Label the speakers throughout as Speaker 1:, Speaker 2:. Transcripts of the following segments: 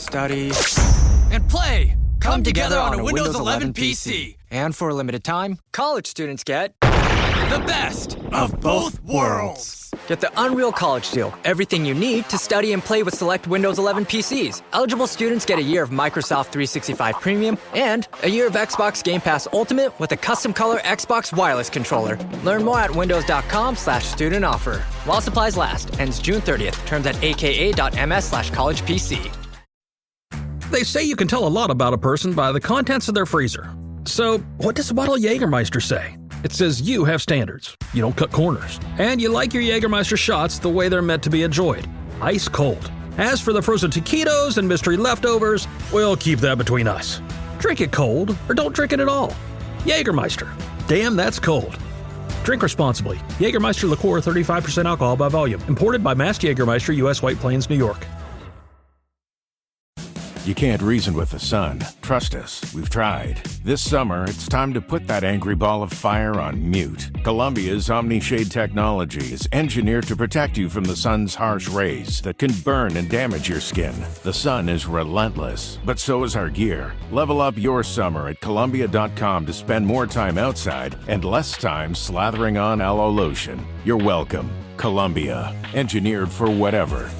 Speaker 1: study,
Speaker 2: and play come together on a Windows 11 PC.
Speaker 1: And for a limited time, college students get
Speaker 2: The best
Speaker 3: of both worlds.
Speaker 1: Get the Unreal College Deal. Everything you need to study and play with select Windows 11 PCs. Eligible students get a year of Microsoft 365 Premium and a year of Xbox Game Pass Ultimate with a custom color Xbox wireless controller. Learn more at windows.com/student offer. While supplies last. Ends June 30th. Terms at aka.ms/collegepc.
Speaker 4: They say you can tell a lot about a person by the contents of their freezer. So, what does a bottle of Jägermeister say? It says you have standards, you don't cut corners, and you like your Jägermeister shots the way they're meant to be enjoyed, ice cold. As for the frozen taquitos and mystery leftovers, we'll keep that between us. Drink it cold, or don't drink it at all. Jägermeister. Damn, that's cold. Drink responsibly. Jägermeister liqueur, 35% alcohol by volume. Imported by Mast Jägermeister, U.S. White Plains, New York.
Speaker 3: You can't reason with the sun. Trust us, we've tried. This summer, it's time to put that angry ball of fire on mute. Columbia's Omni-Shade technology is engineered to protect you from the sun's harsh rays that can burn and damage your skin. The sun is relentless, but so is our gear. Level up your summer at Columbia.com to spend more time outside and less time slathering on aloe lotion. You're welcome. Columbia, engineered for whatever.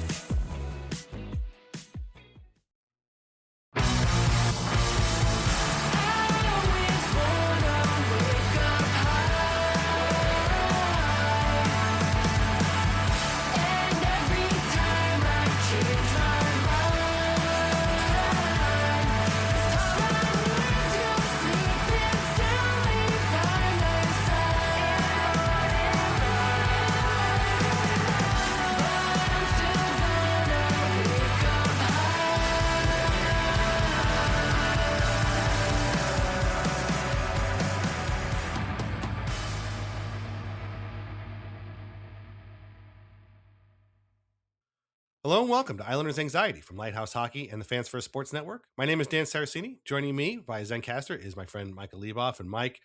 Speaker 5: Hello and welcome to Islanders Anxiety from Lighthouse Hockey and the Fans First Sports Network. My name is Dan Saracini. Joining me via Zencaster is my friend Michael Leboff. And Mike,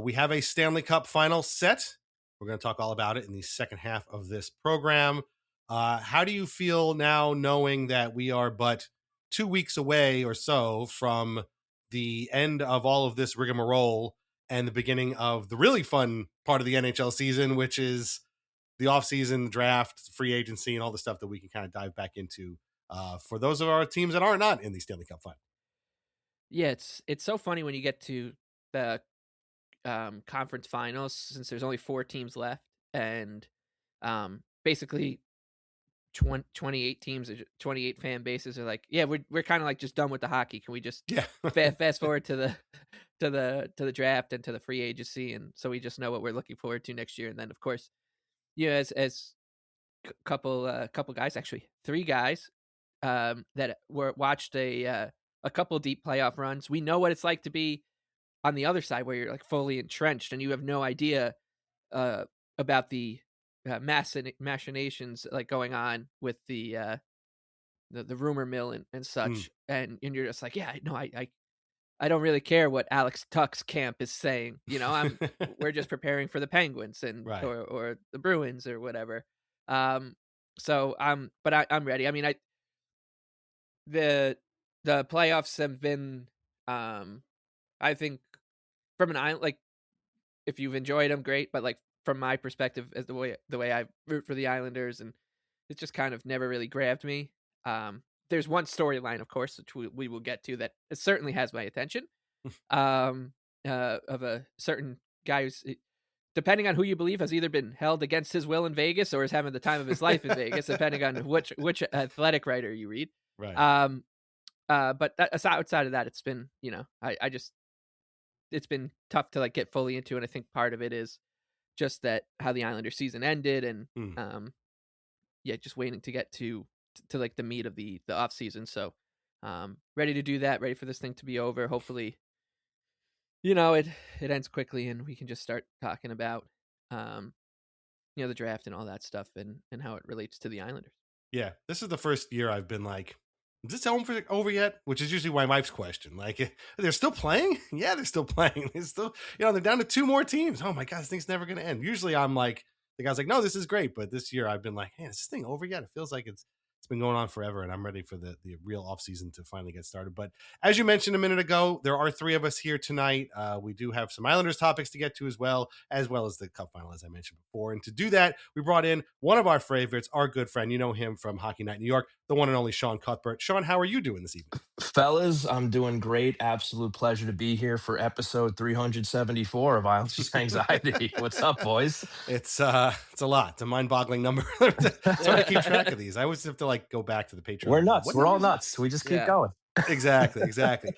Speaker 5: we have a Stanley Cup final set. We're going to talk all about it in the second half of this program. How do you feel now knowing that we are but 2 weeks away or so from the end of all of this rigmarole and the beginning of the really fun part of the NHL season, which is the offseason, the draft, free agency, and all the stuff that we can kind of dive back into for those of our teams that are not in the Stanley Cup final?
Speaker 6: Yeah, it's so funny when you get to the conference finals, since there's only 4 teams left, and basically 28 teams, 28 fan bases are like, yeah, we're kind of like just done with the hockey. Can we just fast forward to the draft and to the free agency, and so we just know what we're looking forward to next year. And then of course, yeah, as couple guys, actually 3 guys that watched a couple deep playoff runs. We know what it's like to be on the other side, where you're like fully entrenched and you have no idea about the machinations like going on with the rumor mill and such. And you're just like, yeah, no, I don't really care what Alex Tuck's camp is saying. You know, we're just preparing for the Penguins and
Speaker 5: Right.
Speaker 6: or the Bruins or whatever. But I'm ready. I mean, the playoffs have been, I think, from an island, like, if you've enjoyed them, great. But like from my perspective, as the way I root for the Islanders, and it's just kind of never really grabbed me. There's one storyline, of course, which we will get to, that it certainly has my attention, of a certain guy who's, depending on who you believe, has either been held against his will in Vegas or is having the time of his life in Vegas, depending on which athletic writer you read.
Speaker 5: Right.
Speaker 6: But outside of that, it's been, it's been tough to like get fully into, and I think part of it is just that how the Islander season ended, and just waiting to get to like the meat of the off season. So ready to do that, ready for this thing to be over. Hopefully, it ends quickly and we can just start talking about the draft and all that stuff and how it relates to the Islanders.
Speaker 5: Yeah, this is the first year I've been like, is this over yet? Which is usually my wife's question. Like, they're still playing? Yeah, they're still playing. They're still, they're down to 2 more teams. Oh my God, this thing's never going to end. Usually I'm like, the guy's like, no, this is great. But this year I've been like, man, is this thing over yet? It feels like it's it's been going on forever, and I'm ready for the real offseason to finally get started. But as you mentioned a minute ago, there are three of us here tonight. We do have some Islanders topics to get to as well as the Cup final, as I mentioned before. And to do that, we brought in one of our favorites, our good friend. You know him from Hockey Night in New York, the one and only Sean Cuthbert. Sean, how are you doing this evening?
Speaker 7: Fellas, I'm doing great. Absolute pleasure to be here for episode 374 of Islanders Anxiety. What's up, boys?
Speaker 5: It's a lot. It's a mind-boggling number. It's hard to keep track of these. I always have to go back to the Patreon.
Speaker 7: We're nuts.
Speaker 5: What
Speaker 7: We're all
Speaker 5: number is it?
Speaker 7: nuts. We just keep going.
Speaker 5: Exactly.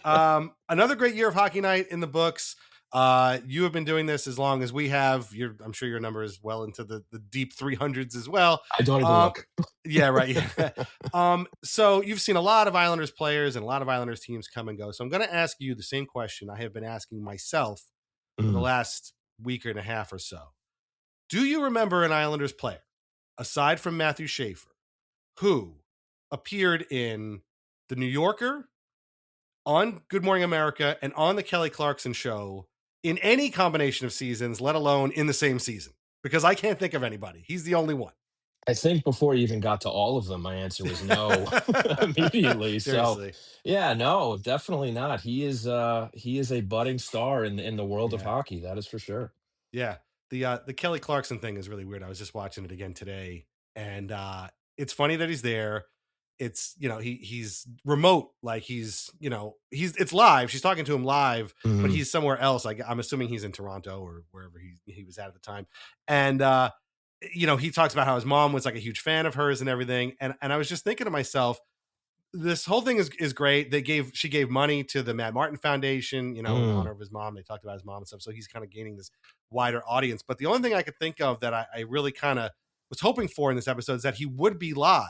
Speaker 5: Another great year of Hockey Night in the books. You have been doing this as long as we have. I'm sure your number is well into the deep 300s as well.
Speaker 7: I don't even look.
Speaker 5: Yeah, right. Yeah. So you've seen a lot of Islanders players and a lot of Islanders teams come and go. So I'm going to ask you the same question I have been asking myself for the last week and a half or so. Do you remember an Islanders player, aside from Matthew Schaefer, who appeared in The New Yorker, on Good Morning America, and on the Kelly Clarkson Show in any combination of seasons, let alone in the same season? Because I can't think of anybody. He's the only one.
Speaker 7: I think before you even got to all of them, my answer was no immediately.
Speaker 5: Seriously.
Speaker 7: So yeah, no, definitely not. He is a budding star in the world of hockey. That is for sure.
Speaker 5: Yeah. The Kelly Clarkson thing is really weird. I was just watching it again today, and it's funny that he's there. It's, he's remote, like he's it's live. She's talking to him live, but he's somewhere else. Like, I'm assuming he's in Toronto or wherever he was at the time. And he talks about how his mom was like a huge fan of hers and everything. And I was just thinking to myself, this whole thing is great. She gave money to the Matt Martin Foundation, in honor of his mom. They talked about his mom and stuff. So he's kind of gaining this wider audience. But the only thing I could think of that I really kind of was hoping for in this episode is that he would be live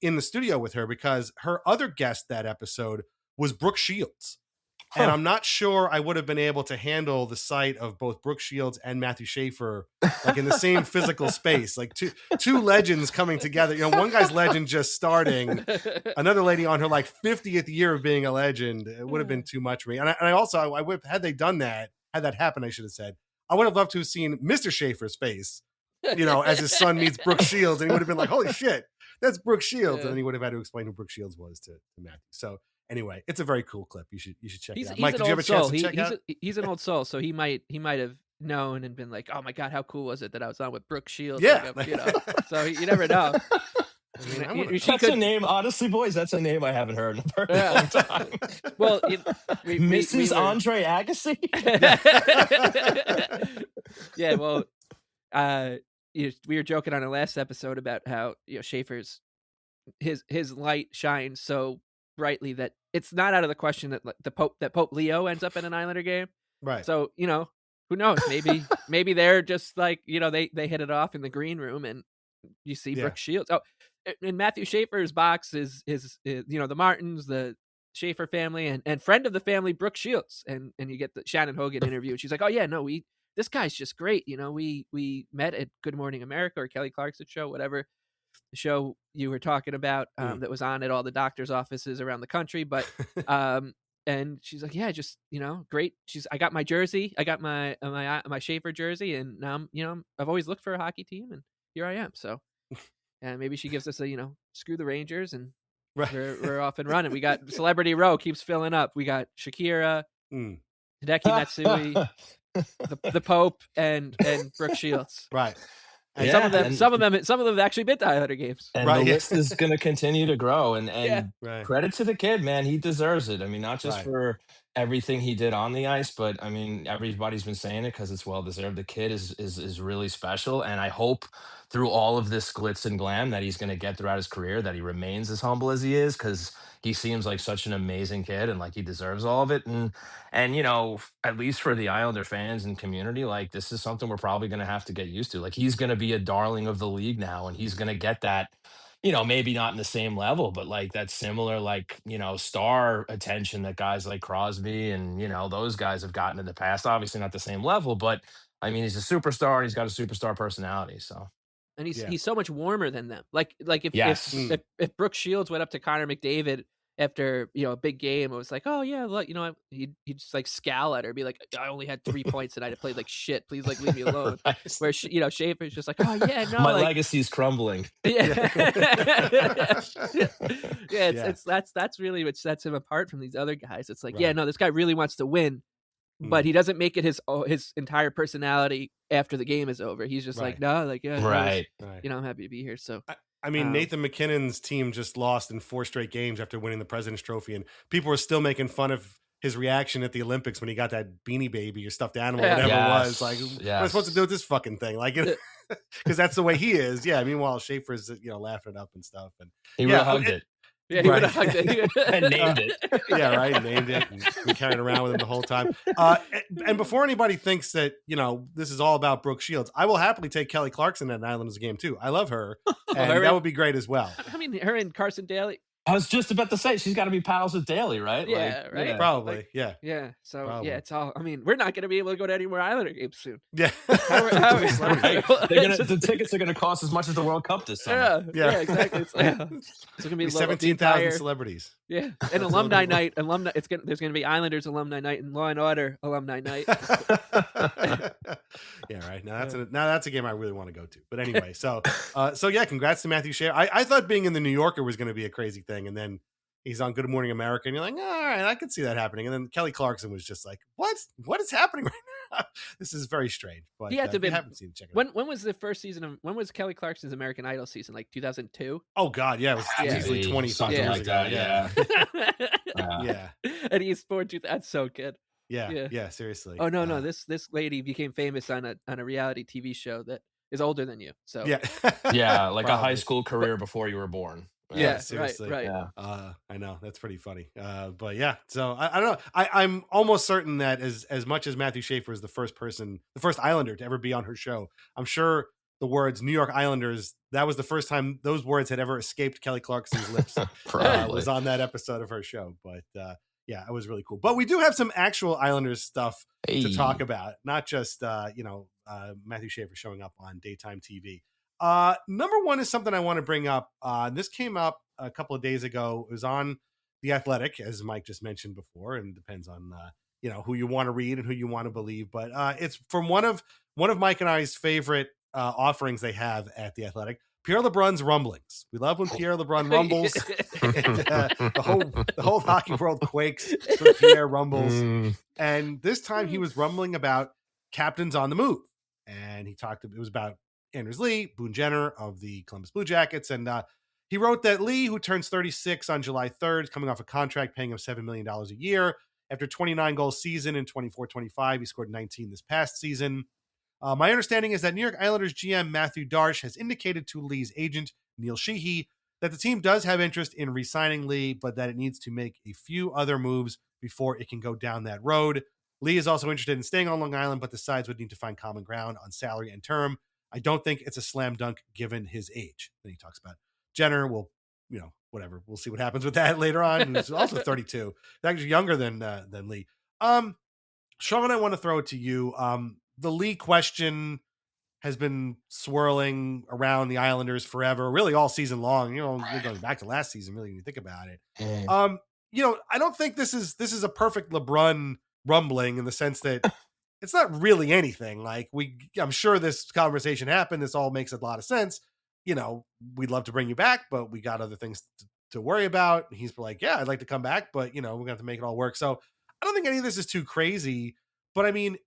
Speaker 5: in the studio with her, because her other guest that episode was Brooke Shields. And I'm not sure I would have been able to handle the sight of both Brooke Shields and Matthew Schaefer like in the same physical space, like two legends coming together. One guy's legend just starting, another lady on her like 50th year of being a legend. It would have been too much for me. And I also, I would, had they done that, had that happened, I should have said, I would have loved to have seen Mr. Schaefer's face, as his son meets Brooke Shields, and he would have been like, holy shit, that's Brooke Shields. And then he would have had to explain who Brooke Shields was to Matthew. So anyway, it's a very cool clip. You should check it out. Mike, did you have a chance to check out?
Speaker 6: He's an old soul, so he might have known and been like, "Oh my god, how cool was it that I was on with Brooke Shields?"
Speaker 5: Yeah,
Speaker 6: So you never know.
Speaker 7: That's a name, honestly, boys. That's a name I haven't heard in a very long time.
Speaker 6: Well,
Speaker 7: Mrs. Andre Agassi.
Speaker 6: Yeah, well, we were joking on our last episode about how Schaefer's his light shines so brightly that it's not out of the question that Pope Leo ends up in an Islander game.
Speaker 5: Right.
Speaker 6: So who knows? Maybe they're just like they hit it off in the green room, and you see Brooke Shields. Oh, in Matthew Schaefer's box is the Martins, the Schaefer family, and friend of the family Brooke Shields, and you get the Shannon Hogan interview, and she's like, oh yeah, no, this guy's just great. We met at Good Morning America or Kelly Clarkson Show, whatever the show you were talking about that was on at all the doctor's offices around the country. But and she's like, yeah, just great. I got my jersey, I got my Schaefer jersey, and now I've always looked for a hockey team, and here I am. So and maybe she gives us a screw the Rangers, and we're off and running. We got Celebrity Row keeps filling up. We got Shakira, Hideki Matsui, the Pope, and Brooke Shields.
Speaker 5: Right.
Speaker 6: And some of them have actually been to Islander games.
Speaker 7: And the list is going to continue to grow. And credit to the kid, man. He deserves it. I mean, not just for everything he did on the ice, but I mean, everybody's been saying it because it's well deserved. The kid is really special, and I hope through all of this glitz and glam that he's going to get throughout his career, that he remains as humble as he is, because he seems like such an amazing kid, and like he deserves all of it. And at least for the Islander fans and community, like this is something we're probably going to have to get used to. Like he's going to be a darling of the league now, and he's going to get that. Maybe not in the same level, but like that similar, star attention that guys like Crosby and, those guys have gotten in the past. Obviously not the same level, but I mean, he's a superstar and he's got a superstar personality. So,
Speaker 6: and he's so much warmer than them. Like if Brooke Shields went up to Connor McDavid after, a big game, it was like, "Oh, yeah, look," he'd just, like, scowl at her, be like, "I only had 3 points tonight. I played like shit. Please, like, leave me alone."
Speaker 7: Right.
Speaker 6: Where Schaefer's just like, "Oh, yeah, no,
Speaker 7: My
Speaker 6: like."
Speaker 7: legacy's crumbling.
Speaker 6: Yeah. Yeah,
Speaker 5: Yeah.
Speaker 6: that's really what sets him apart from these other guys. It's like, yeah,
Speaker 5: Right.
Speaker 6: no, this guy really wants to win, but
Speaker 5: Mhm.
Speaker 6: he doesn't make it his entire personality after the game is over. He's just like,
Speaker 5: Right.
Speaker 6: "No, like, yeah, no,
Speaker 7: Right.
Speaker 5: Right.
Speaker 6: I'm happy to be here." So,
Speaker 5: I mean,
Speaker 6: um
Speaker 5: Nathan McKinnon's team just lost in 4 straight games after winning the President's Trophy, and people are still making fun of his reaction at the Olympics when he got that Beanie Baby or stuffed animal,
Speaker 6: Yeah.
Speaker 5: whatever it was. Like,
Speaker 7: Yes.
Speaker 5: what am I supposed to do with this fucking thing? Like,
Speaker 6: Uh,
Speaker 5: because that's the way he is. Yeah. Meanwhile, Schaefer's laughing it up and stuff, and
Speaker 7: He would
Speaker 5: yeah,
Speaker 7: have hugged it
Speaker 6: yeah, he
Speaker 5: right.
Speaker 6: would've hugged it.
Speaker 7: and named it.
Speaker 5: Yeah, right. Named it and carried it around with him the whole time. And before anybody thinks that this is all about Brooke Shields, I will happily take Kelly Clarkson at an Islanders game too. I love her, and
Speaker 6: her
Speaker 5: that
Speaker 6: and
Speaker 5: would be great as well.
Speaker 6: I mean, her and Carson Daly.
Speaker 7: I was just about to say she's got to be pals with Daly, right?
Speaker 6: Yeah, right?
Speaker 7: Yeah.
Speaker 5: Probably,
Speaker 6: Like,
Speaker 5: yeah,
Speaker 6: yeah, so,
Speaker 5: probably.
Speaker 6: yeah, it's all I mean, we're not gonna be able to go to any more Islander games soon.
Speaker 5: Yeah.
Speaker 6: How
Speaker 7: Right.
Speaker 6: are
Speaker 7: The tickets are gonna cost as much as the World Cup this summer.
Speaker 6: Yeah,
Speaker 5: Yeah.
Speaker 6: exactly. It's gonna be
Speaker 5: 17,000
Speaker 6: entire
Speaker 5: celebrities.
Speaker 6: yeah, and alumni night, there's gonna be Islanders alumni night and Law and Order alumni night.
Speaker 5: Yeah, right. Now that's a game I really want to go to. But anyway, so yeah, congrats to Matthew Shea. I thought being in the New Yorker was going to be a crazy thing, and then he's on Good Morning America, and you're like, all right, I could see that happening. And then Kelly Clarkson was just like, what is happening right now? This is very strange. But
Speaker 6: He had to
Speaker 5: if you
Speaker 6: be
Speaker 5: haven't seen it, check it out.
Speaker 6: when was the first season of when was Kelly Clarkson's American Idol season? Like 2002?
Speaker 5: Oh God, yeah, it was
Speaker 6: Yeah.
Speaker 5: easily 20
Speaker 7: Something
Speaker 5: years
Speaker 7: like
Speaker 5: ago.
Speaker 7: that,
Speaker 5: Yeah.
Speaker 7: Yeah.
Speaker 5: Yeah.
Speaker 6: And he's 4 that's so good.
Speaker 5: Yeah.
Speaker 6: Yeah.
Speaker 5: Seriously.
Speaker 6: Oh no, this lady became famous on a reality TV show that is older than you. So
Speaker 5: Yeah.
Speaker 7: Yeah, like a high
Speaker 5: Probably.
Speaker 7: school career before you were born.
Speaker 5: Yeah,
Speaker 6: right,
Speaker 5: seriously.
Speaker 6: right.
Speaker 7: Yeah.
Speaker 5: I know that's pretty funny. But yeah, so I don't know. I'm almost certain that as much as Matthew Schaefer is the first Islander to ever be on her show, I'm sure the words New York Islanders, that was the first time those words had ever escaped Kelly Clarkson's lips.
Speaker 7: Probably.
Speaker 5: Was on that episode of her show. But yeah, it was really cool. But we do have some actual Islanders stuff to talk about, not just Matthew Schaefer showing up on daytime TV. Number one is something I want to bring up. This came up a couple of days ago. It was on The Athletic, as Mike just mentioned before, and depends on who you want to read and who you want to believe. But it's from one of Mike and I's favorite offerings they have at The Athletic. Pierre LeBrun's rumblings. We love when Pierre LeBrun rumbles. And, the whole hockey world quakes when Pierre rumbles. And this time he was rumbling about captains on the move. And it was about Anders Lee, Boone Jenner of the Columbus Blue Jackets. And he wrote that Lee, who turns 36 on July 3rd, is coming off a contract paying him $7 million a year. After 29 goal season in 24-25, he scored 19 this past season. My understanding is that New York Islanders GM Matthew Darche has indicated to Lee's agent, Neil Sheehy, that the team does have interest in re-signing Lee, but that it needs to make a few other moves before it can go down that road. Lee is also interested in staying on Long Island, but the sides would need to find common ground on salary and term. I don't think it's a slam dunk given his age. Then he talks about Jenner. Whatever. We'll see what happens with that later on. He's also 32. Actually younger than Lee. Sean, I want to throw it to you. The Lee question has been swirling around the Islanders forever, really all season long. Going back to last season, really, when you think about it. I don't think this is a perfect LeBrun rumbling in the sense that it's not really anything. Like I'm sure this conversation happened. This all makes a lot of sense. We'd love to bring you back, but we got other things to worry about. And he's like, yeah, I'd like to come back, but we're gonna have to make it all work. So I don't think any of this is too crazy, but I mean,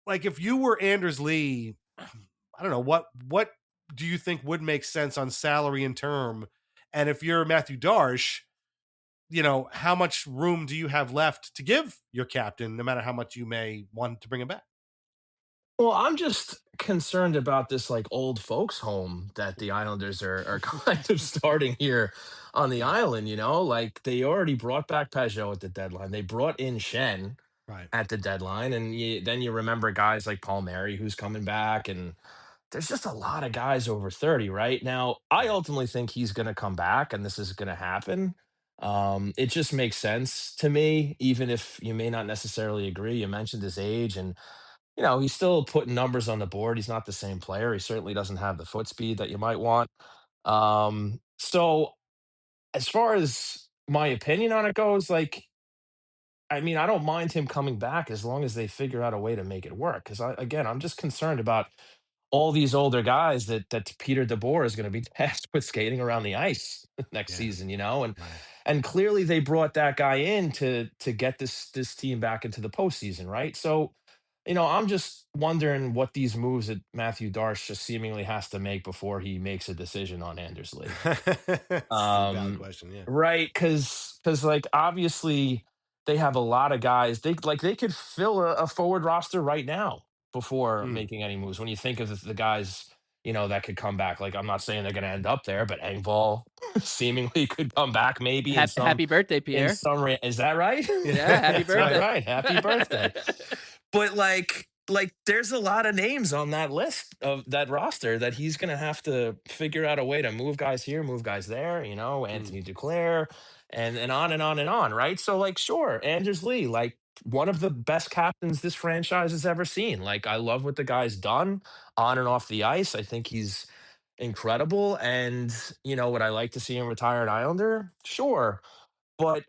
Speaker 5: like if you were Anders Lee, I don't know, what do you think would make sense on salary and term? And if you're Matthew Darche, how much room do you have left to give your captain, no matter how much you may want to bring him back?
Speaker 7: Well, I'm just concerned about this like old folks home that the Islanders are kind of starting here on the island, like they already brought back Peugeot at the deadline. They brought in Shen
Speaker 5: Right.
Speaker 7: at the deadline. And then you remember guys like Paul Mary who's coming back. And there's just a lot of guys over 30 right now. I ultimately think he's going to come back and this is going to happen. It just makes sense to me, even if you may not necessarily agree. You mentioned his age and he's still putting numbers on the board. He's not the same player. He certainly doesn't have the foot speed that you might want. So as far as my opinion on it goes, like, I mean, I don't mind him coming back as long as they figure out a way to make it work. Because again, I'm just concerned about all these older guys that Peter DeBoer is going to be tasked with skating around the ice next
Speaker 5: Yeah.
Speaker 7: season, you know,
Speaker 5: Right.
Speaker 7: and clearly they brought that guy in to get this team back into the postseason, right? So, you know, I'm just wondering what these moves that Matthew Darsh just seemingly has to make before he makes a decision on Anders Lee.
Speaker 5: It's a valid question. Yeah.
Speaker 7: Right, because like obviously they have a lot of guys. They could fill a forward roster right now before
Speaker 5: Mm.
Speaker 7: making any moves. When you think of the guys, you know, that could come back. Like I'm not saying they're going to end up there, but Engvall seemingly could come back maybe
Speaker 6: Happy birthday, Pierre.
Speaker 7: Is that right?
Speaker 6: Yeah, happy birthday.
Speaker 7: Right. Happy birthday. But like there's a lot of names on that list of that roster that he's going to have to figure out a way to move guys here, move guys there, you know, Anthony Duclair and on and on and on, right? So like sure, Anders Lee, like one of the best captains this franchise has ever seen. Like I love what the guy's done on and off the ice. I think he's incredible, and you know, would I like to see him retire an Islander? Sure. But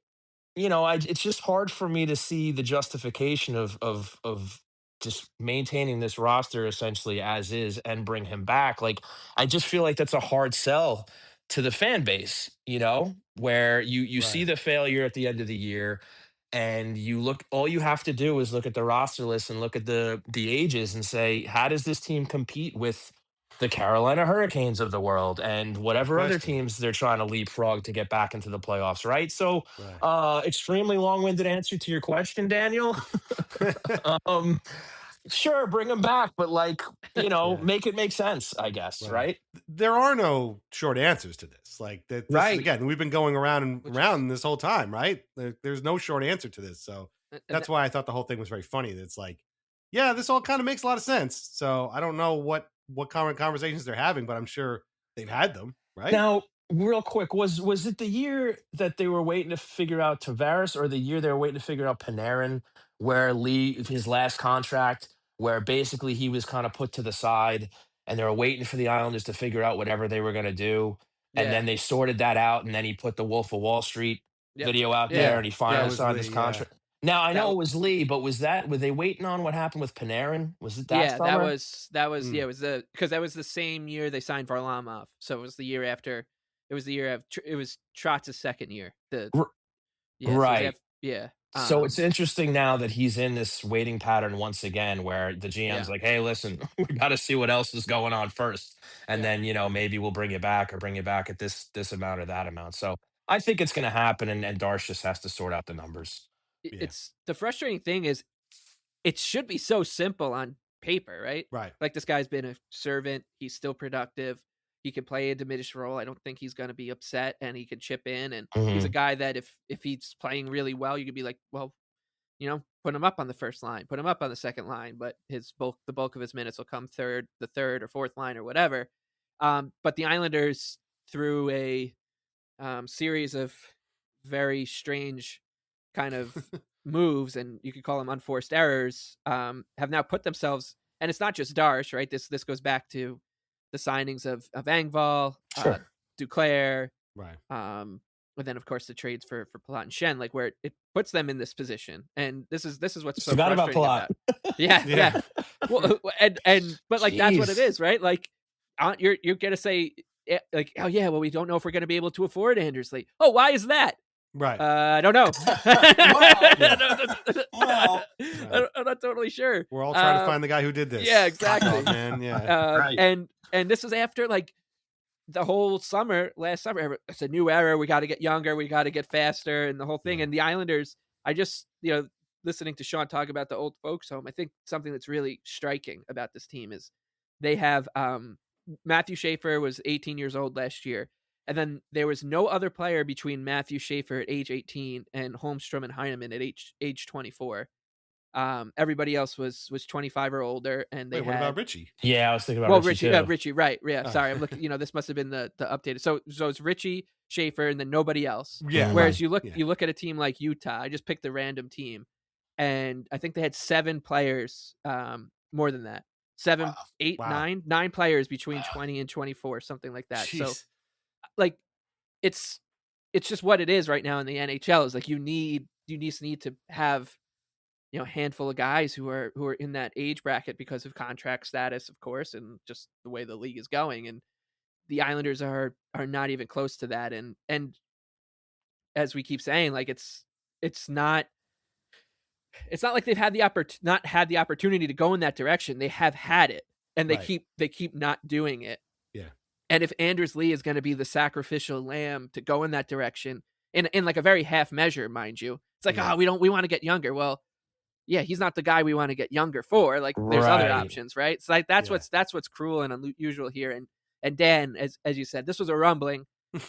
Speaker 7: you know, it's just hard for me to see the justification of just maintaining this roster essentially as is and bring him back. Like, I just feel like that's a hard sell to the fan base, you know, where you see
Speaker 5: Right.
Speaker 7: the failure at the end of the year and you look, all you have to do is look at the roster list and look at the ages and say, how does this team compete with the Carolina Hurricanes of the world and
Speaker 5: No
Speaker 7: whatever other
Speaker 5: question.
Speaker 7: teams they're trying to leapfrog to get back into the playoffs, right? So,
Speaker 5: Right.
Speaker 7: extremely long-winded answer to your question, Daniel. um, sure, bring them back, but like, you know,
Speaker 5: Yeah.
Speaker 7: make it make sense, I guess,
Speaker 5: Right.
Speaker 7: right?
Speaker 5: There are no short answers to this. Like that. This is
Speaker 7: Right.
Speaker 5: again. We've been going around and
Speaker 6: Which
Speaker 5: around this whole time, right? There's no short answer to this. So
Speaker 6: and
Speaker 5: that's why I thought the whole thing was very funny. That it's like, yeah, this all kind of makes a lot of sense. So I don't know what current conversations they're having, but I'm sure they've had them, right?
Speaker 7: Now, real quick, was it the year that they were waiting to figure out Tavares, or the year they were waiting to figure out Panarin, where Lee his last contract, where basically he was kind of put to the side, and they were waiting for the Islanders to figure out whatever they were going to do, and
Speaker 6: yeah.
Speaker 7: then they sorted that out, and then he put the Wolf of Wall Street
Speaker 6: Yep.
Speaker 7: video out there,
Speaker 6: Yeah.
Speaker 7: and he
Speaker 5: That
Speaker 7: finally
Speaker 5: was
Speaker 7: signed his
Speaker 5: Lee. Yeah.
Speaker 7: contract. Now I know
Speaker 6: That
Speaker 7: it was Lee, but were they waiting on what happened with Panarin? Was it that
Speaker 6: Yeah, that
Speaker 7: summer?
Speaker 6: was
Speaker 5: Mm.
Speaker 6: yeah, it was because that was the same year they signed Varlamov. So it was the year after. It was the year of it was Trotz's second year.
Speaker 7: R-
Speaker 6: Yeah, so it was
Speaker 7: right.
Speaker 6: yeah.
Speaker 7: So it's interesting now that he's in this waiting pattern once again, where the GM's
Speaker 6: Yeah.
Speaker 7: like, "Hey, listen, we got to see what else is going on first, and
Speaker 6: Yeah.
Speaker 7: then you know maybe we'll bring you back or bring you back at this amount or that amount." So I think it's going to happen, and Darsh just has to sort out the numbers.
Speaker 5: Yeah.
Speaker 6: It's the frustrating thing is it should be so simple on paper, right?
Speaker 5: Right.
Speaker 6: Like this guy's been a servant. He's still productive. He can play a diminished role. I don't think he's going to be upset, and he can chip in. And he's a
Speaker 7: Mhm.
Speaker 6: guy that if he's playing really well, you could be like, well, you know, put him up on the first line, put him up on the second line, but the bulk of his minutes will come the third or fourth line or whatever. But the Islanders, through a series of very strange kind of moves, and you could call them unforced errors, have now put themselves, and it's not just Darsh, right? This goes back to the signings of Engvall,
Speaker 7: Sure.
Speaker 6: Duclair,
Speaker 5: Right.
Speaker 6: and then of course the trades for Palat and Shen, like where it puts them in this position. And this is what's so
Speaker 7: Forgot about
Speaker 6: frustrating
Speaker 7: Palat.
Speaker 6: about. Yeah,
Speaker 5: Yeah.
Speaker 6: Well, and but like that's what it
Speaker 7: Jeez.
Speaker 6: is, right? Like you're gonna say like, oh yeah, well we don't know if we're gonna be able to afford Anders Lee. Oh, why is that?
Speaker 5: Right.
Speaker 6: I don't know.
Speaker 7: Well,
Speaker 6: I'm not totally sure.
Speaker 5: We're all trying to find the guy who did this.
Speaker 6: Yeah, exactly.
Speaker 5: Oh, man. Yeah.
Speaker 7: Right.
Speaker 6: And this is after like the whole last summer. It's a new era. We got to get younger. We got to get faster, and the whole thing.
Speaker 5: Yeah.
Speaker 6: And the Islanders, I just listening to Sean talk about the old folks home, I think something that's really striking about this team is they have Matthew Schaefer was 18 years old last year. And then there was no other player between Matthew Schaefer at age 18 and Holmstrom and Heineman at age 24. Everybody else was 25 or older, and they
Speaker 5: Wait, what
Speaker 6: had
Speaker 5: about Richie?
Speaker 7: Yeah, I was thinking about Richie too.
Speaker 6: Richie, right? Yeah,
Speaker 5: Oh.
Speaker 6: sorry, I'm looking. This must have been the updated. So it's Richie, Schaefer, and then nobody else.
Speaker 5: Yeah.
Speaker 6: Whereas
Speaker 5: right.
Speaker 6: you look at a team like Utah. I just picked a random team, and I think they had 7 players. More than that, 7,
Speaker 7: Wow.
Speaker 6: 8,
Speaker 5: Wow.
Speaker 6: 9 players between 20 and 24, something like that. So
Speaker 5: Jeez.
Speaker 6: like it's it's just what it is right now in the NHL. Is like you just need to have, you know, a handful of guys who are in that age bracket because of contract status, of course, and just the way the league is going. And the Islanders are not even close to that. And as we keep saying, like it's not like they've had not had the opportunity to go in that direction. They have had it, and they keep not doing it.
Speaker 5: Yeah.
Speaker 6: And if Anders Lee is going to be the sacrificial lamb to go in that direction, in like a very half measure, mind you, it's like, we want to get younger. Well, yeah, he's not the guy we want to get younger for. Like there's other options, right? It's like that's what's cruel and unusual here. And Dan, as you said, this was a rumbling.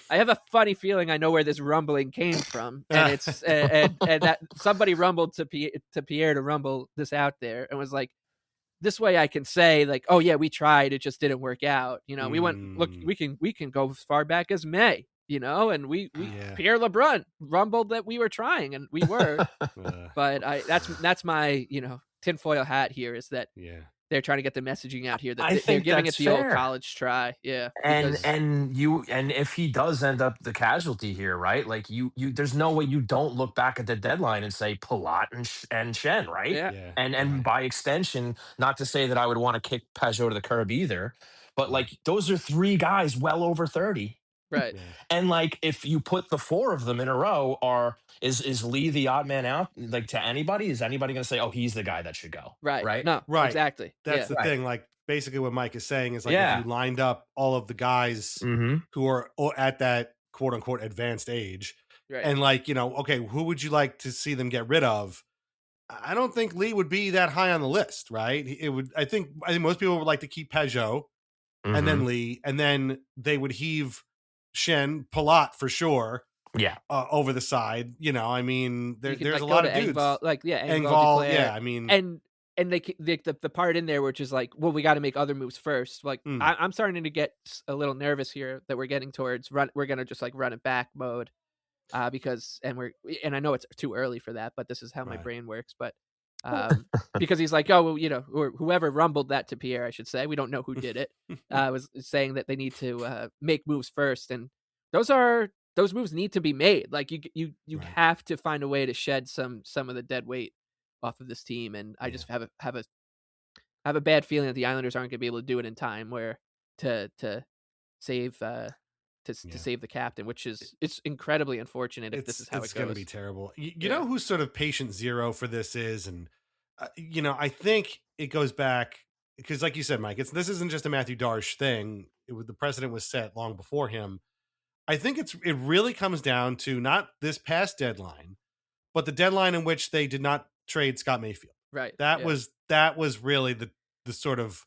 Speaker 6: I have a funny feeling I know where this rumbling came from, and it's and that somebody rumbled to Pierre to rumble this out there, and was like, this way I can say like, oh yeah, we tried, it just didn't work out. You know, we went, look, we can go as far back as May, you know, and we Pierre LeBrun rumbled that we were trying, and we were, but that's my, you know, tinfoil hat here, is that they're trying to get the messaging out here that they're giving it the old college try. Yeah.
Speaker 7: And if he does end up the casualty here, right? Like you there's no way you don't look back at the deadline and say Palat and Shen, right?
Speaker 6: Yeah.
Speaker 7: And by extension, not to say that I would want to kick Peugeot to the curb either, but like those are 3 guys well over 30.
Speaker 6: Right.
Speaker 7: And like if you put the 4 of them in a row, is Lee the odd man out? Like to anybody? Is anybody going to say, oh, he's the guy that should go?
Speaker 6: Right. No. Right. Exactly.
Speaker 5: That's the thing. Like basically what Mike is saying is like if you lined up all of the guys who are at that quote unquote advanced age, and like, you know, okay, who would you like to see them get rid of? I don't think Lee would be that high on the list, right? It would. I think most people would like to keep Peugeot and then Lee, and then they would heave Shen, Palat for sure.
Speaker 7: Yeah.
Speaker 5: Over the side, you know, I mean, there's
Speaker 6: like
Speaker 5: a lot of dudes. Engvall, yeah, I mean,
Speaker 6: and the part in there which is like, well, we got to make other moves first. Like I'm starting to get a little nervous here that we're getting towards we're gonna just like run it back mode, because I know it's too early for that, but this is how my brain works. But because he's like, oh, well, you know, or whoever rumbled that to Pierre, I should say, we don't know who did it, was saying that they need to make moves first, and those moves need to be made. Like you have to find a way to shed some of the dead weight off of this team, and I just have a bad feeling that the Islanders aren't going to be able to do it in time where to save to save the captain, which is it's incredibly unfortunate if this is how it goes.
Speaker 5: It's going to be terrible. You know who sort of patient zero for this is, and you know, I think it goes back because, like you said, Mike, this isn't just a Matthew Darche thing. The precedent was set long before him. I think it really comes down to not this past deadline, but the deadline in which they did not trade Scott Mayfield.
Speaker 6: Right.
Speaker 5: That was really the sort of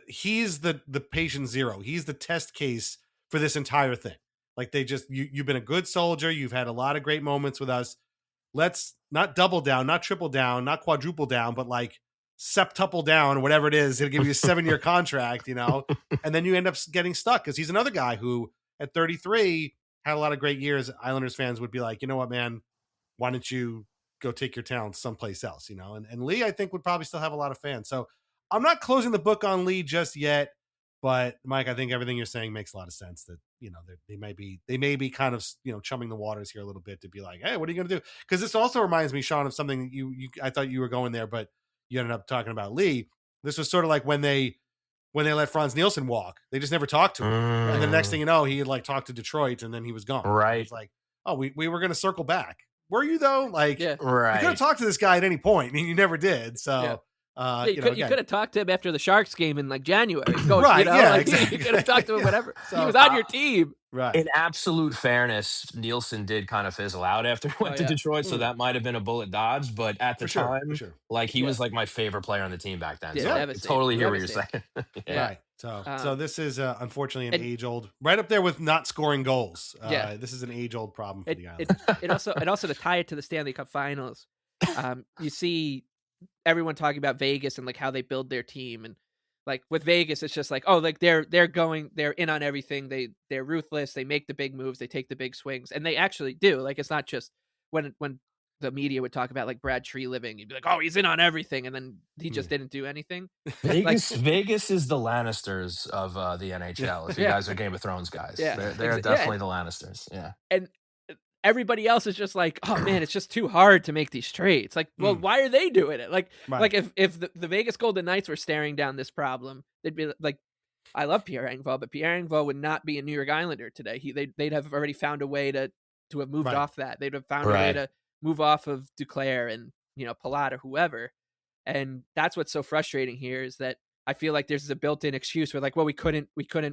Speaker 5: he's the patient zero. He's the test case for this entire thing. Like they just you've been a good soldier. You've had a lot of great moments with us. Let's not double down, not triple down, not quadruple down, but like septuple down, whatever it is. It'll give you a 7-year contract, you know, and then you end up getting stuck because he's another guy who at 33 had a lot of great years. Islanders fans would be like, you know what, man, why don't you go take your talents someplace else, you know? And Lee, I think, would probably still have a lot of fans. So I'm not closing the book on Lee just yet, but Mike, I think everything you're saying makes a lot of sense that, you know, they may be kind of, you know, chumming the waters here a little bit to be like, hey, what are you going to do? Because this also reminds me, Sean, of something I thought you were going there, but you ended up talking about Lee. This was sort of like when they let Franz Nielsen walk, they just never talked to him. And the next thing you know, he had like talked to Detroit and then he was gone.
Speaker 7: Right.
Speaker 5: It was like, oh, we were going to circle back. Were you though? Like,
Speaker 7: right.
Speaker 5: You could have talked to this guy at any point and you never did. So,
Speaker 6: you could have talked to him after the Sharks game in like January.
Speaker 5: Right.
Speaker 6: You know?
Speaker 5: Yeah.
Speaker 6: Like,
Speaker 5: exactly.
Speaker 6: You could have talked to him, whatever.
Speaker 5: So,
Speaker 6: he was on your team.
Speaker 5: Right.
Speaker 7: In absolute fairness, Nielsen did kind of fizzle out after he went to Detroit, so that might have been a bullet dodged. But at the time, like he was like my favorite player on the team back then. So I totally hear what you're saying.
Speaker 5: Right. So this is unfortunately an age-old, right up there with not scoring goals. This is an age-old problem for the Islanders.
Speaker 6: It also to tie it to the Stanley Cup Finals, you see everyone talking about Vegas and like how they build their team, and like with Vegas, it's just like, oh, like they're in on everything. They're ruthless. They make the big moves. They take the big swings, and they actually do. Like it's not just when the media would talk about like Brad Tree living. You'd be like, oh, he's in on everything. And then he just didn't do anything.
Speaker 7: Vegas is the Lannisters of the NHL. If you guys are Game of Thrones guys, they're definitely the Lannisters. Yeah.
Speaker 6: And everybody else is just like, oh man, it's just too hard to make these trades. Like, well, why are they doing it? Like if the Vegas Golden Knights were staring down this problem, they'd be like, I love Pierre Engvall, but Pierre Engvall would not be a New York Islander today. They'd have already found a way to have moved off that. They'd have found a way to move off of Duclair and, Palat or whoever. And that's what's so frustrating here is that I feel like there's a built-in excuse where like, well, we couldn't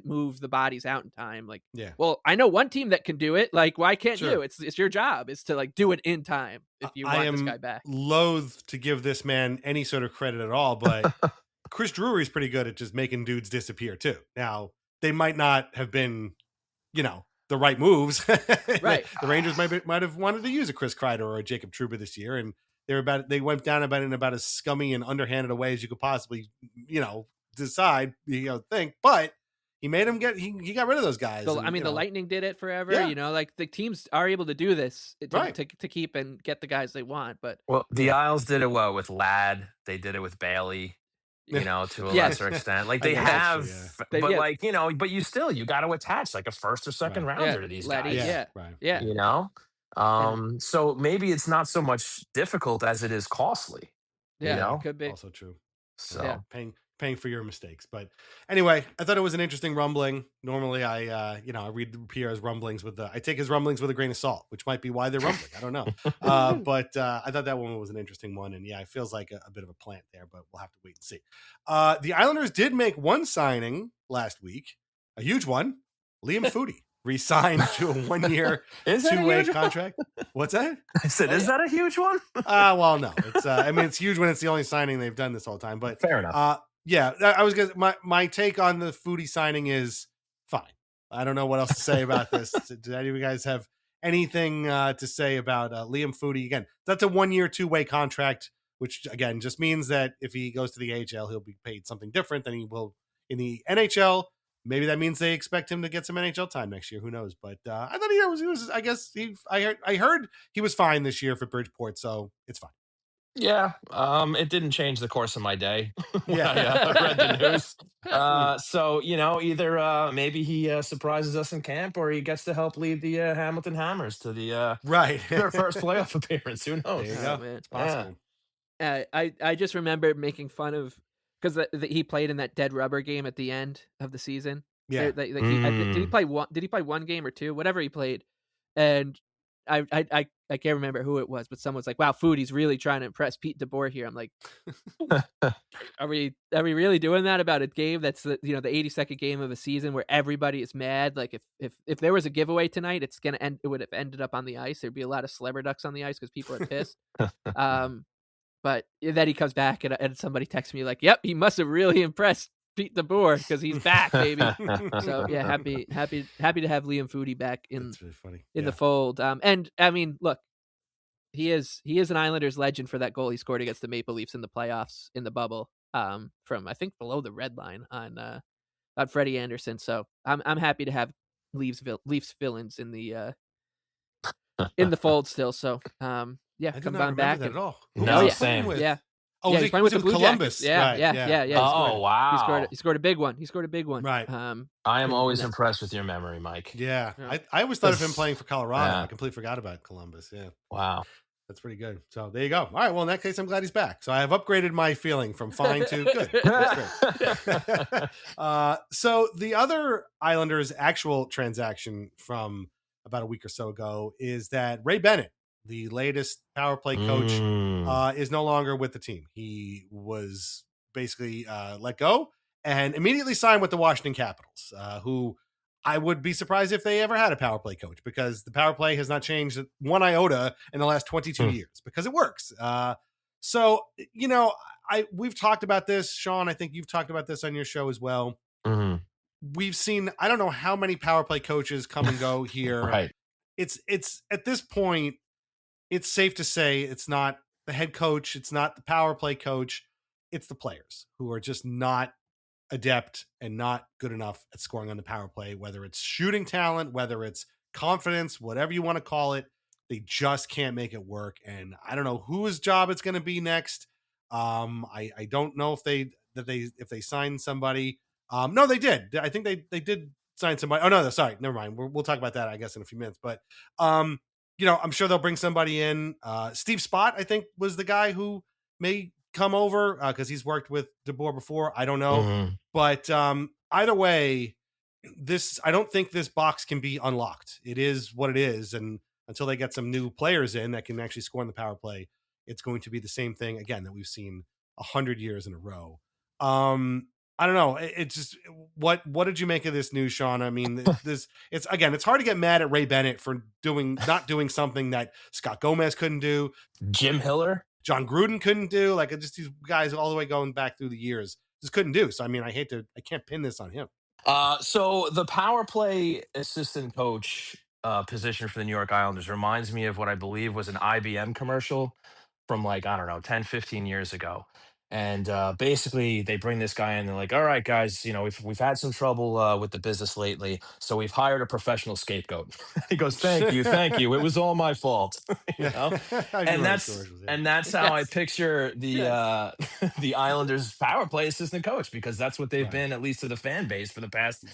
Speaker 6: move the bodies out in time. Like, well, I know one team that can do it. Like, why can't you? It's your job is to like do it in time if you want this guy back.
Speaker 5: Loath to give this man any sort of credit at all, but Chris Drury's pretty good at just making dudes disappear too. Now, they might not have been, the right moves. Right. The Rangers might have wanted to use a Chris Kreider or a Jacob Trouba this year, and they went down in about as scummy and underhanded a way as you could possibly, decide, think. But he made him he got rid of those guys.
Speaker 6: The Lightning did it forever. Like the teams are able to do this to keep and get the guys they want. But
Speaker 7: the Isles did it with Ladd. They did it with Bailey. To a lesser extent, like they have, but you got to attach like a first or second rounder to these guys. So maybe it's not so much difficult as it is costly.
Speaker 6: It could be
Speaker 5: also true. So paying for your mistakes. But anyway, I thought it was an interesting rumbling. Normally I read Pierre's rumblings I take his rumblings with a grain of salt, which might be why they're rumbling. I don't know. But I thought that one was an interesting one. And it feels like a bit of a plant there, but we'll have to wait and see. The Islanders did make one signing last week, a huge one. Liam Foudy re-signed to a 1-year, 2-way contract. What's that?
Speaker 7: I said, is that a huge one?
Speaker 5: Well, no. It's it's huge when it's the only signing they've done this whole time. But
Speaker 7: fair enough.
Speaker 5: I was gonna. My take on the Foudy signing is fine. I don't know what else to say about this. Do any of you guys have anything to say about Liam Foudy? Again, that's a 1-year, 2-way contract, which again just means that if he goes to the AHL, he'll be paid something different than he will in the NHL. Maybe that means they expect him to get some NHL time next year. Who knows? But I thought he was. I guess I heard he was fine this year for Bridgeport, so it's fine.
Speaker 7: Yeah, it didn't change the course of my day when I read the news. So, either maybe he surprises us in camp or he gets to help lead the Hamilton Hammers to the their first playoff appearance. Who knows?
Speaker 5: There you go.
Speaker 6: Man.
Speaker 5: It's possible.
Speaker 6: I just remember making fun of because he played in that dead rubber game at the end of the season.
Speaker 5: Yeah.
Speaker 6: Did he play one? Did he play one game or two? Whatever he played, and I can't remember who it was, but someone's like, "Wow, Foudy's really trying to impress Pete DeBoer here." I'm like, "Are we really doing that about a game that's the 82nd game of a season where everybody is mad? Like if there was a giveaway tonight, it would have ended up on the ice. There'd be a lot of celebrity ducks on the ice because people are pissed." But then he comes back and somebody texts me like, "Yep, he must have really impressed Pete DeBoer because he's back, baby." So yeah, happy to have Liam Foudy back in
Speaker 5: really funny.
Speaker 6: The fold. And I mean, look, he is an Islanders legend for that goal he scored against the Maple Leafs in the playoffs in the bubble, from I think below the red line on Freddie Anderson. So I'm happy to have Leafs villains in the fold still. So come on back
Speaker 5: at all.
Speaker 7: No, same.
Speaker 6: Yeah.
Speaker 5: Oh,
Speaker 6: he's playing with the Blue
Speaker 5: Columbus.
Speaker 6: Jackets. Yeah.
Speaker 7: Oh, wow.
Speaker 6: He scored a big one.
Speaker 5: Right.
Speaker 7: I am always impressed with your memory, Mike.
Speaker 5: Yeah. I always thought of him playing for Colorado. I completely forgot about Columbus. Yeah.
Speaker 7: Wow.
Speaker 5: That's pretty good. So there you go. All right. Well, in that case, I'm glad he's back. So I have upgraded my feeling from fine to good. That's great. So the other Islanders actual transaction from about a week or so ago is that Ray Bennett, the latest power play coach, is no longer with the team. He was basically let go and immediately signed with the Washington Capitals, who I would be surprised if they ever had a power play coach because the power play has not changed one iota in the last 22 years because it works. So, we've talked about this, Sean. I think you've talked about this on your show as well.
Speaker 7: Mm-hmm.
Speaker 5: We've seen, I don't know how many power play coaches come and go here.
Speaker 7: Right.
Speaker 5: It's at this point, it's safe to say it's not the head coach. It's not the power play coach. It's the players who are just not adept and not good enough at scoring on the power play, whether it's shooting talent, whether it's confidence, whatever you want to call it. They just can't make it work. And I don't know whose job it's going to be next. I don't know if they signed somebody. No, they did. I think they did sign somebody. Oh no, sorry, never mind. We'll talk about that, I guess, in a few minutes. But I'm sure they'll bring somebody in. Steve Spott, I think, was the guy who may come over because he's worked with DeBoer before. I don't know, but either way, I don't think this box can be unlocked. It is what it is, and until they get some new players in that can actually score in the power play, it's going to be the same thing again that we've seen 100 years in a row. I don't know. It's just what did you make of this news, Sean? I mean, it's hard to get mad at Ray Bennett for not doing something that Scott Gomez couldn't do,
Speaker 7: Jim Hiller,
Speaker 5: John Gruden couldn't do. Like just these guys all the way going back through the years just couldn't do. So I mean, I can't pin this on him.
Speaker 7: So the power play assistant coach position for the New York Islanders reminds me of what I believe was an IBM commercial from like, I don't know, 10, 15 years ago. And basically they bring this guy in and they're like, all right, guys, we've had some trouble with the business lately. So we've hired a professional scapegoat. He goes, thank you. It was all my fault. And that's how I picture the the Islanders power play assistant coach, because that's what they've been, at least to the fan base, for the past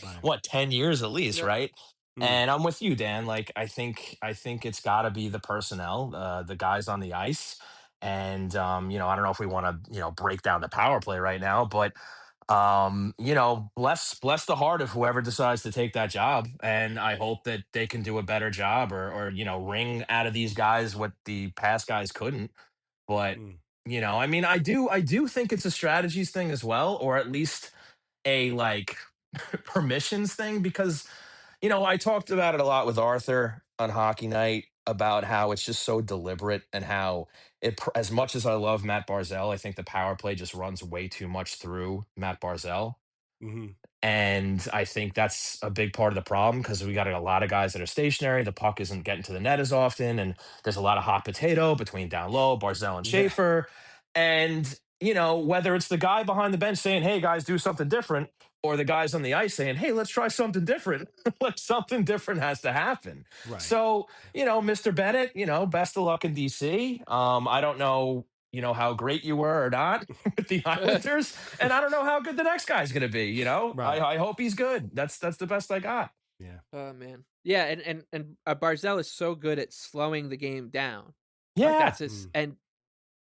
Speaker 7: 10 years at least, right? And I'm with you, Dan. Like I think it's got to be the personnel, the guys on the ice. And I don't know if we want to break down the power play right now, but bless the heart of whoever decides to take that job, and I hope that they can do a better job, or wring out of these guys what the past guys couldn't. But I mean, I do think it's a strategies thing as well, or at least a like permissions thing, because I talked about it a lot with Arthur on Hockey Night about how it's just so deliberate, and how as much as I love Matt Barzal, I think the power play just runs way too much through Matt Barzal. And I think that's a big part of the problem, because we got a lot of guys that are stationary. The puck isn't getting to the net as often. And there's a lot of hot potato between down low, Barzal and Schaefer. And, whether it's the guy behind the bench saying, hey, guys, do something different, or the guys on the ice saying, hey, let's try something different. Like something different has to happen. Right. So, Mr. Bennett, best of luck in DC. I don't know how great you were or not with the Islanders, and I don't know how good the next guy's going to be. Right. I hope he's good. That's the best I got.
Speaker 5: Yeah.
Speaker 6: Oh man. Yeah, and Barzal is so good at slowing the game down.
Speaker 7: Yeah.
Speaker 6: Like that's his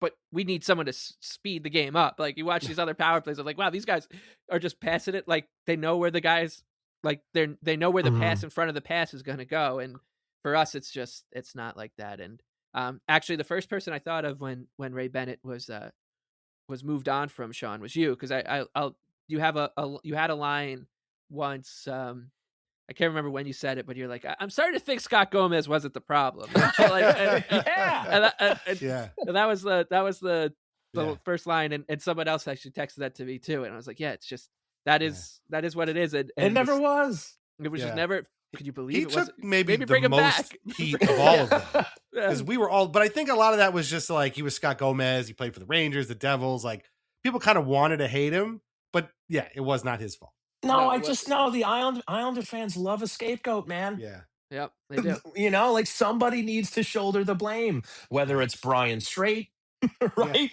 Speaker 6: but we need someone to speed the game up. Like you watch these other power plays, I'm like, wow, these guys are just passing it. Like they know where the guys, like they know where the pass in front of the pass is going to go. And for us, it's not like that. And actually, the first person I thought of when Ray Bennett was moved on from Sean was you, because you had a line once. I can't remember when you said it, but you're like, I'm starting to think Scott Gomez wasn't the problem. And that was the first line, and someone else actually texted that to me too, and I was like, yeah, it's just that is what it is. And
Speaker 7: it never was.
Speaker 6: It was just never. Could you believe
Speaker 5: he took maybe bring the most heat of all of them, because we were all. But I think a lot of that was just like he was Scott Gomez. He played for the Rangers, the Devils. Like people kind of wanted to hate him, but yeah, it was not his fault.
Speaker 7: No, I just know the Islander fans love a scapegoat, man.
Speaker 5: Yeah.
Speaker 6: Yep, they do.
Speaker 7: Like somebody needs to shoulder the blame, whether it's Brian Straight, right?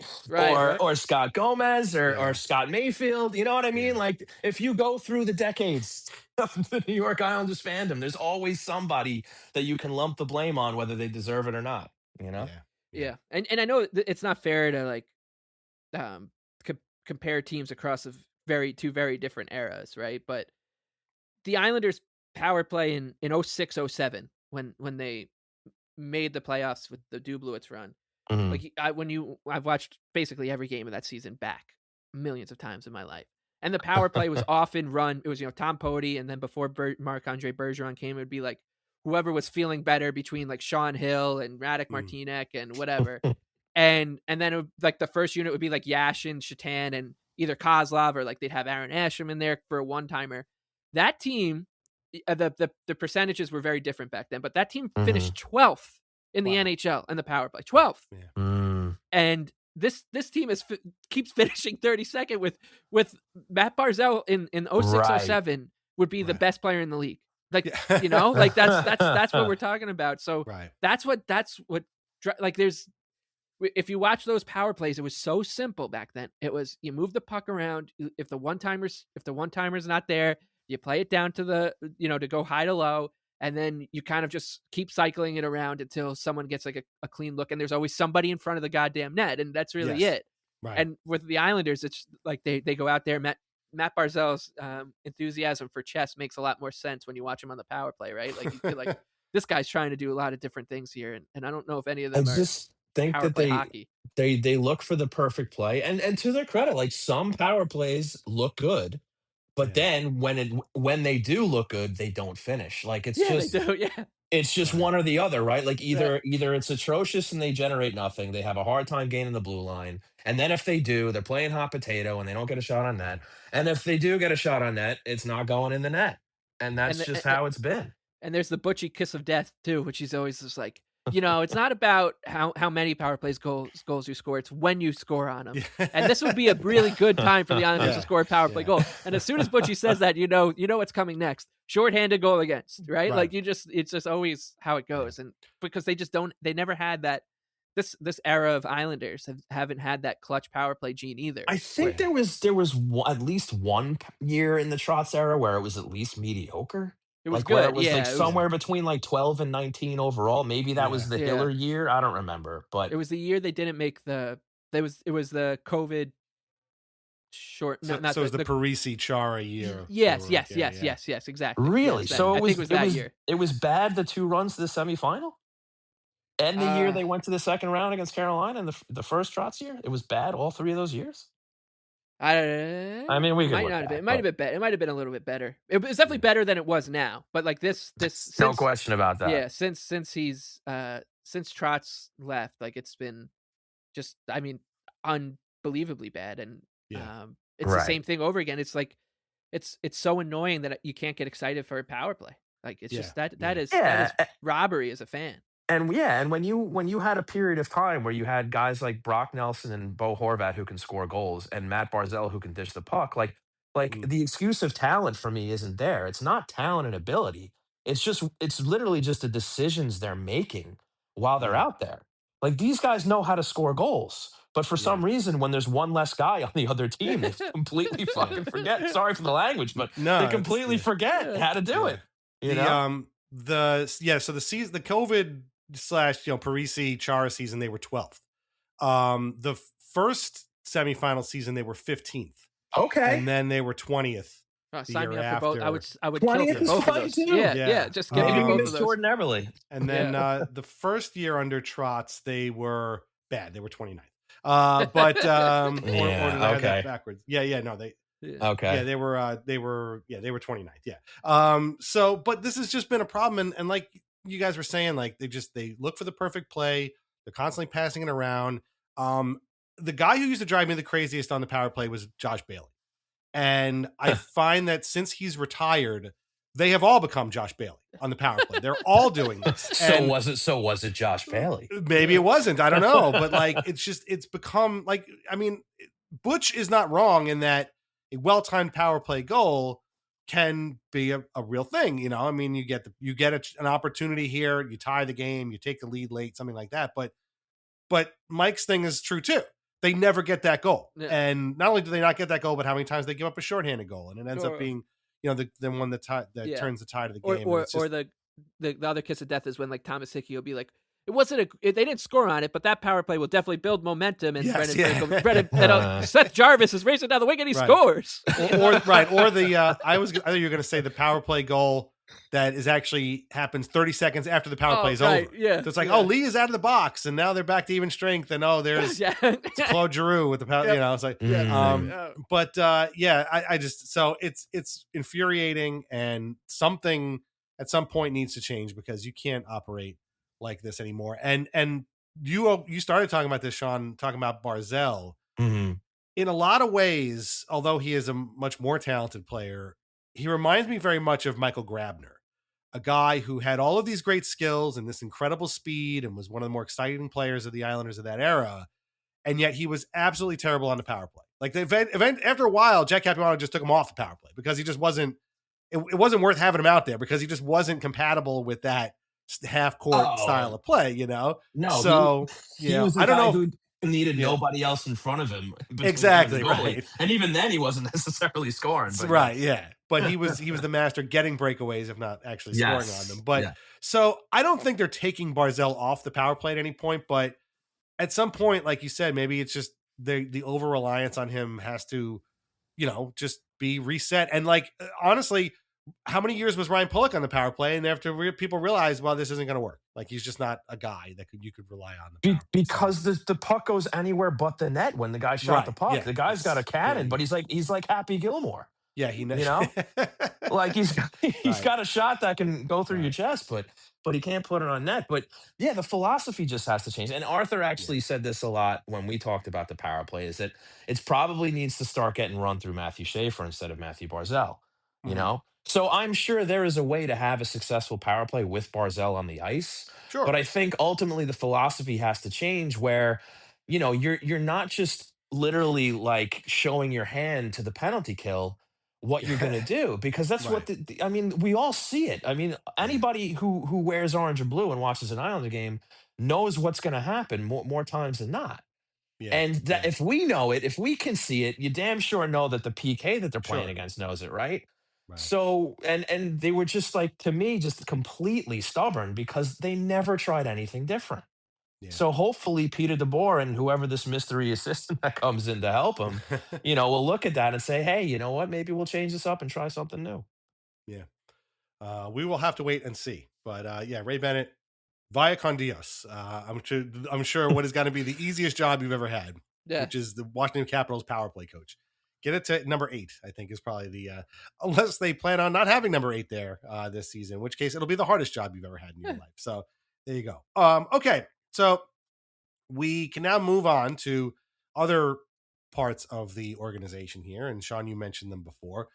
Speaker 7: Or Scott Gomez or Scott Mayfield. You know what I mean? Yeah. Like if you go through the decades of the New York Islanders fandom, there's always somebody that you can lump the blame on, whether they deserve it or not.
Speaker 6: Yeah. And I know it's not fair to like compare teams across two very different eras, right? But the Islanders power play in 06-07 when they made the playoffs with the Dublowitz run. Like I've watched basically every game of that season back millions of times in my life. And the power play was often run. It was, Tom Pody, and then before Marc-Andre Bergeron came, it would be like whoever was feeling better between like Sean Hill and Radek Martinek and whatever. and then it would, like the first unit would be like Yashin, Shatan, and either Kozlov, or like they'd have Aaron Asham in there for a one-timer. That team, the percentages were very different back then, but that team finished 12th in the NHL in the power play, 12th. Yeah. And this team keeps finishing 32nd with Matt Barzal in 06-07 would be the best player in the league. Like, like that's what we're talking about. So that's what like if you watch those power plays, it was so simple back then. It was you move the puck around. If the one timer's not there, you play it down to the to go high to low, and then you kind of just keep cycling it around until someone gets like a clean look, and there's always somebody in front of the goddamn net, and that's really it. Right. And with the Islanders, it's like they go out there. Matt Barzal's enthusiasm for chess makes a lot more sense when you watch him on the power play, right? Like you feel like this guy's trying to do a lot of different things here, and I don't know if any of them are
Speaker 7: think
Speaker 6: power
Speaker 7: that
Speaker 6: play hockey.
Speaker 7: they look for the perfect play, and to their credit, like some power plays look good, but then when they do look good, they don't finish. Like it's
Speaker 6: they do,
Speaker 7: it's just one or the other, right? Like either it's atrocious and they generate nothing, they have a hard time gaining the blue line, and then if they do, they're playing hot potato and they don't get a shot on net, and if they do get a shot on net, it's not going in the net, and that's just how it's been.
Speaker 6: And there's the Butchie kiss of death too, which he's always just like, it's not about how many power plays goals you score. It's when you score on them. And this would be a really good time for the Islanders to score a power play goal. And as soon as Butchie says that, you know what's coming next. Shorthanded goal against, right? Like it's just always how it goes. And because they never had that. This era of Islanders haven't had that clutch power play gene either.
Speaker 7: I think there was at least one year in the Trotz era where it was at least mediocre.
Speaker 6: It was
Speaker 7: like
Speaker 6: good.
Speaker 7: Where it was like somewhere between like 12 and 19 overall. Maybe that was the Hiller year. I don't remember, but
Speaker 6: it was the year they didn't make it was the COVID short.
Speaker 5: So, it was the Parisi Chara year.
Speaker 6: Yes, exactly.
Speaker 7: Really?
Speaker 6: Yeah,
Speaker 7: so
Speaker 6: it was that year.
Speaker 7: It was bad. The 2 runs to the semifinal, and the year they went to the second round against Carolina, and the first Trotz year. It was bad all 3 of those years.
Speaker 6: I
Speaker 7: mean, we could
Speaker 6: might not have been. It might have been better. It might have been a little bit better. It was definitely better than it was now. But like this,
Speaker 7: no question about that.
Speaker 6: Yeah, since he's since Trotz left, like it's been just, I mean, unbelievably bad, and it's the same thing over again. It's like it's so annoying that you can't get excited for a power play. Like it's just that is robbery as a fan.
Speaker 7: And when you had a period of time where you had guys like Brock Nelson and Bo Horvat who can score goals, and Matt Barzal who can dish the puck, like the excuse of talent for me isn't there. It's not talent and ability. It's literally just the decisions they're making while they're out there. Like these guys know how to score goals, but for some reason, when there's one less guy on the other team, they completely fucking forget. Sorry for the language, but they completely forget how to do it. You know?
Speaker 5: So the season, the COVID / Parisi Chara season, they were 12th. The first semifinal season, they were 15th.
Speaker 7: Okay.
Speaker 5: And then they were 20th.
Speaker 6: Sign me up for both. I would kill for both of those. Yeah. Just give me both of those.
Speaker 7: Jordan Everly.
Speaker 5: And then the first year under Trotz, they were bad. They were 29th. Or did I have that backwards? Okay. Yeah, they were 29th. Yeah. So, but this has just been a problem, and like you guys were saying, like they look for the perfect play. They're constantly passing it around. The guy who used to drive me the craziest on the power play was Josh Bailey. And I find that since he's retired, they have all become Josh Bailey on the power play. They're all doing this.
Speaker 7: So was it Josh Bailey?
Speaker 5: Maybe it wasn't. I don't know. But like, it's become like, I mean, Butch is not wrong in that a well-timed power play goal can be a real thing. You know, I mean, you get an opportunity here, you tie the game, you take the lead late, something like that. But Mike's thing is true too. They never get that goal. Yeah. And not only do they not get that goal, but how many times they give up a shorthanded goal, and it ends up being, the one that turns the tide of the game.
Speaker 6: Or the other kiss of death is when like Thomas Hickey will be like, they didn't score on it, but that power play will definitely build momentum. And Seth Jarvis is racing down the wing and he scores.
Speaker 5: I thought you were going to say the power play goal that is actually happens 30 seconds after the power play is over. Yeah. So it's like, Lee is out of the box, and now they're back to even strength, and there's Claude Giroux with the power. It's like, I just, so it's infuriating, and something at some point needs to change, because you can't operate like this anymore. And you started talking about this, Sean, talking about Barzal.
Speaker 7: Mm-hmm.
Speaker 5: In a lot of ways, although he is a much more talented player, he reminds me very much of Michael Grabner, a guy who had all of these great skills and this incredible speed and was one of the more exciting players of the Islanders of that era. And yet he was absolutely terrible on the power play. Like the event after a while, Jack Capuano just took him off the power play because he just wasn't it wasn't worth having him out there because he just wasn't compatible with that half court style of play,
Speaker 7: No,
Speaker 5: So,
Speaker 7: he was the
Speaker 5: I don't
Speaker 7: guy
Speaker 5: know.
Speaker 7: who needed
Speaker 5: Yeah,
Speaker 7: nobody else in front of him between him and the
Speaker 5: exactly.
Speaker 7: goalie,
Speaker 5: Right.
Speaker 7: and even then he wasn't necessarily scoring. But yeah,
Speaker 5: Right. Yeah. But he was the master getting breakaways, if not actually scoring on them.
Speaker 7: yes,
Speaker 5: But
Speaker 7: yeah.
Speaker 5: so I don't think they're taking Barzell off the power play at any point. But at some point, like you said, maybe it's just the over reliance on him has to, just be reset. And like honestly, how many years was Ryan Pulock on the power play? And after people realized, well, this isn't going to work. Like he's just not a guy that you could rely on the power play. So,
Speaker 7: Because the puck goes anywhere but the net when the guy shot the
Speaker 5: right.
Speaker 7: puck.
Speaker 5: Yeah.
Speaker 7: The guy's got a cannon, but
Speaker 5: Really,
Speaker 7: he's like Happy Gilmore.
Speaker 5: yeah. He
Speaker 7: You know, like he's
Speaker 5: right.
Speaker 7: got a shot that can go through your
Speaker 5: Right.
Speaker 7: chest, but he can't put it on net. But yeah, the philosophy just has to change. And Arthur
Speaker 5: Yeah.
Speaker 7: actually said this a lot when we talked about the power play, is that it's probably needs to start getting run through Matthew Schaefer instead of Matthew Barzell. You
Speaker 5: Mhm.
Speaker 7: know, so I'm sure there is a way to have a successful power play with Barzell on the ice. But
Speaker 5: Sure.
Speaker 7: I think ultimately the philosophy has to change where, you're not just literally like showing your hand to the penalty kill what you're going to
Speaker 5: Yeah.
Speaker 7: do, because that's what
Speaker 5: Right.
Speaker 7: I mean, we all see it. I mean,
Speaker 5: Yeah.
Speaker 7: anybody who wears orange and blue and watches an Islander game knows what's going to happen more times than not.
Speaker 5: Yeah.
Speaker 7: And that
Speaker 5: Yeah.
Speaker 7: if we know it, if we can see it, you damn sure know that the PK that they're playing
Speaker 5: Sure.
Speaker 7: against knows it, right?
Speaker 5: Right.
Speaker 7: So, and they were just like, to me, just completely stubborn because they never tried anything different.
Speaker 5: Yeah.
Speaker 7: So hopefully Peter DeBoer and whoever this mystery assistant that comes in to help him, will look at that and say, hey, you know what? Maybe we'll change this up and try something new.
Speaker 5: Yeah. We will have to wait and see. But yeah, Ray Bennett, via con Dios. I'm sure what is going to be the easiest job you've ever had,
Speaker 6: Yeah.
Speaker 5: which is the Washington Capitals power play coach. Get it to number 8, I think is probably the unless they plan on not having number 8 there this season, in which case it'll be the hardest job you've ever had in your life. So there you go. Okay. So we can now move on to other parts of the organization here. And Sean, you mentioned them before.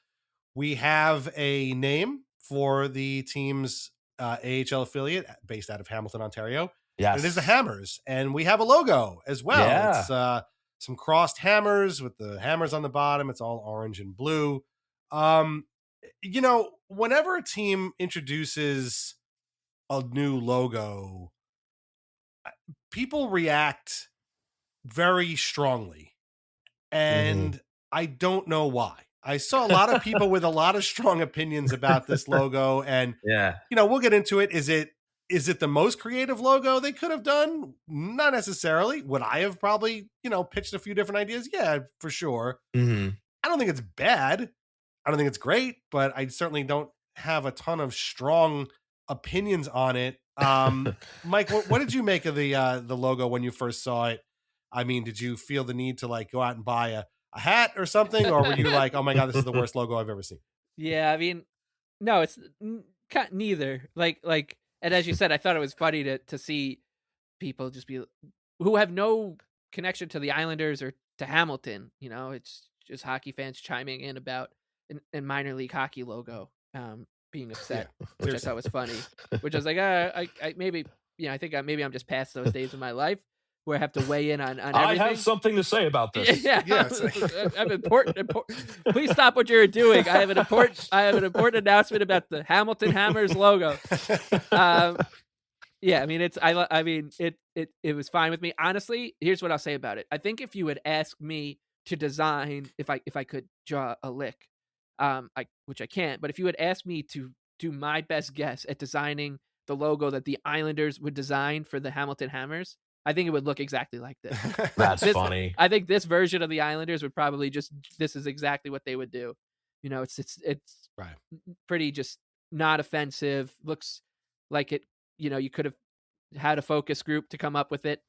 Speaker 5: We have a name for the team's AHL affiliate based out of Hamilton, Ontario. And it is the
Speaker 7: Yes.
Speaker 5: Hammers. And we have a logo as well. It's
Speaker 7: Yeah.
Speaker 5: some crossed hammers with the hammers on the bottom. It's all orange and blue. Um, whenever a team introduces a new logo, people react very strongly.
Speaker 7: Hmm.
Speaker 5: And I don't know why. I saw a lot of people with a lot of strong opinions about this logo. And,
Speaker 7: Yeah.
Speaker 5: we'll get into it. Is it the most creative logo they could have done? Not necessarily. Would I have probably, pitched a few different ideas? Yeah, for sure.
Speaker 7: Hmm.
Speaker 5: I don't think it's bad. I don't think it's great, but I certainly don't have a ton of strong opinions on it. Mike, what did you make of the logo when you first saw it? I mean, did you feel the need to like go out and buy a hat or something, or were you like, oh my god, this is the worst logo I've ever seen?
Speaker 6: Yeah, I mean, no, it's neither. Like, and as you said, I thought it was funny to see people just be who have no connection to the Islanders or to Hamilton. It's just hockey fans chiming in about an minor league hockey logo being
Speaker 5: Yeah,
Speaker 6: upset, which I thought was funny. Which I was like, I maybe, I think maybe I'm just past those days of my life where I have to weigh in on
Speaker 7: I
Speaker 6: everything.
Speaker 7: have something to say about this.
Speaker 6: Yeah,
Speaker 5: Yes.
Speaker 6: I'm important. Please stop what you're doing. I have an important announcement about the Hamilton Hammers logo. Yeah, I mean it was fine with me. Honestly, here's what I'll say about it. I think if you had asked me to design, if I could draw a lick, which I can't, but if you had asked me to do my best guess at designing the logo that the Islanders would design for the Hamilton Hammers, I think it would look exactly like this.
Speaker 7: That's funny.
Speaker 6: I think this version of the Islanders would probably this is exactly what they would do. It's
Speaker 5: Right.
Speaker 6: pretty just not offensive. Looks like it, you could have had a focus group to come up with it,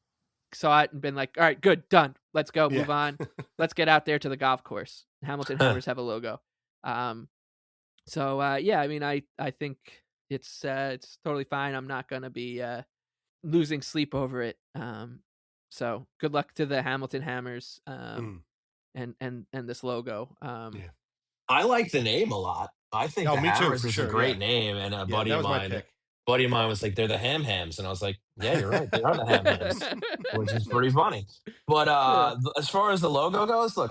Speaker 6: saw it and been like, all right, good, done. Let's go, move
Speaker 5: Yeah.
Speaker 6: on. Let's get out there to the golf course. Hamilton Hammers have a logo. Yeah, I mean, I think it's totally fine. I'm not going to be losing sleep over it. So good luck to the Hamilton Hammers and this logo.
Speaker 5: Yeah.
Speaker 7: I like the name a lot. I think
Speaker 5: Oh,
Speaker 7: the
Speaker 5: me too,
Speaker 7: Hammers
Speaker 5: for
Speaker 7: is a
Speaker 5: sure.
Speaker 7: great
Speaker 5: Yeah.
Speaker 7: name, and a
Speaker 5: Yeah,
Speaker 7: buddy
Speaker 5: that
Speaker 7: of
Speaker 5: was my
Speaker 7: mine,
Speaker 5: pick.
Speaker 7: was like, they're the Hams, and I was like, yeah, you're right, they are the Hams, which is pretty funny. But
Speaker 6: Yeah.
Speaker 7: as far as the logo goes, look,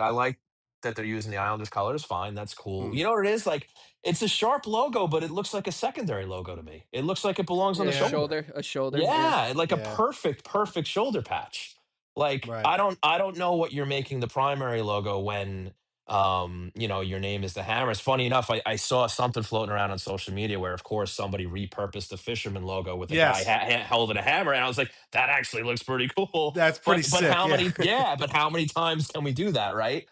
Speaker 7: that they're using the Islanders colors. Fine, that's cool. You know what it is? Like, it's a sharp logo, but it looks like a secondary logo to me. It looks like it belongs on the shoulder.
Speaker 6: A shoulder.
Speaker 7: Yeah, like a
Speaker 5: Yeah.
Speaker 7: perfect shoulder patch. Like,
Speaker 5: Right.
Speaker 7: I don't know what you're making the primary logo when your name is the Hammer. It's funny enough, I saw something floating around on social media where, of course, somebody repurposed the fisherman logo with a guy
Speaker 5: Yes.
Speaker 7: holding a hammer, and I was like, that actually looks pretty cool.
Speaker 5: That's pretty
Speaker 7: But
Speaker 5: sick.
Speaker 7: how
Speaker 5: Yeah.
Speaker 7: many? Yeah, but how many times can we do that, right?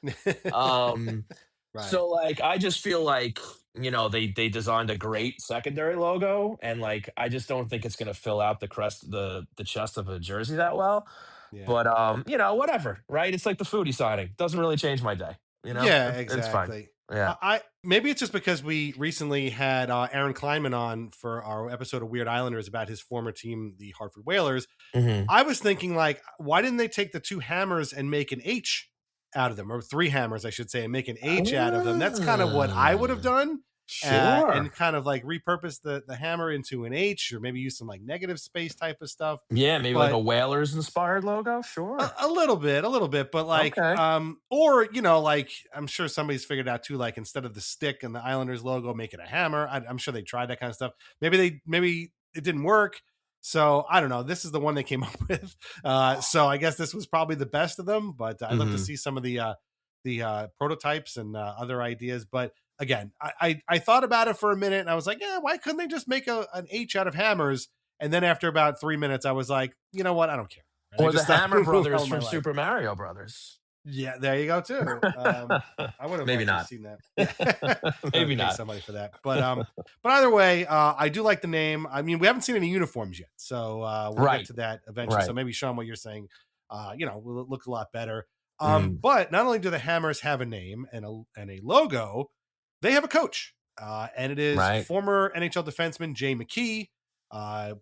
Speaker 5: Right.
Speaker 7: So like, I just feel like, they designed a great secondary logo, and like, I just don't think it's going to fill out the crest, the chest of a jersey that well.
Speaker 5: Yeah.
Speaker 7: But whatever, right? It's like the Foodie signing. Doesn't really change my day.
Speaker 5: Yeah,
Speaker 7: It's fine.
Speaker 5: exactly.
Speaker 7: Yeah.
Speaker 5: I maybe it's just because we recently had Aaron Kleinman on for our episode of Weird Islanders about his former team, the Hartford Whalers.
Speaker 7: Mhm.
Speaker 5: I was thinking, like, why didn't they take the 2 hammers and make an H out of them, or 3 hammers, I should say, and make an H out of them? That's kind of what I would have done.
Speaker 7: Sure.
Speaker 5: And kind of like repurpose the hammer into an H, or maybe use some like negative space type of stuff.
Speaker 7: Yeah, maybe like
Speaker 5: But
Speaker 7: a Whalers inspired logo. Sure.
Speaker 5: a little bit, but like,
Speaker 7: Okay.
Speaker 5: or like, I'm sure somebody's figured out too, like, instead of the stick and the Islanders logo, make it a hammer. I'm sure they tried that kind of stuff. Maybe it didn't work. So I don't know. This is the one they came up with. So I guess this was probably the best of them. But I'd love to see some of the prototypes and other ideas. But again, I thought about it for a minute, and I was like, yeah, why couldn't they just make an H out of hammers? And then after about 3 minutes, I was like, you know what? I don't care. And
Speaker 7: Or
Speaker 5: I
Speaker 7: the
Speaker 5: just stopped
Speaker 7: Hammer
Speaker 5: moving on
Speaker 7: Brothers
Speaker 5: with my
Speaker 7: from
Speaker 5: life.
Speaker 7: Super Mario Brothers.
Speaker 5: Yeah, there you go too. I would have
Speaker 7: Maybe
Speaker 5: actually
Speaker 7: not.
Speaker 5: seen that.
Speaker 7: Maybe
Speaker 5: Pay
Speaker 7: not.
Speaker 5: somebody for that. But either way, I do like the name. I mean, we haven't seen any uniforms yet, so we'll
Speaker 7: Right.
Speaker 5: get to that eventually.
Speaker 7: Right.
Speaker 5: So maybe, Sean, what you're saying, will look a lot better.
Speaker 7: Mm.
Speaker 5: But not only do the Hammers have a name and a logo, they have a coach, and it is
Speaker 7: Right.
Speaker 5: former NHL defenseman Jay McKee.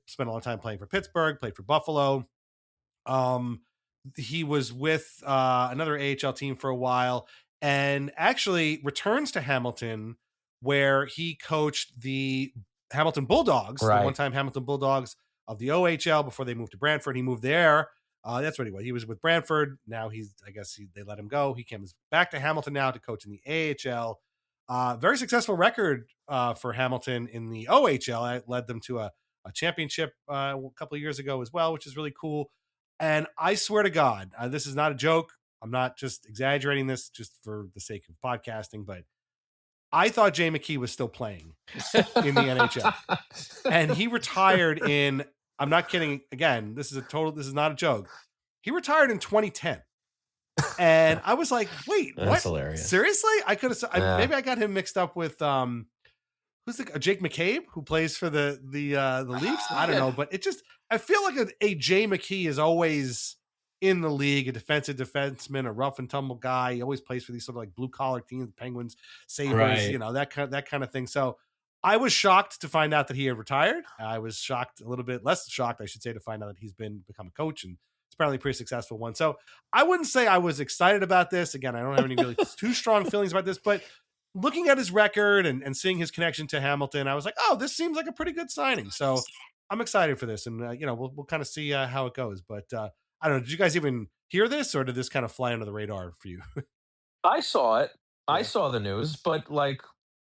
Speaker 5: Spent a long time playing for Pittsburgh, played for Buffalo. He was with another AHL team for a while, and actually returns to Hamilton, where he coached the Hamilton Bulldogs, the
Speaker 7: Right.
Speaker 5: one-time Hamilton Bulldogs of the OHL before they moved to Brantford. He moved there. That's what he was. He was with Brantford. Now they let him go. He comes back to Hamilton now to coach in the AHL. Very successful record for Hamilton in the OHL. It led them to a championship a couple of years ago as well, which is really cool. And I swear to God, this is not a joke. I'm not just exaggerating this just for the sake of podcasting, but I thought Jay McKee was still playing in the NHL. And he retired in, I'm not kidding. Again, this is not a joke. He retired in 2010. And I was like, wait,
Speaker 7: That's
Speaker 5: what?
Speaker 7: hilarious.
Speaker 5: Seriously? I could have,
Speaker 7: Yeah.
Speaker 5: maybe I got him mixed up with, who's Jake McCabe, who plays for the Leafs? I don't know, but I feel like a Jay McKee is always in the league, a defensive defenseman, a rough and tumble guy. He always plays for these sort of like blue collar teams, Penguins, Sabres,
Speaker 7: Right.
Speaker 5: that kind of thing. So I was shocked to find out that he had retired. I was shocked, a little bit less shocked, I should say, to find out that he's become a coach, and it's apparently a pretty successful one. So I wouldn't say I was excited about this. Again, I don't have any really too strong feelings about this, but looking at his record and seeing his connection to Hamilton, I was like, oh, this seems like a pretty good signing. So I'm excited for this, and we'll kind of see how it goes. But I don't know. Did you guys even hear this, or did this kind of fly under the radar for you?
Speaker 7: I saw it. I
Speaker 5: Yeah.
Speaker 7: saw the news, but like,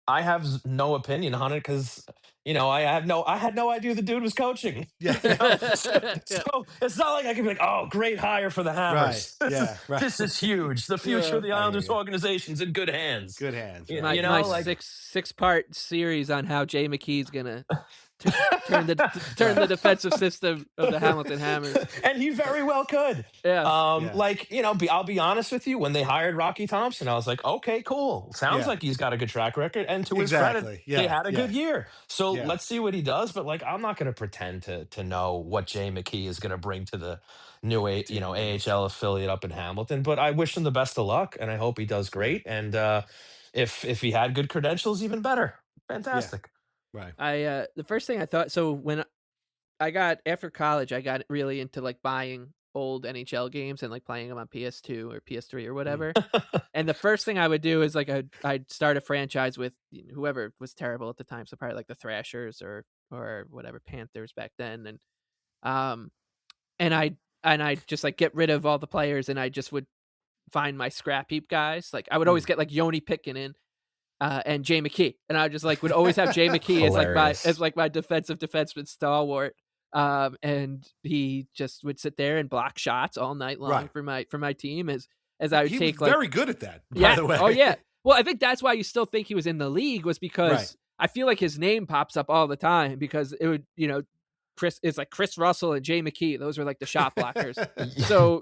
Speaker 7: I have no opinion on it because I had no idea the dude was coaching.
Speaker 5: Yeah.
Speaker 7: So it's not like I can be like, oh, great hire for the Hammers.
Speaker 5: Right. Yeah. Right.
Speaker 7: This is huge. The future of the
Speaker 5: I hear
Speaker 7: Islanders
Speaker 5: you.
Speaker 7: organization's in good hands.
Speaker 5: Good hands.
Speaker 7: You-
Speaker 5: Right.
Speaker 6: My
Speaker 7: like-
Speaker 6: six-part series on how Jay McKee's gonna turn the defensive system of the Hamilton Hammers.
Speaker 7: And he very well could.
Speaker 6: Yeah.
Speaker 5: Yeah.
Speaker 7: Like, I'll be honest with you. When they hired Rocky Thompson, I was like, okay, cool. Sounds
Speaker 5: Yeah.
Speaker 7: like he's got a good track record. And to his
Speaker 5: Exactly.
Speaker 7: credit,
Speaker 5: Yeah.
Speaker 7: they had a good year. So
Speaker 5: Yeah.
Speaker 7: let's see what he does. But like, I'm not going to pretend to know what Jay McKee is going to bring to the new AHL affiliate up in Hamilton. But I wish him the best of luck, and I hope he does great. And if he had good credentials, even better. Fantastic.
Speaker 5: Right.
Speaker 6: The first thing I thought, so when I got after college, I got really into like buying old NHL games and like playing them on PS2 or PS3 or whatever. And the first thing I would do is like I'd start a franchise with whoever was terrible at the time, so probably like the Thrashers or whatever, Panthers back then, and I just like get rid of all the players, and I just would find my scrap heap guys. Like I would always get like Yoni Pikkinen and Jay McKee, and I just like would always have Jay McKee as like my defensive defenseman stalwart. And he just would sit there and block shots all night long for my team as I would take
Speaker 5: was very good at that, by the way.
Speaker 6: Oh yeah. Well, I think that's why you still think he was in the league, was because I feel like his name pops up all the time, because it would, it's like Chris Russell and Jay McKee. Those were like the shot blockers.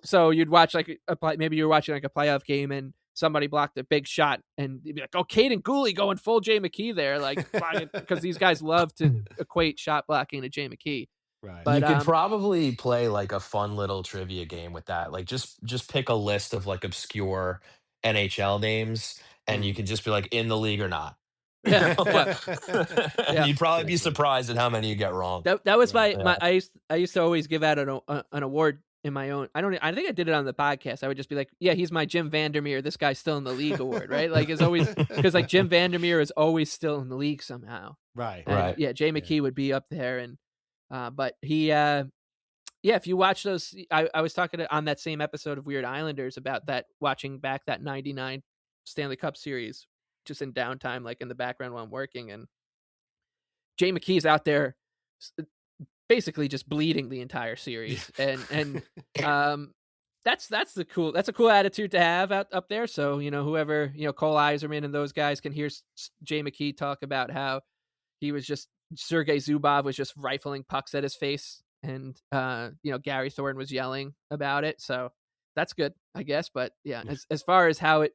Speaker 6: So you'd watch like maybe you're watching like a playoff game and somebody blocked a big shot, and you'd be like, oh, Caden Gooley going full Jay McKee there, like, because these guys love to equate shot blocking to Jay McKee.
Speaker 5: Right.
Speaker 7: But you could probably play like a fun little trivia game with that. Like just pick a list of like obscure NHL names, and you can just be like, in the league or not. And you'd probably be surprised at how many you get wrong.
Speaker 6: That was my I used to always give out an award in my own. I think I did it on the podcast. I would just be like, yeah, he's my Jim Vandermeer, this guy's still in the league award, right? Like it's always, because like Jim Vandermeer is always still in the league somehow.
Speaker 5: Right.
Speaker 6: And, yeah, Jay McKee would be up there, and but he if you watch those, I was talking on that same episode of Weird Islanders about that, watching back that 99 Stanley Cup series just in downtime, like in the background while I'm working, and Jay McKee's out there basically just bleeding the entire series, and that's a cool attitude to have up there. So whoever Cole Iserman and those guys can hear Jay McKee talk about how he was just, Sergei Zubov was just rifling pucks at his face, and Gary Thornton was yelling about it. So that's good, I guess. But yeah, as far as how it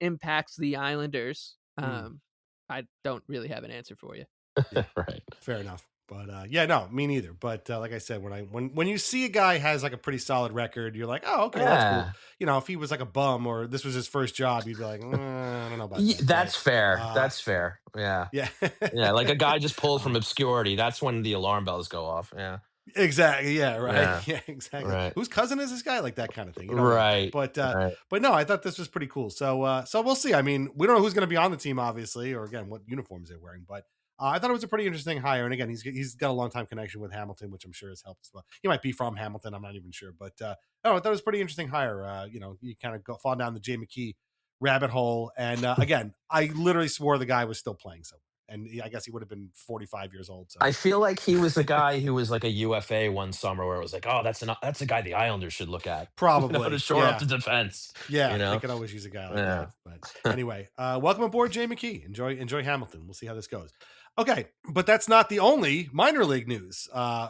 Speaker 6: impacts the Islanders, I don't really have an answer for you.
Speaker 5: Yeah, right. Fair enough. But no, me neither. But like I said, when you see a guy has like a pretty solid record, you're like, oh, okay, that's cool. If he was like a bum or this was his first job, you'd be like, I don't know about that.
Speaker 7: That's fair. That's fair. Yeah.
Speaker 5: Yeah.
Speaker 7: Yeah. Like a guy just pulled from obscurity. That's when the alarm bells go off. Yeah.
Speaker 5: Exactly. Yeah. Right. Yeah. Exactly. Right. Whose cousin is this guy? Like that kind of thing.
Speaker 7: Right.
Speaker 5: But no, I thought this was pretty cool. So we'll see. I mean, we don't know who's going to be on the team, obviously, or again, what uniforms they're wearing, but I thought it was a pretty interesting hire. And again, he's got a long time connection with Hamilton, which I'm sure has helped as well. He might be from Hamilton. I'm not even sure, but I thought it was a pretty interesting hire. You kind of fall down the Jay McKee rabbit hole. And again, I literally swore the guy was still playing somewhere. And I guess he would have been 45 years old. So
Speaker 7: I feel like he was the guy who was like a UFA one summer, where it was like, oh, that's a guy the Islanders should look at.
Speaker 5: Probably
Speaker 7: to shore up the defense.
Speaker 5: Yeah, they could always use a guy like that. But anyway, welcome aboard, Jay McKee. Enjoy Hamilton. We'll see how this goes. Okay, but that's not the only minor league news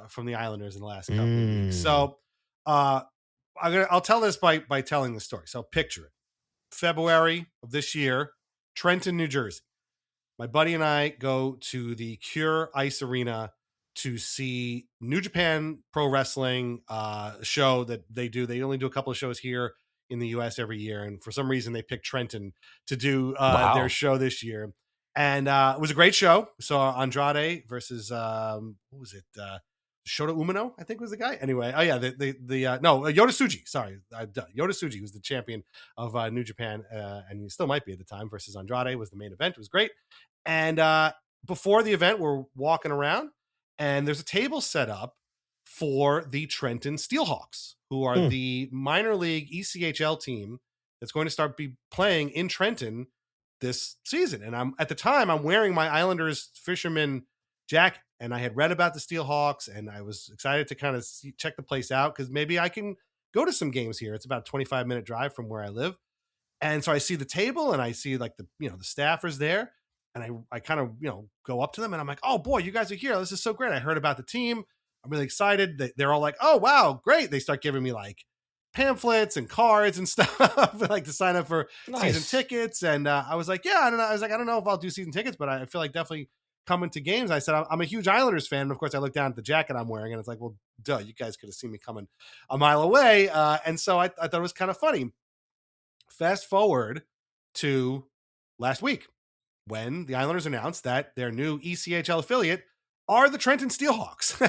Speaker 5: from the Islanders in the last couple of weeks. So I'll tell this by telling the story. So picture it. February of this year, Trenton, New Jersey. My buddy and I go to the Cure Ice Arena to see New Japan Pro Wrestling show that they do. They only do a couple of shows here in the U.S. every year, and for some reason they picked Trenton to do their show this year. And it was a great show. So Andrade versus what was it? Shota Umino, I think was the guy. Anyway, Yota Tsuji. Sorry, Yota Tsuji was the champion of New Japan, and he still might be at the time. Versus Andrade was the main event. It was great. And before the event, we're walking around, and there's a table set up for the Trenton Steelhawks, who are the minor league ECHL team that's going to start be playing in Trenton this season. And I'm wearing my Islanders fisherman jacket, and I had read about the Steelhawks, and I was excited to kind of check the place out because maybe I can go to some games here. It's about a 25-minute drive from where I live. And so I see the table, and I see like the staffers there, and I kind of go up to them, and I'm like, oh boy, you guys are here. This is so great. I heard about the team. I'm really excited. They're all like, oh wow, great. They start giving me like pamphlets and cards and stuff like to sign up for season tickets. And I was like, yeah, I don't know. I don't know if I'll do season tickets, but I feel like definitely coming to games. I said, I'm a huge Islanders fan. And of course I looked down at the jacket I'm wearing, and it's like, well, duh, you guys could have seen me coming a mile away. And so I thought it was kind of funny. Fast forward to last week when the Islanders announced that their new ECHL affiliate are the Trenton Steelhawks.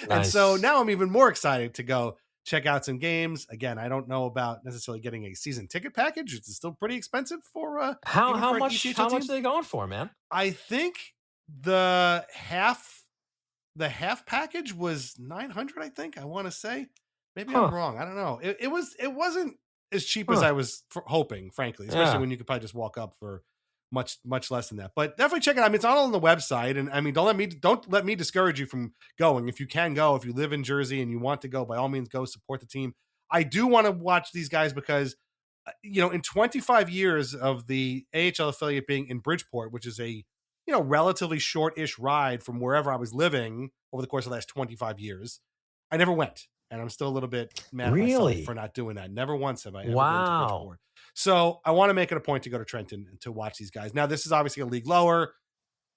Speaker 5: And so now I'm even more excited to go check out some games. Again, I don't know about necessarily getting a season ticket package. It's still pretty expensive for
Speaker 7: how much are they going for, man?
Speaker 5: I think the half package was $900. I think I want to say, maybe I'm wrong. I don't know. It wasn't as cheap as I was hoping, frankly, especially when you could probably just walk up for much less than that. But definitely check it out. I mean, it's all on the website, and I mean, don't let me discourage you from going. If you can go, if you live in Jersey and you want to go, by all means, go support the team. I do want to watch these guys because, in 25 years of the AHL affiliate being in Bridgeport, which is a relatively short-ish ride from wherever I was living over the course of the last 25 years, I never went. And I'm still a little bit mad at myself for not doing that. Never once have I ever been to Bridgeport. So I want to make it a point to go to Trenton and to watch these guys. Now, this is obviously a league lower.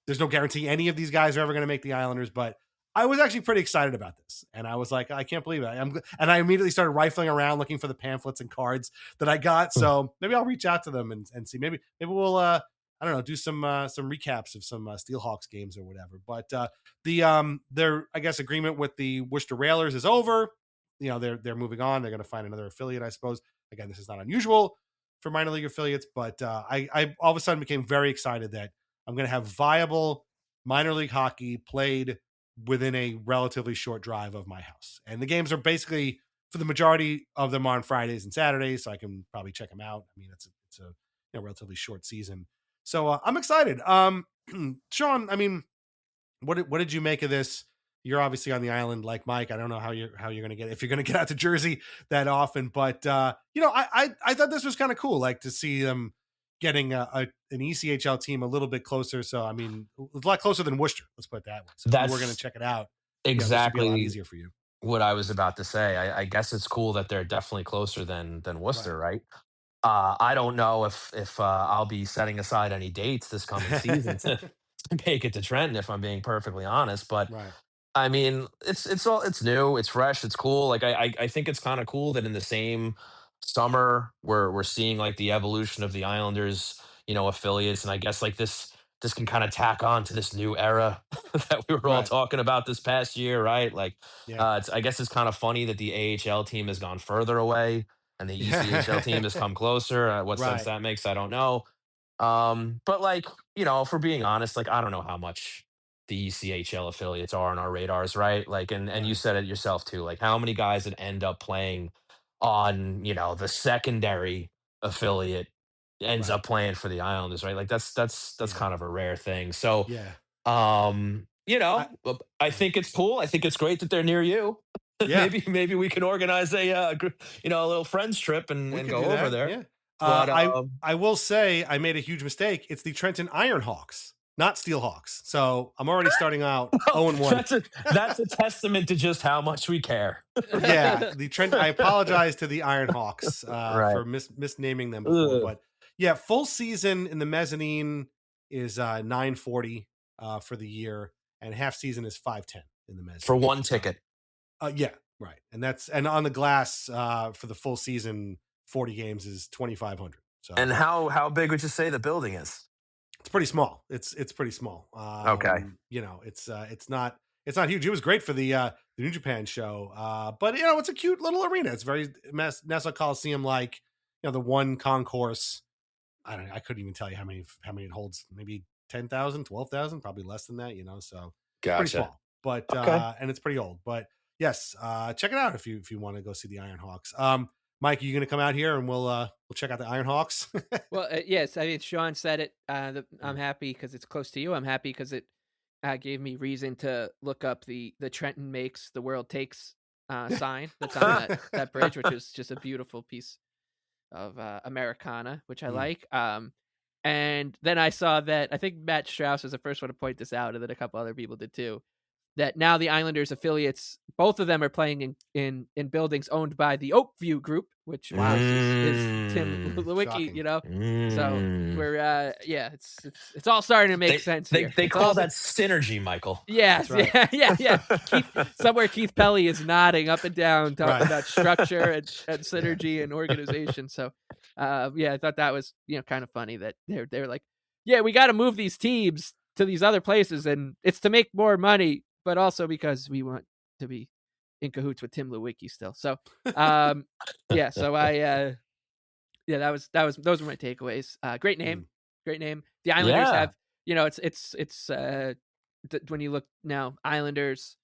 Speaker 5: There's no guarantee any of these guys are ever going to make the Islanders, but I was actually pretty excited about this. And I was like, I can't believe it. And I immediately started rifling around looking for the pamphlets and cards that I got. So maybe I'll reach out to them and see. Maybe we'll I don't know, do some recaps of some Steelhawks games or whatever. But their, I guess, agreement with the Worcester Railers is over. They're moving on. They're going to find another affiliate, I suppose. Again, this is not unusual for minor league affiliates, but I all of a sudden became very excited that I'm going to have viable minor league hockey played within a relatively short drive of my house. And the games are basically, for the majority of them, on Fridays and Saturdays, so I can probably check them out. I mean, it's a relatively short season. So I'm excited. Sean, I mean, what did you make of this? You're obviously on the island like Mike. I don't know how you're going to get, if you're going to get out to Jersey that often, but I thought this was kind of cool, like to see them getting an ECHL team a little bit closer. So, I mean, it's a lot closer than Worcester. Let's put it that way. So if we're going to check it out,
Speaker 7: exactly,
Speaker 5: this would be a lot easier for you.
Speaker 7: What I was about to say. I guess it's cool that they're definitely closer than Worcester, right? I don't know if I'll be setting aside any dates this coming season to make it to Trenton, if I'm being perfectly honest. But I mean, it's new, it's fresh, it's cool. Like I think it's kind of cool that in the same summer we're seeing like the evolution of the Islanders, affiliates, and I guess like this can kind of tack on to this new era that we were all talking about this past year, right? Like, I guess it's kind of funny that the AHL team has gone further away and the ECHL team has come closer. What sense that makes, I don't know. But like, if we're being honest, like I don't know how much the ECHL affiliates are on our radars, right? Like, and you said it yourself too. Like, how many guys that end up playing on, the secondary affiliate ends up playing for the Islanders, right? Like that's kind of a rare thing. So, I think it's cool. I think it's great that they're near you. Maybe we can organize a little friends trip and go over there.
Speaker 5: Yeah. But I will say I made a huge mistake. It's the Trenton Ironhawks, not Steelhawks. So I'm already starting out 0-1.
Speaker 7: That's a testament to just how much we care.
Speaker 5: The Trenton. I apologize to the Ironhawks for misnaming them before, but yeah, full season in the mezzanine is $940 for the year, and half season is $510 in the mezzanine
Speaker 7: for one ticket.
Speaker 5: And on the glass for the full season, 40 games is $2,500. So,
Speaker 7: and how big would you say the building is?
Speaker 5: It's pretty small. It's pretty small.
Speaker 7: Okay.
Speaker 5: It's not huge. It was great for the New Japan show, but it's a cute little arena. It's very Nassau Coliseum like. The one concourse. I don't know. I couldn't even tell you how many it holds. Maybe 10,000, 12,000, probably less than that. So it's pretty small. But and it's pretty old. But yes, check it out if you want to go see the Ironhawks. Mike, are you going to come out here and we'll check out the Ironhawks?
Speaker 6: Well, yes. I mean, Sean said it. I'm happy because it's close to you. I'm happy because it gave me reason to look up the Trenton makes, the world takes sign that's on that bridge, which is just a beautiful piece of Americana, which I like. And then I saw that I think Matt Strauss was the first one to point this out, and then a couple other people did too. That now the Islanders affiliates, both of them are playing in buildings owned by the Oakview Group, which is Tim Lewicki, So we're it's all starting to make sense.
Speaker 7: They call that synergy, Michael.
Speaker 6: Yeah, Keith, Keith Pelly is nodding up and down, talking about structure and synergy and organization. So I thought that was kind of funny that they're like, we got to move these teams to these other places, and it's to make more money, but also because we want to be in cahoots with Tim Lewicki still. So, so I, those were my takeaways. Great name. The Islanders have, it's when you look now, Islanders,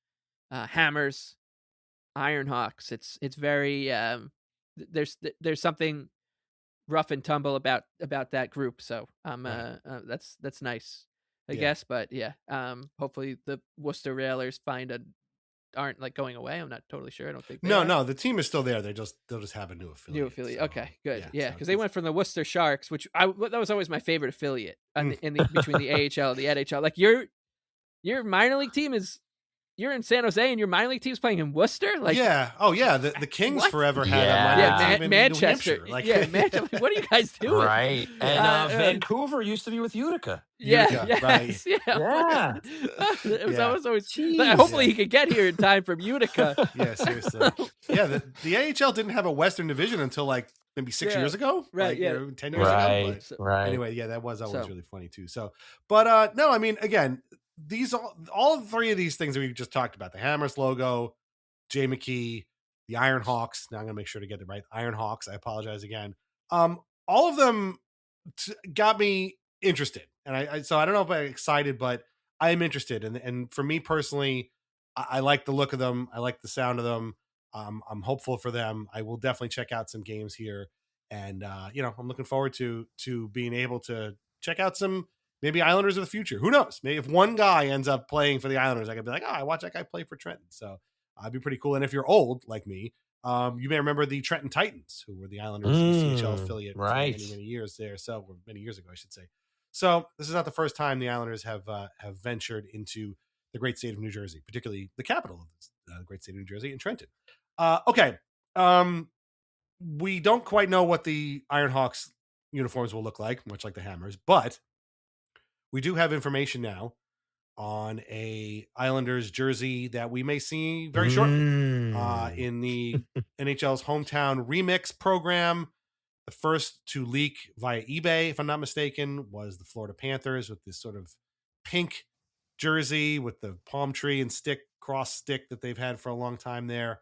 Speaker 6: Hammers, Ironhawks, it's very, there's something rough and tumble about that group. So that's nice, I guess. But yeah, hopefully the Worcester Railers aren't like going away. I'm not totally sure. I don't think they are.
Speaker 5: No, the team is still there. they'll just have a new affiliate.
Speaker 6: New affiliate.
Speaker 5: So,
Speaker 6: okay, good. Yeah, because
Speaker 5: so
Speaker 6: they went from the Worcester Sharks, which that was always my favorite affiliate between the AHL and the NHL. Like your minor league team you're in San Jose and your minor league team's playing in Worcester. Like
Speaker 5: the Kings
Speaker 6: what?
Speaker 5: forever had a minor league team in
Speaker 6: Manchester.
Speaker 5: New Hampshire.
Speaker 6: Manchester. Like, what are you guys doing?
Speaker 7: Right, and Vancouver used to be with Utica.
Speaker 6: Utica,
Speaker 5: right.
Speaker 7: Yeah.
Speaker 6: I was always. Hopefully, he could get here in time from Utica.
Speaker 5: Yeah, seriously. Yeah, the AHL didn't have a Western division until like maybe 6 years ago,
Speaker 6: right?
Speaker 5: 10 years ago. But
Speaker 7: Right.
Speaker 5: Anyway, that was always really funny too. So, but no, I mean, again, all three of these things that we just talked about: the Hammers logo, Jay McKee, the Iron Hawks. Now I'm going to make sure to get it right. Iron Hawks. I apologize again. All of them got me interested, and so I don't know if I'm excited, but I am interested. And for me personally, I like the look of them. I like the sound of them. I'm hopeful for them. I will definitely check out some games here, and I'm looking forward to being able to check out some maybe Islanders of the future. Who knows? Maybe if one guy ends up playing for the Islanders, I could be like, I watch that guy play for Trenton. So it'd be pretty cool. And if you're old like me, you may remember the Trenton Titans, who were the Islanders ECHL affiliate for many years there. So many years ago, I should say. So this is not the first time the Islanders have ventured into the great state of New Jersey, particularly the capital of the great state of New Jersey in Trenton. Okay. We don't quite know what the Iron Hawks uniforms will look like, much like the Hammers, but we do have information now on a Islanders jersey that we may see very shortly in the NHL's hometown remix program. The first to leak via eBay, if I'm not mistaken, was the Florida Panthers with this sort of pink jersey with the palm tree and cross stick that they've had for a long time there.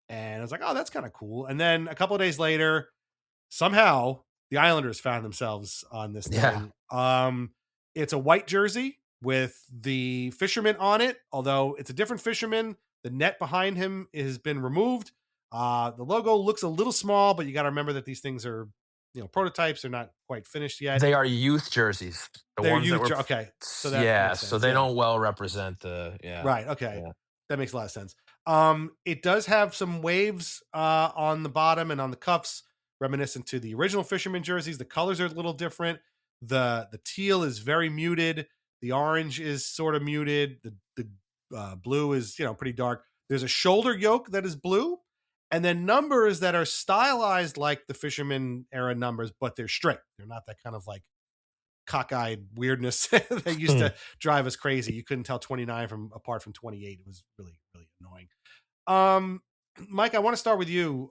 Speaker 5: And I was like, oh, that's kind of cool. And then a couple of days later, somehow the Islanders found themselves on this thing. It's a white jersey with the fisherman on it, although it's a different fisherman. The net behind him has been removed. The logo looks a little small, but you got to remember that these things are, prototypes. They're not quite finished yet.
Speaker 7: They are youth jerseys.
Speaker 5: They're youth okay.
Speaker 7: So that so they don't well represent the
Speaker 5: Right. Okay. Yeah. That makes a lot of sense. It does have some waves on the bottom and on the cuffs, reminiscent to the original fisherman jerseys. The colors are a little different. The teal is very muted. The orange is sort of muted. The blue is pretty dark. There's a shoulder yoke that is blue, and then numbers that are stylized like the fisherman era numbers, but they're straight. They're not that kind of like cockeyed weirdness that used to drive us crazy. You couldn't tell 29 apart from 28. It was really, really annoying. Mike, I want to start with you.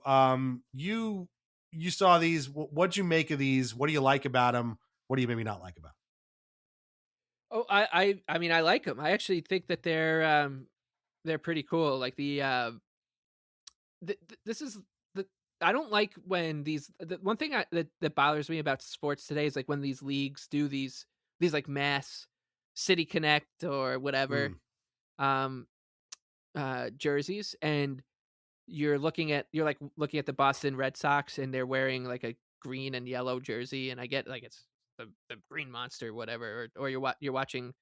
Speaker 5: You saw these. What'd you make of these? What do you like about them? What do you maybe not like about them?
Speaker 6: Oh, I mean, I like them. I actually think that they're pretty cool. Like this is I don't like when the one thing that bothers me about sports today is like when these leagues do these like mass City Connect or whatever jerseys, and you're looking at the Boston Red Sox and they're wearing like a green and yellow jersey, and I get like it's the Green Monster, whatever, or you're watching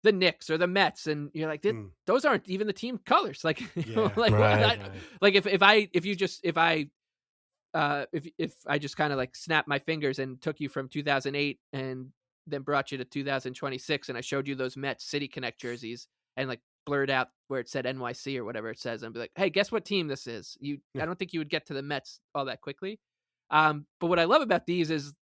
Speaker 6: the Knicks or the Mets, and you're like, those aren't even the team colors. Like, like if I just kind of like snapped my fingers and took you from 2008 and then brought you to 2026, and I showed you those Mets City Connect jerseys and like blurred out where it said NYC or whatever it says, and be like, hey, guess what team this is? I don't think you would get to the Mets all that quickly. But what I love about these is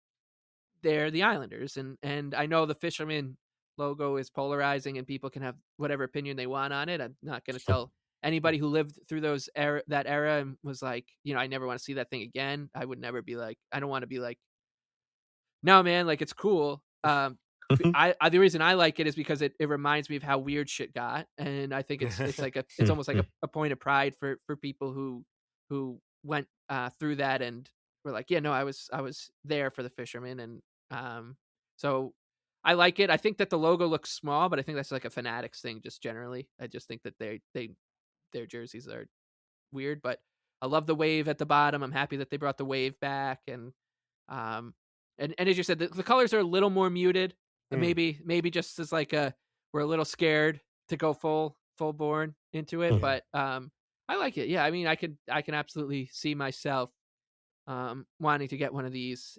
Speaker 6: they're the Islanders, and I know the fisherman logo is polarizing and people can have whatever opinion they want on it. I'm not going to tell anybody who lived through that era and was like, I never want to see that thing again. I would never be like, I don't want to be like, no, man, like it's cool. The reason I like it is because it reminds me of how weird shit got, and I think it's like it's almost like a point of pride for people who went through that and were like, yeah, no, I was there for the fishermen, and so I like it. I think that the logo looks small, but I think that's like a Fanatics thing just generally. I just think that their jerseys are weird, but I love the wave at the bottom. I'm happy that they brought the wave back, and as you said, the colors are a little more muted. Maybe just as like we're a little scared to go full born into it, but I like it. Yeah, I mean, I can absolutely see myself wanting to get one of these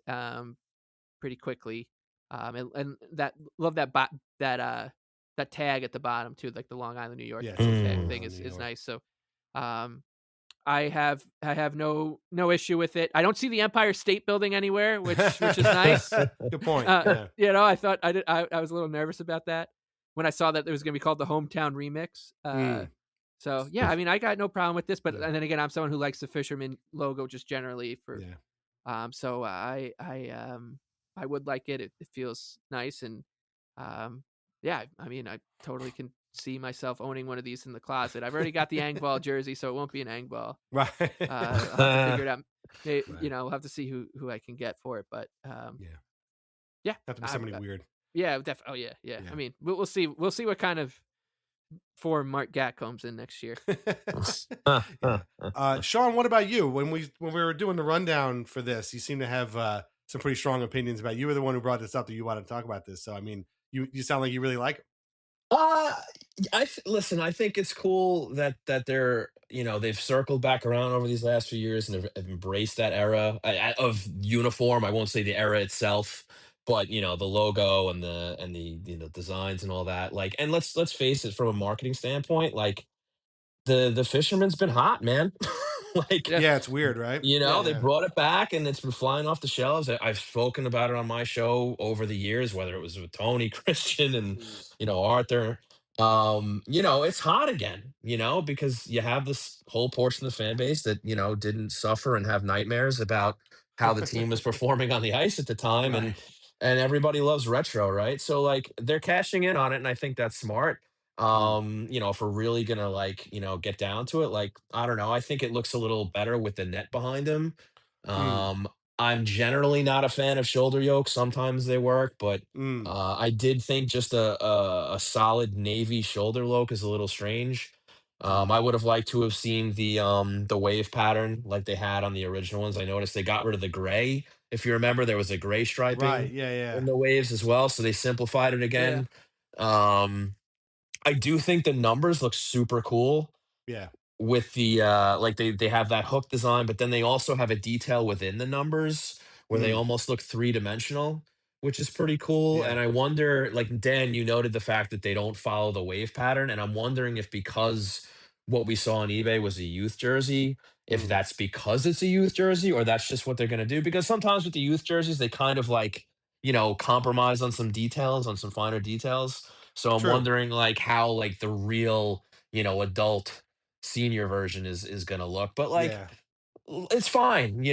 Speaker 6: pretty quickly. And that love that that tag at the bottom too, like the Long Island, New York tag thing is nice. So I have no issue with it. I don't see the Empire State Building anywhere, which is nice.
Speaker 5: Good point.
Speaker 6: I thought I was a little nervous about that when I saw that it was going to be called the Hometown Remix. So yeah, I mean, I got no problem with this, but and then again, I'm someone who likes the Fisherman logo just generally for. So I would like it. It feels nice, and yeah, I mean, I totally can see myself owning one of these in the closet. I've already got the Angball jersey, so it won't be an Angball.
Speaker 5: Right.
Speaker 6: I'll have to figure it out. We'll have to see who I can get for it, but yeah,
Speaker 5: have to be somebody weird.
Speaker 6: Yeah, definitely. Oh yeah. I mean, we'll see. We'll see what kind of form Mark Gatt comes in next year.
Speaker 5: Sean, what about you? When we were doing the rundown for this, you seem to have some pretty strong opinions about. You were the one who brought this up that you wanted to talk about this. So I mean, you sound like you really like it.
Speaker 7: Listen, I think it's cool that they're, they've circled back around over these last few years and have embraced that era of uniform. I won't say the era itself, but the logo and the designs and all that. Like, and let's face it, from a marketing standpoint, like the Fisherman's been hot, man. Like,
Speaker 5: yeah, it's weird, right?
Speaker 7: They brought it back and it's been flying off the shelves. I've spoken about it on my show over the years, whether it was with Tony, Christian, and Arthur. It's hot again, because you have this whole portion of the fan base that, didn't suffer and have nightmares about how the team was performing on the ice at the time.
Speaker 5: Right.
Speaker 7: And everybody loves retro, right? So like they're cashing in on it, and I think that's smart. If we're really gonna get down to it, like, I don't know, I think it looks a little better with the net behind him. I'm generally not a fan of shoulder yokes. Sometimes they work, but I did think just a solid navy shoulder yoke is a little strange. I would have liked to have seen the wave pattern like they had on the original ones. I noticed they got rid of the gray. If you remember, there was a gray striping
Speaker 5: right, yeah.
Speaker 7: in the waves as well, so they simplified it again. I do think the numbers look super cool.
Speaker 5: Yeah.
Speaker 7: With the they have that hook design, but then they also have a detail within the numbers where they almost look three-dimensional, which is pretty cool.
Speaker 5: Yeah.
Speaker 7: And I wonder, like, Dan, you noted the fact that they don't follow the wave pattern, and I'm wondering if, because what we saw on eBay was a youth jersey, if that's because it's a youth jersey or that's just what they're going to do. Because sometimes with the youth jerseys, they kind of compromise on some details, on some finer details. So I'm wondering how the real, adult senior version is gonna look. But it's fine,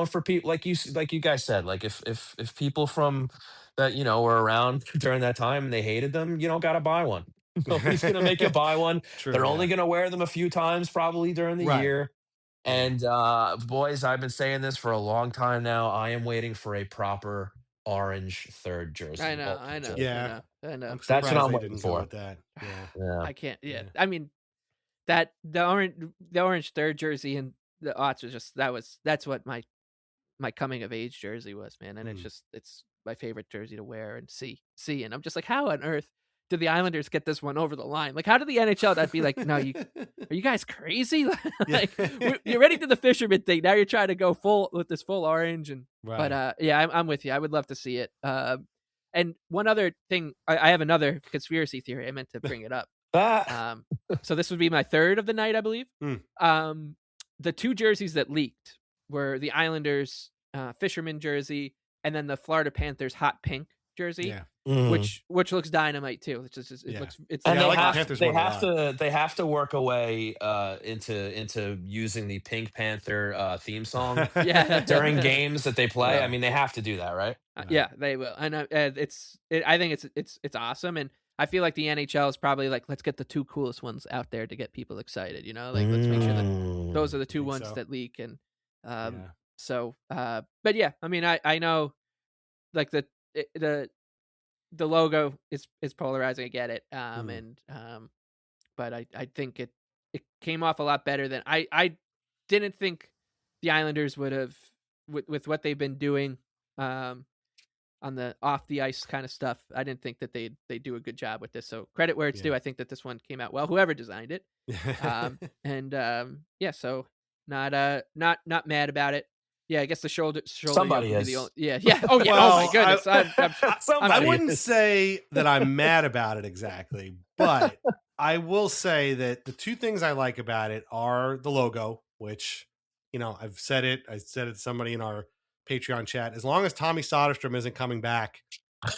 Speaker 7: for people like you guys said, like if people from that were around during that time and they hated them, you don't gotta buy one. Nobody's gonna make you buy one. They're only gonna wear them a few times probably during the year. And boys, I've been saying this for a long time now. I am waiting for a proper orange third jersey.
Speaker 6: I know.
Speaker 5: Yeah.
Speaker 6: I know.
Speaker 7: That's what I'm waiting for.
Speaker 5: With that. Yeah.
Speaker 6: I can't. Yeah. I mean, that the orange third jersey and the aughts was just that's what my coming of age jersey was, man. And it's my favorite jersey to wear and see. And I'm just like, how on earth did the Islanders get this one over the line? Like, how did the NHL not be like, no, are you guys crazy? Like, you're ready to the Fisherman thing. Now you're trying to go full with this full orange. And but I'm with you. I would love to see it. And one other thing, I have another conspiracy theory. I meant to bring it up. So this would be my third of the night, I believe. The two jerseys that leaked were the Islanders Fisherman jersey and then the Florida Panthers hot pink jersey, which looks dynamite too.
Speaker 7: They have to work a way into using the Pink Panther theme song during games that they play. I mean, they have to do that, right?
Speaker 6: Yeah, they will. And I think it's awesome. And I feel like the NHL is probably like, let's get the two coolest ones out there to get people excited, like let's make sure that those are the two ones that leak. And but yeah, I mean, I know like the logo is polarizing. I get it. But I think it came off a lot better than I didn't think the Islanders would have with what they've been doing on the off the ice kind of stuff. I didn't think that they do a good job with this. So credit where it's due. I think that this one came out well. Whoever designed it, yeah. So not mad about it. Yeah, I guess the shoulder yoke
Speaker 7: Somebody
Speaker 6: would be the
Speaker 7: is.
Speaker 6: only. Yeah, yeah. Oh yeah.
Speaker 5: Well,
Speaker 6: oh my goodness.
Speaker 5: I
Speaker 7: Somebody
Speaker 5: wouldn't
Speaker 7: is.
Speaker 5: say that I'm mad about it exactly, but I will say that the two things I like about it are the logo, which, I've said it. I said it to somebody in our Patreon chat. As long as Tommy Soderstrom isn't coming back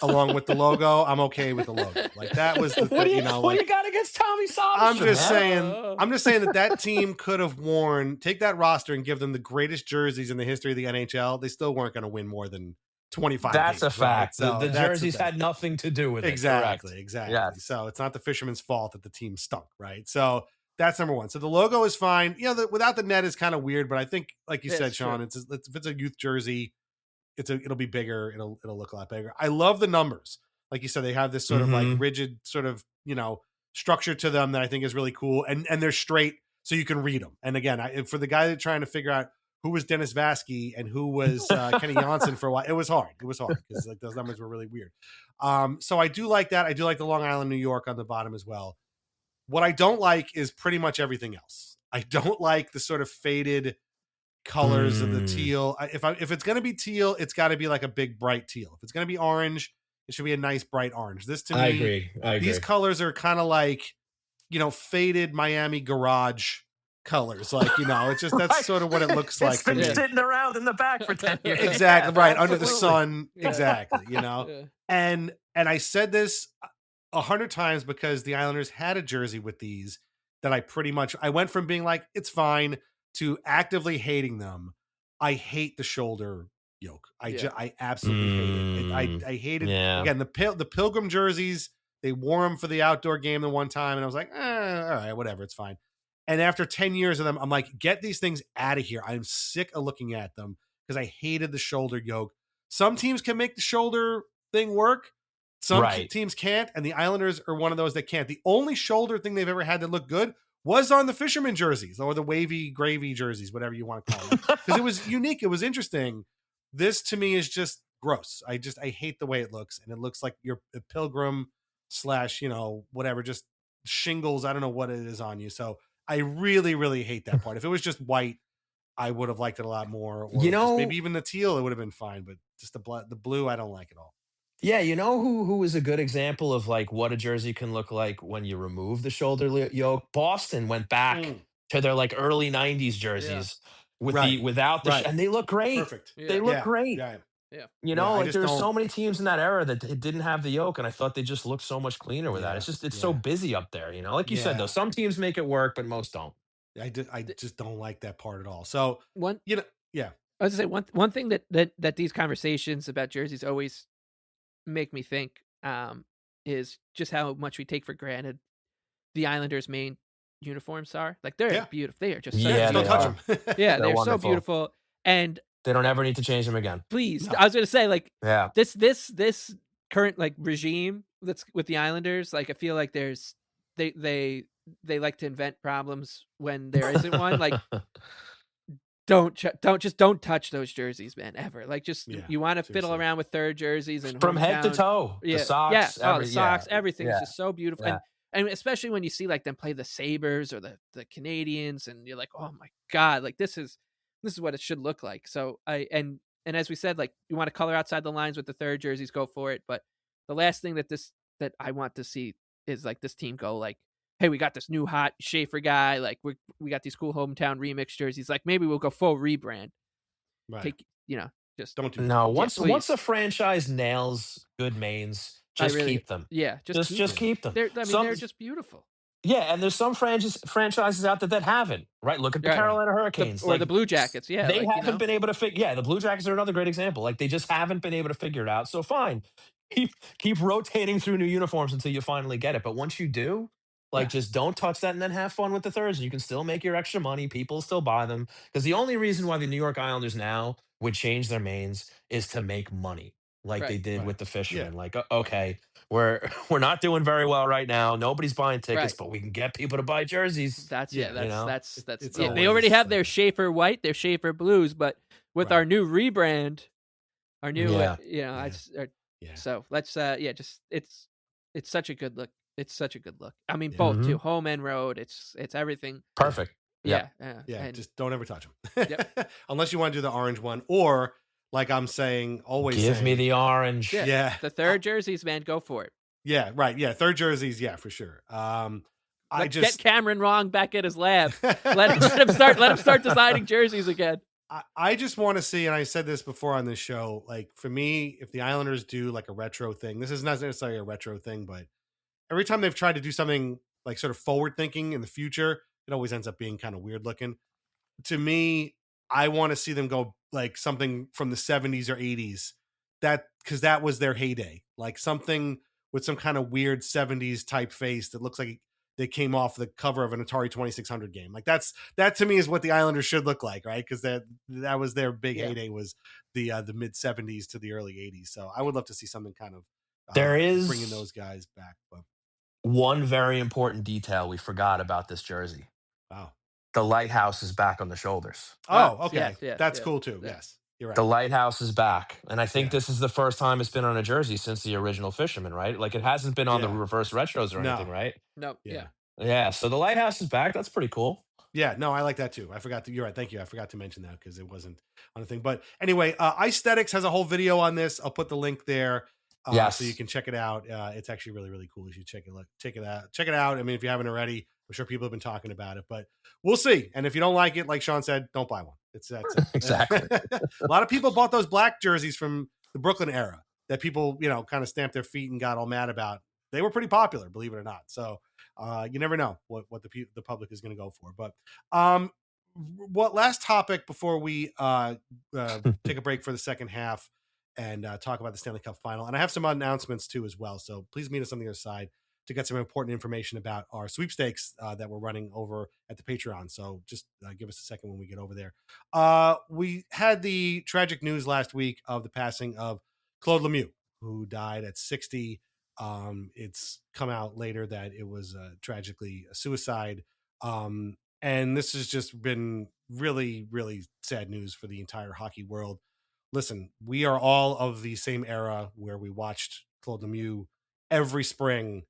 Speaker 5: along with the logo, I'm okay with the logo. Like that was the
Speaker 7: What do
Speaker 5: thing,
Speaker 7: you, what do you got against Tommy Soderstrom?
Speaker 5: I'm just saying that team could have take that roster and give them the greatest jerseys in the history of the NHL. They still weren't going to win more than 25
Speaker 7: That's
Speaker 5: games,
Speaker 7: a fact.
Speaker 5: right? So
Speaker 7: The jerseys had nothing to do with it.
Speaker 5: exactly,
Speaker 7: Correct.
Speaker 5: exactly.
Speaker 7: Yes.
Speaker 5: So it's not the fisherman's fault that the team stunk, right? So that's number one. So the logo is fine. Without the net is kind of weird, but I think, like you said, Sean, if it's a youth jersey, it'll be bigger. It'll look a lot bigger. I love the numbers. Like you said, they have this sort of like rigid sort of, structure to them that I think is really cool. And they're straight so you can read them. And again, for the guy that's trying to figure out who was Dennis Vasky and who was Kenny Janssen for a while, it was hard. It was hard because like those numbers were really weird. So I do like that. I do like the Long Island, New York on the bottom as well. What I don't like is pretty much everything else. I don't like the sort of faded colors of the teal. If it's going to be teal, it's got to be like a big bright teal. If it's going to be orange, it should be a nice bright orange. This to me,
Speaker 7: I agree.
Speaker 5: These colors are kind of like, faded Miami garage colors. Like, it's just, that's sort of what it looks like to
Speaker 7: been
Speaker 5: me.
Speaker 7: sitting around in the back for 10 years.
Speaker 5: Exactly.
Speaker 7: Yeah,
Speaker 5: right.
Speaker 7: absolutely.
Speaker 5: Under the sun.
Speaker 6: Yeah.
Speaker 5: Exactly.
Speaker 6: Yeah.
Speaker 5: And I said this 100 times because the Islanders had a jersey with these that I went from being like, it's fine, to actively hating them. I hate the shoulder yoke. I absolutely hate it. I hated again the Pilgrim jerseys. They wore them for the outdoor game the one time, and I was like, all right, whatever, it's fine. And after 10 years of them, I'm like, get these things out of here. I'm sick of looking at them because I hated the shoulder yoke. Some teams can make the shoulder thing work. Some teams can't, and the Islanders are one of those that can't. The only shoulder thing they've ever had that looked good was on the fisherman jerseys or the wavy gravy jerseys, whatever you want to call them, because it was unique. It was interesting. This to me is just gross. I hate the way it looks, and it looks like you're a pilgrim / whatever, just shingles. I don't know what it is on you. So I really, really hate that part. If it was just white, I would have liked it a lot more. Or just maybe even the teal, it would have been fine. But just the blue, I don't like at all.
Speaker 7: Yeah, who is a good example of like what a jersey can look like when you remove the shoulder yoke? Boston went back to their like early 90s jerseys without the and they look great.
Speaker 5: Perfect.
Speaker 7: Yeah. They look great.
Speaker 5: Yeah.
Speaker 7: Like there's so many teams in that era that didn't have the yoke, and I thought they just looked so much cleaner with that. It's so busy up there, like you said though. Some teams make it work, but most don't.
Speaker 5: I just don't like that part at all. So
Speaker 6: I was gonna say one thing that these conversations about jerseys always make me think is just how much we take for granted the Islanders' main uniforms are. Like they're beautiful. They are just so
Speaker 5: don't touch them.
Speaker 6: Yeah, they're so beautiful, and
Speaker 7: they don't ever need to change them again.
Speaker 6: Please, I was gonna say like this current like regime that's with the Islanders. Like I feel like they like to invent problems when there isn't one. Like don't touch those jerseys, man, ever. Like just you want to fiddle around with third jerseys and
Speaker 7: from head to toe, the socks,
Speaker 6: the socks, everything is just so beautiful. And especially when you see like them play the Sabres or the Canadians, and you're like, oh my god, like this is what it should look like. So and as we said, like you want to color outside the lines with the third jerseys, go for it. But the last thing that I want to see is like this team go like, hey, we got this new hot Schaefer guy. Like we got these cool hometown remix jerseys. Like maybe we'll go full rebrand.
Speaker 5: Right.
Speaker 6: Just
Speaker 5: don't do
Speaker 7: no. Once a franchise nails good mains, just keep them.
Speaker 6: Yeah,
Speaker 7: just keep them.
Speaker 6: They're just beautiful.
Speaker 7: Yeah, and there's some franchises out there that haven't. Right, look at the Carolina Hurricanes
Speaker 6: or the Blue Jackets. Yeah,
Speaker 7: they haven't been able to figure. Yeah, the Blue Jackets are another great example. Like they just haven't been able to figure it out. So fine, keep rotating through new uniforms until you finally get it. But once you do, just don't touch that, and then have fun with the thirds. You can still make your extra money. People still buy them, because the only reason why the New York Islanders now would change their mains is to make money. like they did with the
Speaker 5: Yeah.
Speaker 7: fishermen. Like, okay, we're we're not doing very well right now. Nobody's buying tickets,
Speaker 6: Right.
Speaker 7: but we can get people to buy jerseys.
Speaker 5: Yeah.
Speaker 7: You know,
Speaker 5: It's
Speaker 6: yeah. They already
Speaker 5: always
Speaker 6: have
Speaker 5: like
Speaker 6: their Schaefer white, their Schaefer blues, but with our new rebrand, our new,
Speaker 7: yeah.
Speaker 5: yeah.
Speaker 6: so let's, just it's such a good look. It's such a good look. I mean,
Speaker 5: Yeah.
Speaker 6: both too, home and road. It's everything.
Speaker 7: Perfect. Yep.
Speaker 5: Yeah,
Speaker 6: And
Speaker 5: just don't ever touch
Speaker 6: Yep.
Speaker 5: them. Unless you want to do the orange one, or like I'm saying, always
Speaker 7: Give me
Speaker 5: saying,
Speaker 7: the orange.
Speaker 5: yeah.
Speaker 6: the third jerseys, man, go for it.
Speaker 5: Yeah, right. Yeah, third jerseys, yeah, for sure.
Speaker 6: Get Cameron Wrong back at his lab. Let him start designing jerseys again.
Speaker 5: I just want to see, and I said this before on this show, like for me, if the Islanders do like a retro thing, this is not necessarily a retro thing, but every time they've tried to do something like sort of forward thinking in the future, it always ends up being kind of weird looking. To me, I want to see them go like something from the 70s or 80s, that because that was their heyday, like something with some kind of weird 70s type face that looks like they came off the cover of an Atari 2600 game. Like that to me is what the Islanders should look like, right? Because that was their big heyday, was the mid 70s to the early 80s. So I would love to see something kind of
Speaker 7: There is
Speaker 5: bringing those guys back. But
Speaker 7: one very important detail we forgot about this jersey.
Speaker 5: wow.
Speaker 7: The lighthouse is back on the shoulders.
Speaker 5: Oh, okay.
Speaker 6: Yes,
Speaker 5: That's
Speaker 6: yes,
Speaker 5: cool too.
Speaker 6: yeah.
Speaker 5: Yes, you're right.
Speaker 7: The lighthouse is back. And I think
Speaker 5: Yeah.
Speaker 7: this is the first time it's been on a jersey since the original Fisherman, right? Like it hasn't been on the
Speaker 5: Yeah.
Speaker 7: reverse retros or
Speaker 5: No.
Speaker 7: anything, right?
Speaker 6: No,
Speaker 5: Yeah.
Speaker 7: Yeah. So the lighthouse is back. That's pretty cool.
Speaker 5: Yeah, no, I like that too. I forgot to, you're right. Thank you. I forgot to mention that because it wasn't on the thing. But anyway, Aesthetics has a whole video on this. I'll put the link there.
Speaker 7: Yes.
Speaker 5: So you can check it out. It's actually really, really cool. You should check it out. Check it out. I mean, if you haven't already, I'm sure people have been talking about it, but we'll see. And if you don't like it, like Sean said, don't buy one. That's it.
Speaker 7: Exactly.
Speaker 5: A lot of people bought those black jerseys from the Brooklyn era that people, kind of stamped their feet and got all mad about. They were pretty popular, believe it or not. So you never know what the public is going to go for. But what last topic before we take a break for the second half and talk about the Stanley Cup final. And I have some announcements too as well. So please meet us on the other side to get some important information about our sweepstakes that we're running over at the Patreon. So just give us a second when we get over there. We had the tragic news last week of the passing of Claude Lemieux, who died at 60. It's come out later that it was tragically a suicide. And this has just been really, really sad news for the entire hockey world. Listen, we are all of the same era where we watched Claude Lemieux every spring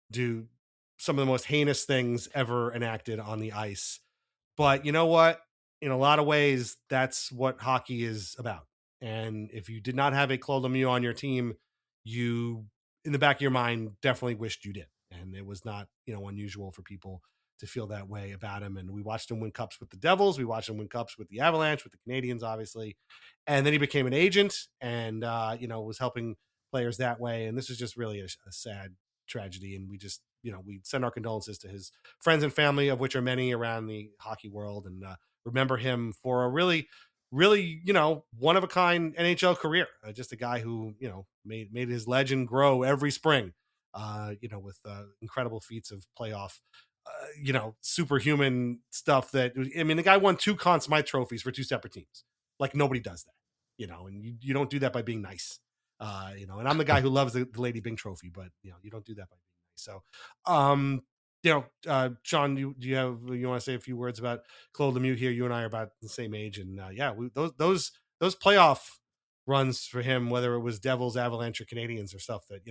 Speaker 5: do some of the most heinous things ever enacted on the ice. But you know what? In a lot of ways, that's what hockey is about. And if you did not have a Claude Lemieux on your team, you, in the back of your mind, definitely wished you did. And it was not, unusual for people to feel that way about him. And we watched him win cups with the Devils. We watched him win cups with the Avalanche, with the Canadians, obviously. And then he became an agent and, was helping players that way. And this is just really a sad tragedy. And we just, we send our condolences to his friends and family, of which are many around the hockey world. And remember him for a really, really, one of a kind NHL career. Just a guy who, made his legend grow every spring, with incredible feats of playoff, superhuman stuff that, I mean, the guy won 2 Conn Smythe trophies for 2 separate teams. Like nobody does that, and you don't do that by being nice, and I'm the guy who loves the Lady Byng trophy, but you don't do that by being nice. So, Sean, you want to say a few words about Claude Lemieux here? You and I are about the same age, and those playoff runs for him, whether it was Devils, Avalanche, or Canadians, or stuff that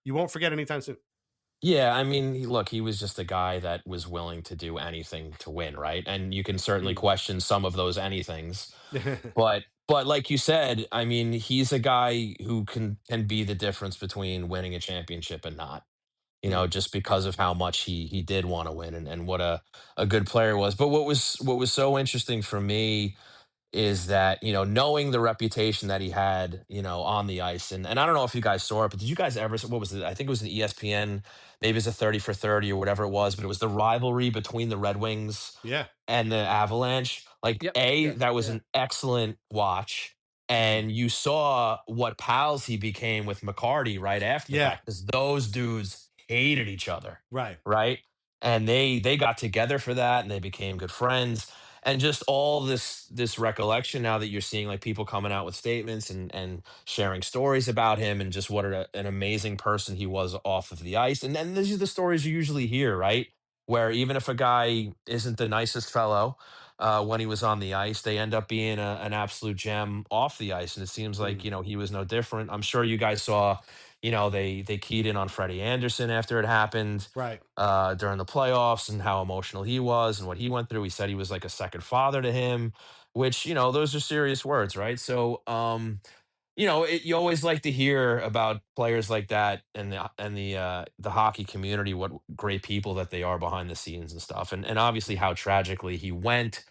Speaker 5: you won't forget anytime soon.
Speaker 7: Yeah, I mean, look, he was just a guy that was willing to do anything to win, right? And you can certainly question some of those anythings, but like you said, I mean, he's a guy who can be the difference between winning a championship and not. Just because of how much he did want to win and what a good player was. But what was so interesting for me is that knowing the reputation that he had on the ice, and I don't know if you guys saw it, but did you guys ever, what was it, I think it was an ESPN, maybe it's a 30 for 30 or whatever it was, but it was the rivalry between the Red Wings and the Avalanche. Like, that was an excellent watch, and you saw what pals he became with McCarty right after that, because those dudes hated each other,
Speaker 5: right
Speaker 7: and they got together for that, and they became good friends. and just all this recollection now that you're seeing like people coming out with statements and sharing stories about him and just what an amazing person he was off of the ice. And then these are the stories you usually hear, right? Where even if a guy isn't the nicest fellow when he was on the ice, they end up being an absolute gem off the ice. And it seems like, he was no different. I'm sure you guys saw, they keyed in on Freddie Anderson after it happened
Speaker 5: Right.
Speaker 7: during the playoffs and how emotional he was and what he went through. He said he was like a second father to him, which, those are serious words, right? So, you always like to hear about players like that and the hockey community, what great people that they are behind the scenes and stuff, and obviously how tragically he went,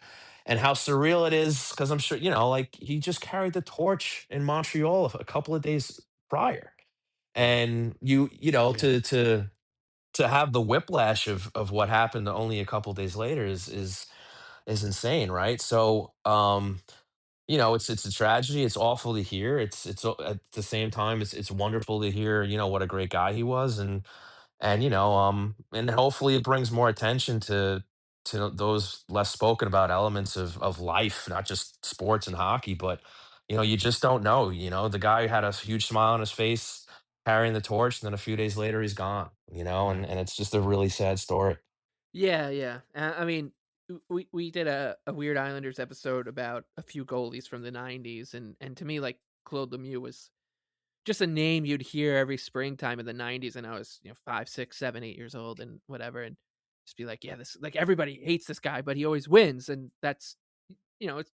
Speaker 7: and how surreal it is because I'm sure like he just carried the torch in Montreal a couple of days prior, and to have the whiplash of what happened only a couple days later is insane, right? So, it's a tragedy. It's awful to hear. At the same time, it's wonderful to hear, what a great guy he was, and hopefully it brings more attention to those less spoken about elements of life, not just sports and hockey, but you just don't know. The guy had a huge smile on his face, carrying the torch, and then a few days later he's gone.
Speaker 5: Right.
Speaker 7: And it's just a really sad story.
Speaker 6: Yeah, yeah. I mean, we did a Weird Islanders episode about a few goalies from the '90s, and to me, like Claude Lemieux was just a name you'd hear every springtime in the '90s, and I was 5, 6, 7, 8 years old and whatever, and just be like, yeah, this like everybody hates this guy, but he always wins, and that's it's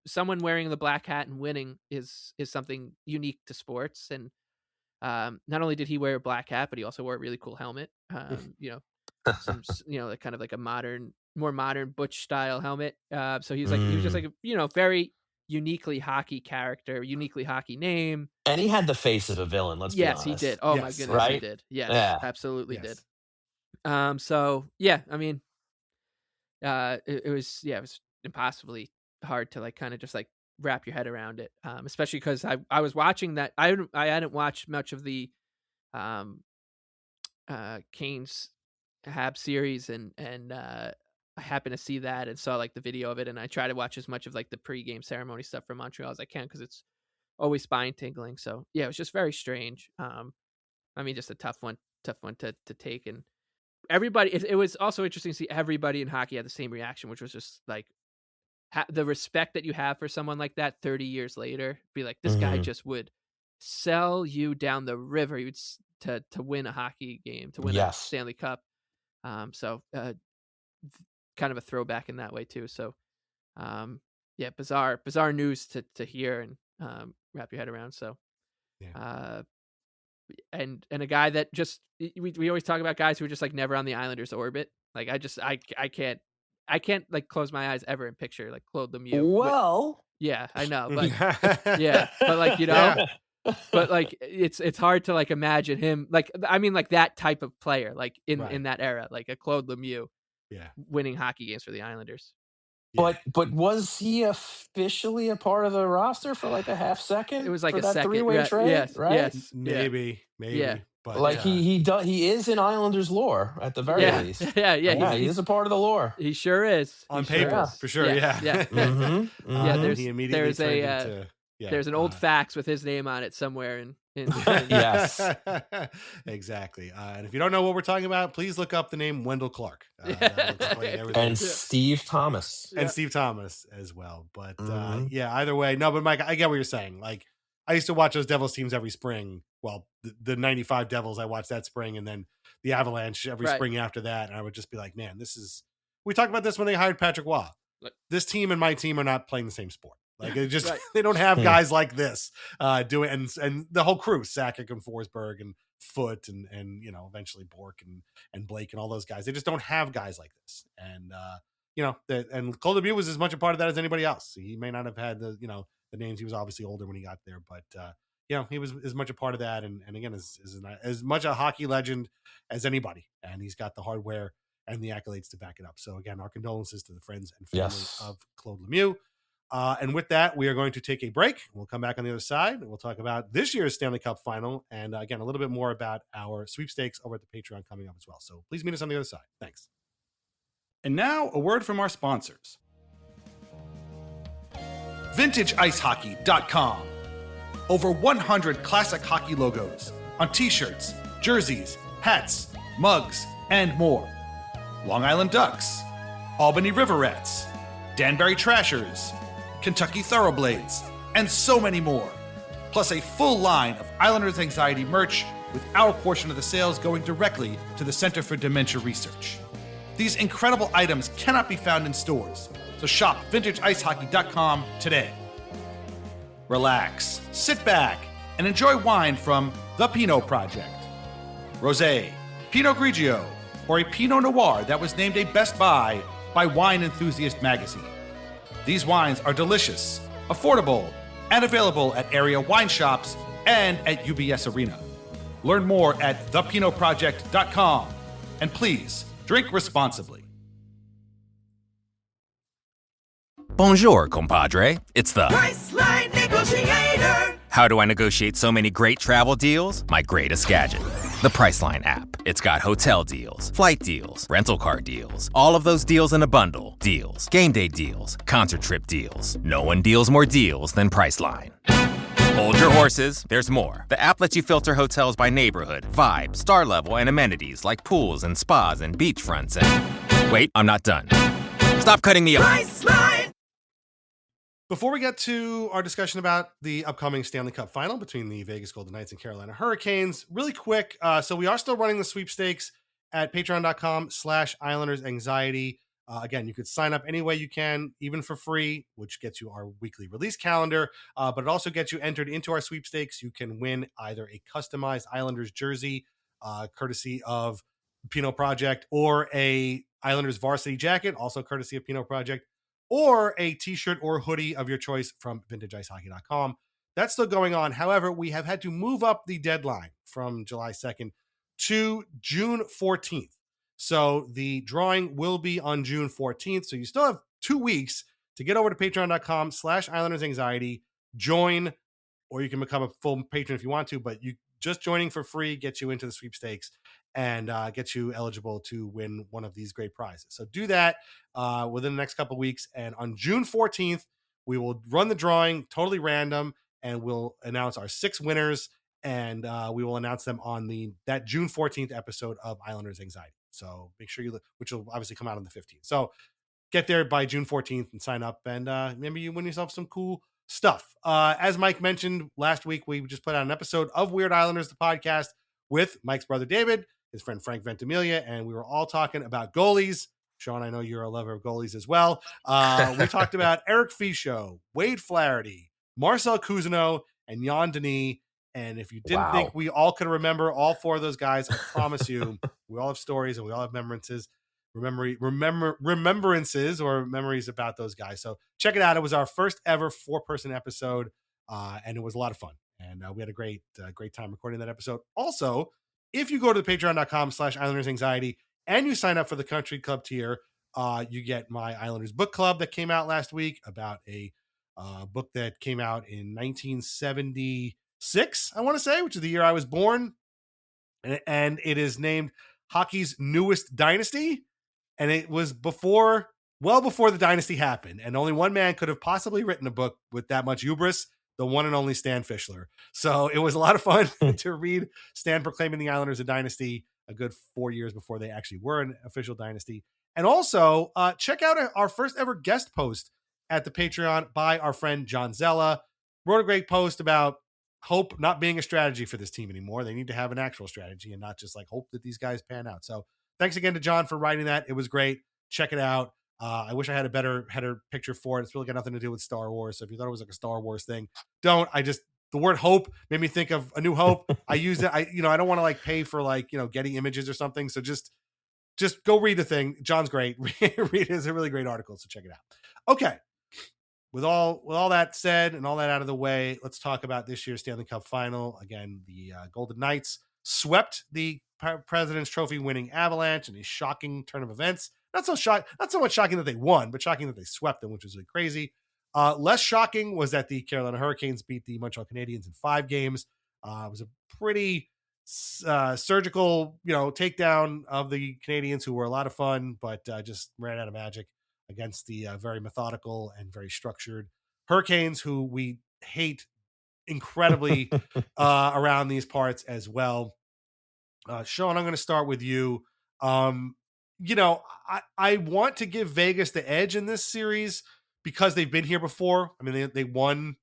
Speaker 6: someone wearing the black hat and winning is something unique to sports, and not only did he wear a black hat, but he also wore a really cool helmet. Like kind of like a more modern Butch style helmet. So he was just like a, very uniquely hockey character, uniquely hockey name.
Speaker 7: And he had the face of a villain. Let's be
Speaker 6: Yes,
Speaker 7: honest.
Speaker 6: he did. Oh my
Speaker 5: Yes.
Speaker 6: goodness, he
Speaker 7: Right?
Speaker 6: did. Yes,
Speaker 7: Yeah.
Speaker 6: absolutely
Speaker 5: Yes.
Speaker 6: did. So yeah, I mean, it was impossibly hard to like kind of just like wrap your head around it, especially because I was watching that. I hadn't watched much of the Kane's Hab series, and I happened to see that and saw like the video of it, and I try to watch as much of like the pregame ceremony stuff from Montreal as I can because it's always spine tingling. So yeah, it was just very strange. I mean, just a tough one to take, and everybody. It was also interesting to see everybody in hockey had the same reaction, which was just like the respect that you have for someone like that 30 years later. Be like, this guy just would sell you down the river. He would to win a hockey game, to win a Stanley Cup. So kind of a throwback in that way too. So yeah, bizarre news to hear and wrap your head around. So and a guy that just we always talk about guys who are just like never on the Islanders orbit. Like I can't like close my eyes ever and picture like Claude Lemieux.
Speaker 7: Well,
Speaker 6: yeah, I know, but yeah, but like but like it's hard to like imagine him like, I mean, like that type of player like in that era, like a Claude Lemieux winning hockey games for the Islanders.
Speaker 7: But was he officially a part of the roster for like a half second?
Speaker 6: It was like
Speaker 7: for
Speaker 6: a
Speaker 7: that
Speaker 6: second.
Speaker 7: three-way trade,
Speaker 6: Yes,
Speaker 7: right?
Speaker 6: yes,
Speaker 5: maybe.
Speaker 6: Yeah.
Speaker 5: But
Speaker 7: like he is in Islanders lore at the very least.
Speaker 6: Yeah,
Speaker 7: he is a part of the lore.
Speaker 6: He sure is.
Speaker 5: On paper, for sure.
Speaker 6: Yeah. Yeah, there's an old fax with his name on it somewhere in
Speaker 7: yes.
Speaker 5: Exactly. And if you don't know what we're talking about, please look up the name Wendell Clark.
Speaker 7: And Steve Thomas.
Speaker 5: And Steve Thomas as well. But either way. No, but Mike, I get what you're saying. Like, I used to watch those Devils teams every spring. Well, the 95 Devils I watched that spring, and then the Avalanche every spring after that. And I would just be like, man, we talked about this when they hired Patrick Waugh. This team and my team are not playing the same sport. Like it just they don't have guys like this doing and the whole crew, Sakic and Forsberg and Foote and eventually Bork and Blake and all those guys. They just don't have guys like this. And and Claude Lemieux was as much a part of that as anybody else. He may not have had the names. He was obviously older when he got there, but he was as much a part of that. And again, as much a hockey legend as anybody. And he's got the hardware and the accolades to back it up. So again, our condolences to the friends and family of Claude Lemieux. And with that, we are going to take a break. We'll come back on the other side, and we'll talk about this year's Stanley Cup final. And again, a little bit more about our sweepstakes over at the Patreon coming up as well. So please meet us on the other side. Thanks.
Speaker 8: And now, a word from our sponsors. VintageIceHockey.com. Over 100 classic hockey logos on t-shirts, jerseys, hats, mugs, and more. Long Island Ducks, Albany Riverettes, Danbury Trashers, Kentucky Thoroughblades, and so many more. Plus a full line of Islanders Anxiety merch with our portion of the sales going directly to the Center for Dementia Research. These incredible items cannot be found in stores, so shop VintageIceHockey.com today. Relax, sit back, and enjoy wine from The Pinot Project. Rosé, Pinot Grigio, or a Pinot Noir that was named a Best Buy by Wine Enthusiast magazine. These wines are delicious, affordable, and available at area wine shops and at UBS Arena. Learn more at thepinotproject.com. And please, drink responsibly.
Speaker 9: Bonjour, compadre. It's the
Speaker 2: Priceline Negotiator.
Speaker 9: How do I negotiate so many great travel deals? My greatest gadget, the Priceline app. It's got hotel deals, flight deals, rental car deals, all of those deals in a bundle. Deals, game day deals, concert trip deals. No one deals more deals than Priceline. Hold your horses, there's more. The app lets you filter hotels by neighborhood, vibe, star level, and amenities like pools and spas and beachfronts and... Wait, I'm not done. Stop cutting me off.
Speaker 2: Priceline.
Speaker 5: Before we get to our discussion about the upcoming Stanley Cup final between the Vegas Golden Knights and Carolina Hurricanes, really quick, so we are still running the sweepstakes at patreon.com/Islanders Anxiety. Again, you could sign up any way you can, even for free, which gets you our weekly release calendar, but it also gets you entered into our sweepstakes. You can win either a customized Islanders jersey, courtesy of Pinot Project, or a Islanders varsity jacket, also courtesy of Pinot Project, or a t-shirt or hoodie of your choice from VintageIceHockey.com. That's still going on. However, we have had to move up the deadline from July 2nd to June 14th. So the drawing will be on June 14th. So you still have 2 weeks to get over to patreon.com/Islanders Anxiety, join, or you can become a full patron if you want to, but you just joining for free gets you into the sweepstakes and gets you eligible to win one of these great prizes. So do that within the next couple of weeks. And on June 14th, we will run the drawing, totally random, and we'll announce our 6 winners. And we will announce them on that June 14th episode of Islanders Anxiety. So make sure which will obviously come out on the 15th. So get there by June 14th and sign up, and maybe you win yourself some cool stuff. As Mike mentioned last week, we just put out an episode of Weird Islanders, the podcast, with Mike's brother David, his friend Frank Ventimiglia, and we were all talking about goalies. Sean, I know you're a lover of goalies as well. We talked about Eric Fichaud, Wade Flaherty, Marcel Cousineau, and Jan Denis. And if you didn't think we all could remember all 4 of those guys, I promise you, we all have stories and we all have remembrances or memories about those guys. So check it out. It was our first ever 4-person episode, and it was a lot of fun. And we had a great time recording that episode. Also, if you go to patreon.com/Islanders Anxiety and you sign up for the Country Club tier, you get my Islanders book club that came out last week about a book that came out in 1976, I want to say, which is the year I was born. And it is named Hockey's Newest Dynasty. And it was well before the dynasty happened. And only one man could have possibly written a book with that much hubris, the one and only Stan Fischler. So it was a lot of fun to read Stan proclaiming the Islanders a dynasty a good 4 years before they actually were an official dynasty. And also check out our first ever guest post at the Patreon by our friend John Zella. Wrote a great post about hope not being a strategy for this team anymore. They need to have an actual strategy and not just like hope that these guys pan out. So thanks again to John for writing that. It was great. Check it out. I wish I had a better header picture for it. It's really got nothing to do with Star Wars. So if you thought it was like a Star Wars thing, don't. The word hope made me think of A New Hope. I used it. I don't want to like pay for like, getting images or something. So just go read the thing. John's great. Read it. It's a really great article. So check it out. Okay. With all that said and all that out of the way, let's talk about this year's Stanley Cup final. Again, the Golden Knights swept the President's Trophy winning Avalanche in a shocking turn of events. Not so much shocking that they won, but shocking that they swept them, which was really crazy. Less shocking was that the Carolina Hurricanes beat the Montreal Canadiens in 5 games. It was a pretty surgical, takedown of the Canadians, who were a lot of fun, but just ran out of magic against the very methodical and very structured Hurricanes, who we hate incredibly around these parts as well. Sean, I'm going to start with you. I want to give Vegas the edge in this series because they've been here before. I mean, they won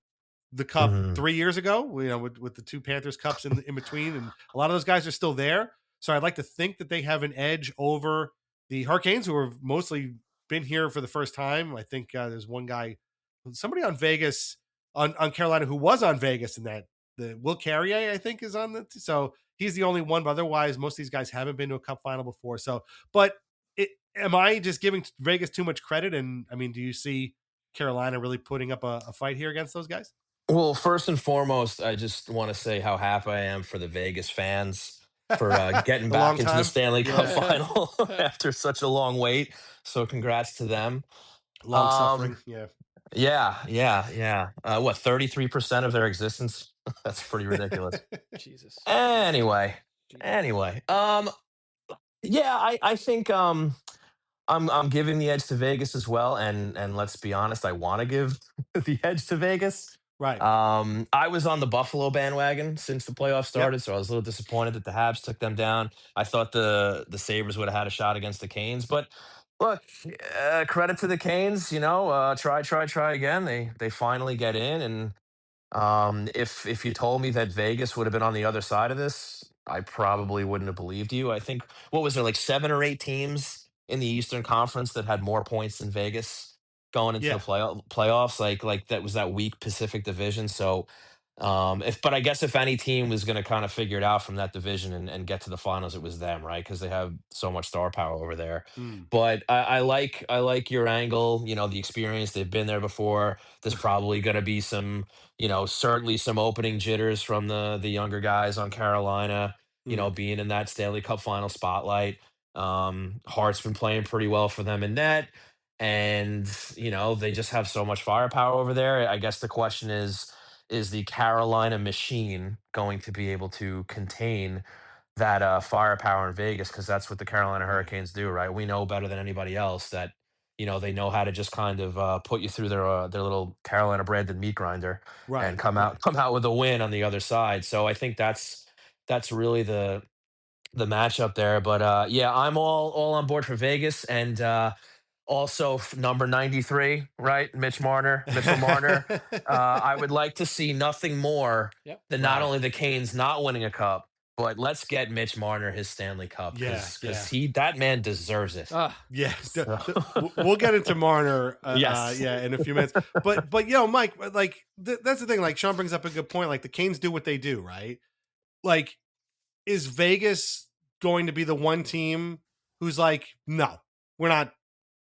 Speaker 5: the cup 3 years ago, with the two Panthers cups in between, and a lot of those guys are still there. So I'd like to think that they have an edge over the Hurricanes, who have mostly been here for the first time. I think there's one guy, somebody on Vegas, on Carolina, who was on Vegas in that. The Will Carrier, I think, is on the. So he's the only one, but otherwise, most of these guys haven't been to a cup final before. So, but am I just giving Vegas too much credit? And I mean, do you see Carolina really putting up a fight here against those guys?
Speaker 7: Well, first and foremost, I just want to say how happy I am for the Vegas fans for getting back into the Stanley Cup final after such a long wait. So congrats to them.
Speaker 5: Long suffering.
Speaker 7: Yeah. What, 33% of their existence? That's pretty ridiculous.
Speaker 6: Jesus.
Speaker 7: Anyway. Yeah, I think I'm giving the edge to Vegas as well, and let's be honest, I want to give the edge to Vegas.
Speaker 5: Right.
Speaker 7: I was on the Buffalo bandwagon since the playoffs started, so I was a little disappointed that the Habs took them down. I thought the Sabres would have had a shot against the Canes, but look, credit to the Canes. Try again. They finally get in, and if you told me that Vegas would have been on the other side of this, I probably wouldn't have believed you. I think, what was there, like 7 or 8 teams in the Eastern Conference that had more points than Vegas going into the playoffs? Like that was that weak Pacific Division. So but I guess if any team was going to kind of figure it out from that division and get to the finals, it was them, right? Because they have so much star power over there. But I like your angle. The experience, they've been there before. There's probably going to be some, certainly some opening jitters from the younger guys on Carolina. Being in that Stanley Cup final spotlight. Hart's been playing pretty well for them in net. And, they just have so much firepower over there. I guess the question is the Carolina machine going to be able to contain that firepower in Vegas? Because that's what the Carolina Hurricanes do, right? We know better than anybody else that, they know how to just kind of put you through their little Carolina branded meat grinder and come out with a win on the other side. So I think that's really the matchup there. But yeah, I'm all on board for Vegas. And also, number 93, right? Mitchell Marner. I would like to see nothing more than not only the Canes not winning a cup, but let's get Mitch Marner his Stanley Cup, because that man deserves it.
Speaker 5: We'll get into Marner in a few minutes. But Mike, like that's the thing. Like Sean brings up a good point. Like the Canes do what they do, right? Like, is Vegas going to be the one team who's like, no, we're not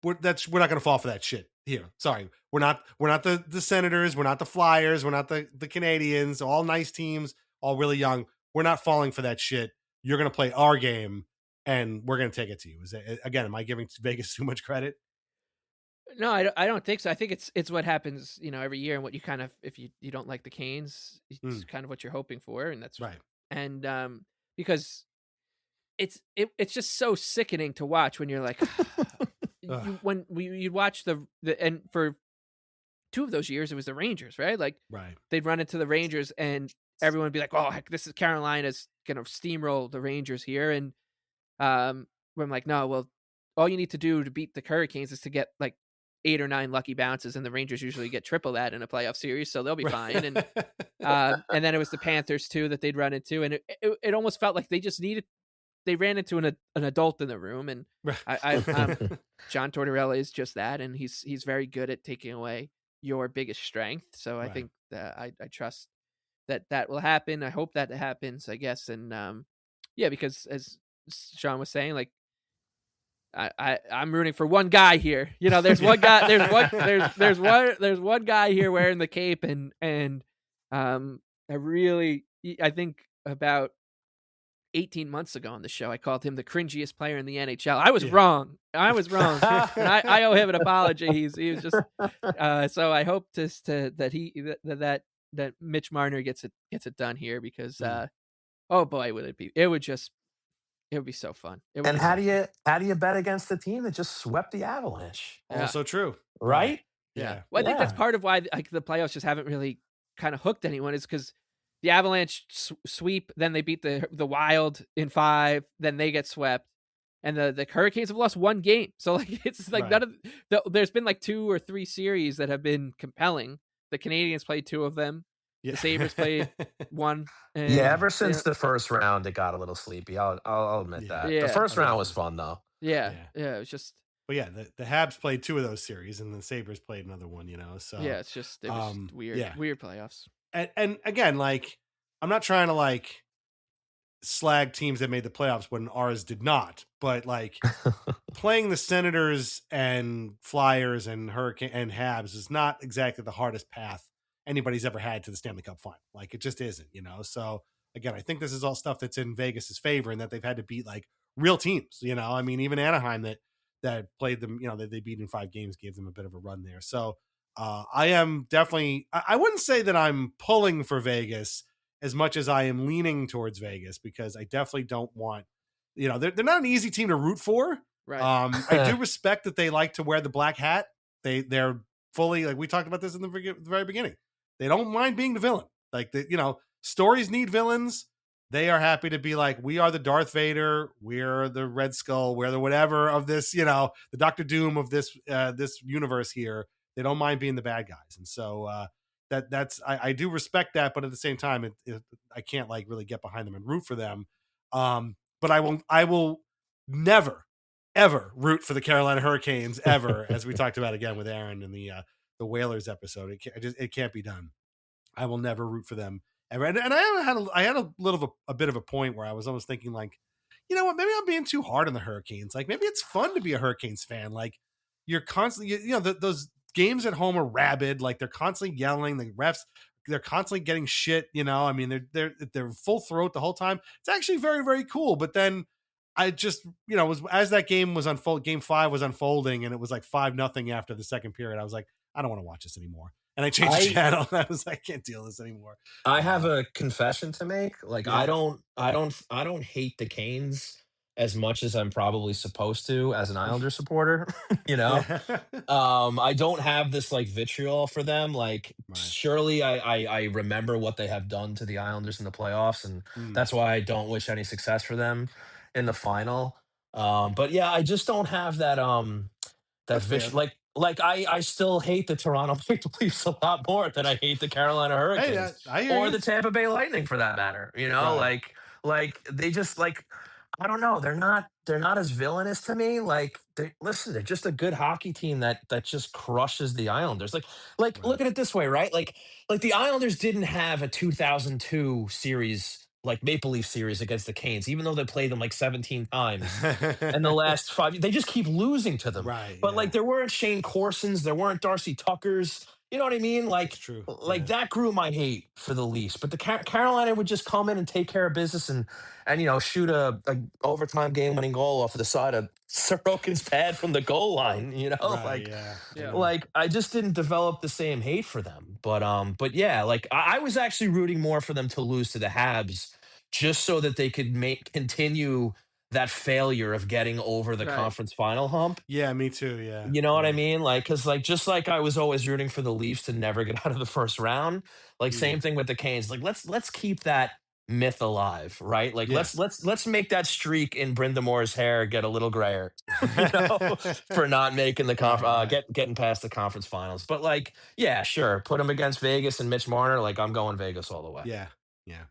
Speaker 5: going to fall for that shit here. Sorry. We're not the Senators. We're not the Flyers. We're not the Canadians, all nice teams, all really young. We're not falling for that shit. You're going to play our game and we're going to take it to you. Again, am I giving Vegas too much credit?
Speaker 6: No, I don't think so. I think it's what happens, every year, and what you kind of, if you don't like the Canes, it's kind of what you're hoping for. And that's
Speaker 5: right.
Speaker 6: And because it's just so sickening to watch when you're like, when you'd watch the and for 2 of those years it was the Rangers, right? Like they'd run into the Rangers and everyone would be like, oh heck, this is Carolina's gonna steamroll the Rangers here. And I'm like, no, well, all you need to do to beat the Hurricanes is to get like 8 or 9 lucky bounces, and the Rangers usually get triple that in a playoff series, so they'll be fine. And then it was the Panthers too that they'd run into, and it almost felt like they ran into an adult in the room. And John Tortorella is just that, and he's very good at taking away your biggest strength. So I think that I trust that will happen. I hope that happens, I guess. And because as Sean was saying, like I'm rooting for one guy here. There's one guy. There's one guy here wearing the cape, and I think about 18 months ago on the show, I called him the cringiest player in the NHL. I was wrong. And I owe him an apology. He was just so I hope that Mitch Marner gets it done here, because Oh boy, would it be? It would be so fun. It would
Speaker 7: And
Speaker 6: be so fun.
Speaker 7: how do you bet against the team that just swept the Avalanche?
Speaker 6: Yeah.
Speaker 5: Also true.
Speaker 7: Right?
Speaker 6: Yeah.
Speaker 5: Yeah.
Speaker 6: Well, I think that's
Speaker 7: Yeah.
Speaker 6: part of why like the playoffs just haven't really kind of hooked anyone is because the Avalanche sweep, then they beat the Wild in 5, then they get swept, and the Hurricanes have lost 1 game. So like it's like
Speaker 5: Right.
Speaker 6: none of there's been like 2 or 3 series that have been compelling. The Canadians played 2 of them.
Speaker 5: Yeah.
Speaker 6: The Sabres played 1. And,
Speaker 7: Yeah, ever since the first round, it got a little sleepy. I'll admit
Speaker 5: Yeah.
Speaker 7: that. The
Speaker 6: Yeah.
Speaker 7: first round was fun though.
Speaker 6: Yeah. It was just.
Speaker 5: But yeah, the Habs played 2 of those series, and the Sabres played another one. So
Speaker 6: Yeah, it was just weird.
Speaker 5: yeah.
Speaker 6: Weird playoffs.
Speaker 5: And again, like I'm not trying to like slag teams that made the playoffs when ours did not, but like playing the Senators and Flyers and Hurricane and Habs is not exactly the hardest path anybody's ever had to the Stanley Cup final. Like it just isn't, So again, I think this is all stuff that's in Vegas's favor and that they've had to beat like real teams, I mean, even Anaheim that played them, that they beat in 5 games gave them a bit of a run there. So I am definitely, I wouldn't say that I'm pulling for Vegas as much as I am leaning towards Vegas because I definitely don't want, they're not an easy team to root for.
Speaker 6: Right.
Speaker 5: I do respect that they like to wear the black hat. They're fully, like we talked about this in the very beginning. They don't mind being the villain. Like stories need villains. They are happy to be like, we are the Darth Vader, we're the Red Skull, we're the whatever of this, the Dr. Doom of this universe here. They don't mind being the bad guys. And so that's I do respect that, but at the same time, I can't like really get behind them and root for them. But I will never, ever root for the Carolina Hurricanes ever, as we talked about again with Aaron in the Whalers episode. It can't be done. I will never root for them ever. And I had a bit of a point where I was almost thinking like, you know what, maybe I'm being too hard on the Hurricanes. Like maybe it's fun to be a Hurricanes fan. Like you're constantly, those games at home are rabid. Like they're constantly yelling. The refs, they're constantly getting shit. I mean, they're full throat the whole time. It's actually very, very cool. But then I just, was as that game was game 5 was unfolding, and it was like 5-0 after the second period. I was like, I don't want to watch this anymore. And I changed the channel. I was like, I can't deal with this anymore.
Speaker 7: I have a confession to make. Like
Speaker 5: Yeah.
Speaker 7: I don't hate the Canes as much as I'm probably supposed to as an Islander supporter. I don't have this like vitriol for them. Like surely I remember what they have done to the Islanders in the playoffs, and that's why I don't wish any success for them in the final. But yeah, I just don't have that like I still hate the Toronto Maple Leafs a lot more than I hate the Carolina Hurricanes or the Tampa Bay Lightning for that matter. Like they just like I don't know. They're not as villainous to me. Like they're just a good hockey team that just crushes the Islanders. Like look at it this way, right? Like the Islanders didn't have a 2002 series like Maple Leaf series against the Canes, even though they played them like 17 times in the last 5 they just keep losing to them.
Speaker 5: Right.
Speaker 7: But like there weren't Shane Corsons, there weren't Darcy Tuckers. You know what I mean? Like,
Speaker 5: that's true.
Speaker 7: That grew my hate for the Leafs. But the Carolina would just come in and take care of business and shoot a overtime game-winning goal off of the side of Sorokin's pad from the goal line.
Speaker 5: Right,
Speaker 7: like I just didn't develop the same hate for them. But yeah, like I was actually rooting more for them to lose to the Habs, just so that they could continue that failure of getting over the conference final hump.
Speaker 5: Yeah, me too. Yeah.
Speaker 7: You know what I mean? Like, cause like, just like I was always rooting for the Leafs to never get out of the first round. Like same thing with the Canes. Like, let's keep that myth alive, right? Like let's make that streak in Brenda Moore's hair get a little grayer, for not making the getting past the conference finals. But like, yeah, sure. Put them against Vegas and Mitch Marner. Like I'm going Vegas all the way.
Speaker 5: Yeah. Yeah.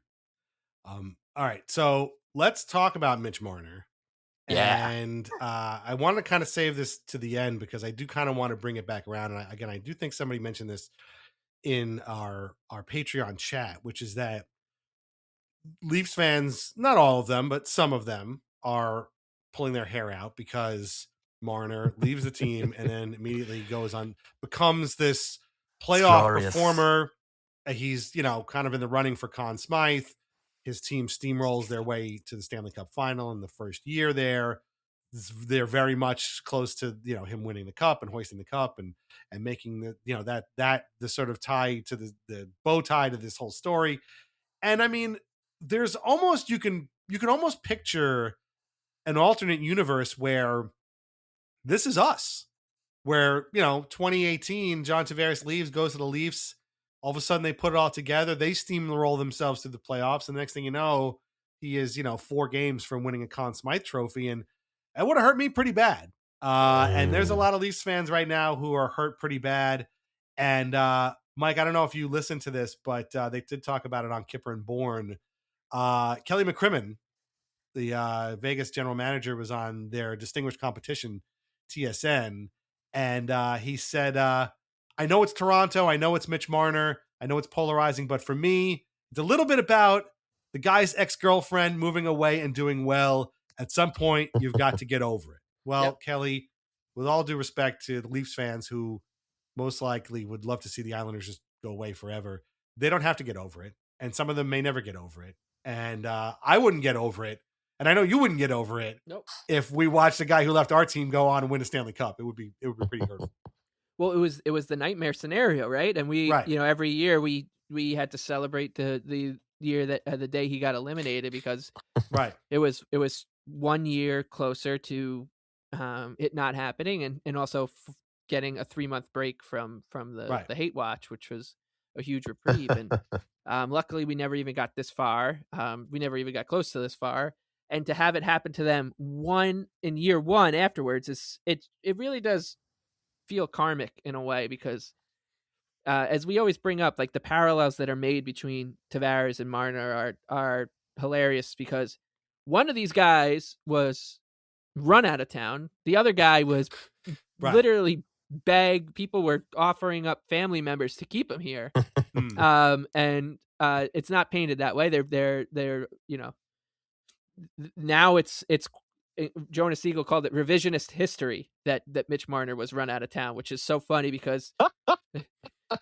Speaker 5: All right. So let's talk about Mitch Marner.
Speaker 7: Yeah.
Speaker 5: And I want to kind of save this to the end because I do kind of want to bring it back around. And I do think somebody mentioned this in our Patreon chat, which is that Leafs fans, not all of them, but some of them are pulling their hair out because Marner leaves the team and then immediately becomes this playoff performer. He's, kind of in the running for Conn Smythe. His team steamrolls their way to the Stanley Cup final in the first year there. They're very much close to, him winning the cup and hoisting the cup and making the sort of tie to the bow tie to this whole story. And I mean, there's almost you can almost picture an alternate universe where this is us, where 2018 John Tavares leaves, goes to the Leafs. All of a sudden, they put it all together. They steamroll themselves through the playoffs, and the next thing you know, he is 4 games from winning a Conn Smythe Trophy, and that would have hurt me pretty bad. And there's a lot of Leafs fans right now who are hurt pretty bad. And Mike, I don't know if you listened to this, but they did talk about it on Kipper and Bourne. Kelly McCrimmon, the Vegas general manager, was on their distinguished competition, TSN, and he said, I know it's Toronto, I know it's Mitch Marner, I know it's polarizing, but for me, it's a little bit about the guy's ex-girlfriend moving away and doing well. At some point, you've got to get over it. Well, yep. Kelly, with all due respect to the Leafs fans who most likely would love to see the Islanders just go away forever, they don't have to get over it. And some of them may never get over it. And I wouldn't get over it. And I know you wouldn't get over it.
Speaker 6: Nope.
Speaker 5: If we watched a guy who left our team go on and win a Stanley Cup. It would be pretty hurtful.
Speaker 6: Well, it was the nightmare scenario, right? And we, every year we had to celebrate the year that the day he got eliminated, because it was 1 year closer to it not happening, and also getting a 3-month break from the hate watch, which was a huge reprieve. And luckily we never even got this far. We never even got close to this far. And to have it happen to them in year one afterwards it really does feel karmic in a way, because as we always bring up, like, the parallels that are made between Tavares and Marner are hilarious, because one of these guys was run out of town. The other guy was literally begged. People were offering up family members to keep him here. And it's not painted that way. They're now it's Jonas Siegel called it revisionist history that Mitch Marner was run out of town, which is so funny because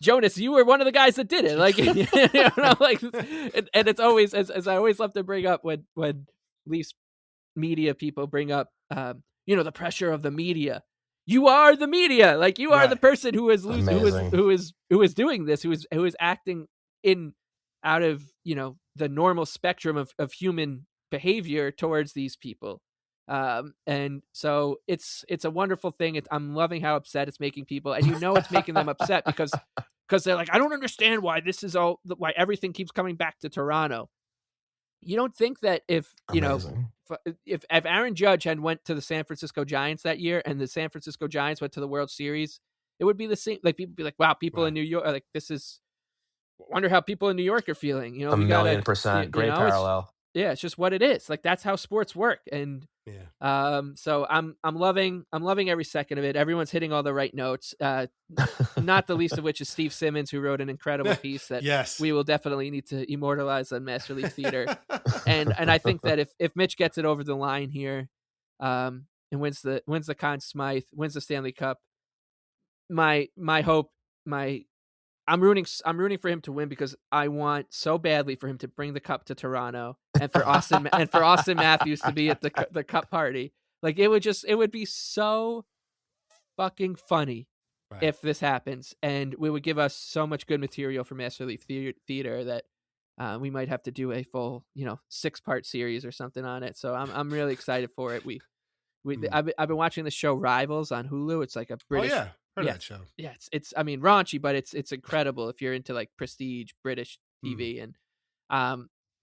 Speaker 6: Jonas, you were one of the guys that did it. Like, and it's always, as I always love to bring up when Leafs media people bring up, the pressure of the media. You are the media. Like, you are the person who is losing, who is doing this, who is acting out of, the normal spectrum of human behavior towards these people. And so it's a wonderful thing. I'm loving how upset it's making people, and it's making them upset because they're like, I don't understand why why everything keeps coming back to Toronto. You don't think that if Aaron Judge had went to the San Francisco Giants that year and the San Francisco Giants went to the World Series, it would be the same. Like, people would be like, wow, people in New York are like, wonder how people in New York are feeling.
Speaker 7: A million percent. Great parallel.
Speaker 6: It's just what it is. Like, that's how sports work. And so I'm loving every second of it. Everyone's hitting all the right notes. Not the least of which is Steve Simmons, who wrote an incredible piece that we will definitely need to immortalize on Master League Theater. and I think that if Mitch gets it over the line here, and wins the Conn Smythe, wins the Stanley Cup, my hope, I'm rooting for him to win, because I want so badly for him to bring the cup to Toronto, and for Austin Matthews to be at the cup party. Like, it would be so fucking funny if this happens, and we would give us so much good material for Master League Theater that we might have to do a full 6-part series or something on it. So I'm really excited for it. I've been watching the show Rivals on Hulu. It's like a British.
Speaker 5: Oh yeah. Heard that show.
Speaker 6: Yeah, it's raunchy, but it's incredible if you're into like prestige British TV. And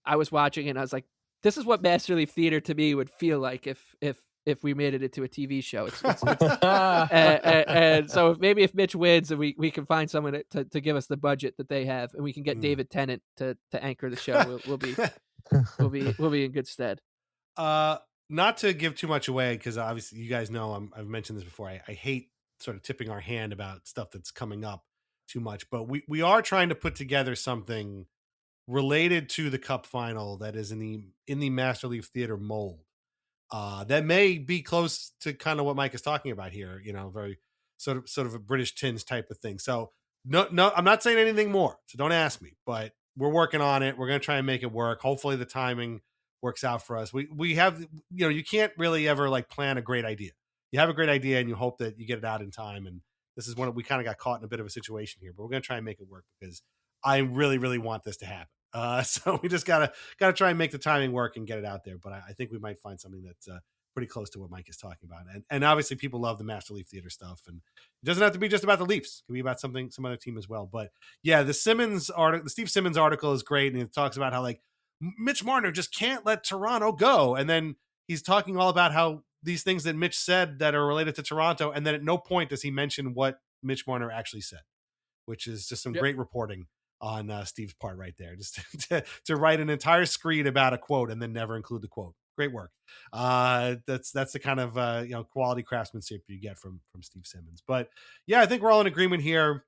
Speaker 6: I was watching it and I was like, this is what Master League Theater to me would feel like if we made it into a TV show. And so maybe if Mitch wins and we can find someone to give us the budget that they have, and we can get David Tennant to anchor the show, we'll be in good stead.
Speaker 5: Not to give too much away, because obviously you guys know I've mentioned this before. I hate sort of tipping our hand about stuff that's coming up too much, but we are trying to put together something related to the Cup final that is in the Master League Theater mold, that may be close to kind of what Mike is talking about here, very sort of a British Tins type of thing. So no, I'm not saying anything more, so don't ask me, but we're working on it. We're going to try and make it work. Hopefully the timing works out for us. We have, you can't really ever like plan a great idea. You have a great idea and you hope that you get it out in time. And this is we kind of got caught in a bit of a situation here, but we're going to try and make it work, because I really, really want this to happen. So we just gotta try and make the timing work and get it out there. But I think we might find something that's pretty close to what Mike is talking about. And obviously people love the Master Leaf Theater stuff, and it doesn't have to be just about the Leafs. It can be about some other team as well. But yeah, the Steve Simmons article is great, and it talks about how like Mitch Marner just can't let Toronto go, and then he's talking all about how these things that Mitch said that are related to Toronto, and then at no point does he mention what Mitch Marner actually said, which is just some great reporting on Steve's part right there, just to write an entire screed about a quote and then never include the quote. Great work. That's the kind of quality craftsmanship you get from Steve Simmons. But yeah, I think we're all in agreement here.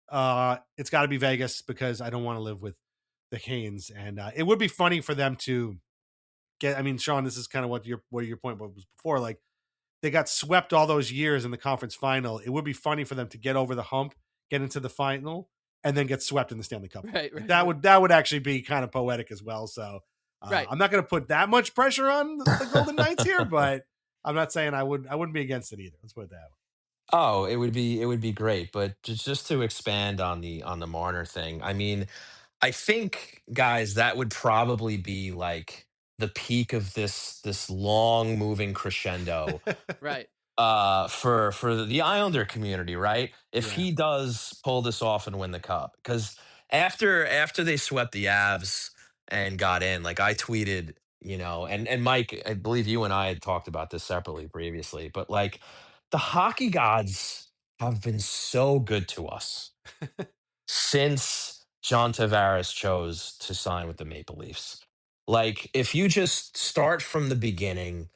Speaker 5: It's got to be Vegas because I don't want to live with the Canes, and it would be funny for them to get. I mean, Sean, this is kind of what your point was before. Like they got swept all those years in the conference final. It would be funny for them to get over the hump, get into the final, and then get swept in the Stanley Cup.
Speaker 6: Right.
Speaker 5: That would actually be kind of poetic as well. So I'm not going to put that much pressure on the Golden Knights here, but I'm not saying I wouldn't be against it either. Let's put it that way.
Speaker 7: Oh, it would be great. But just to expand on the Marner thing, I mean, I think, guys, that would probably be like the peak of this long moving crescendo
Speaker 6: Right.
Speaker 7: for the Islander community, right? If he does pull this off and win the cup, because after they swept the Avs and got in, like I tweeted, and Mike, I believe you and I had talked about this separately previously, but like the hockey gods have been so good to us since John Tavares chose to sign with the Maple Leafs. Like, if you just start from the beginning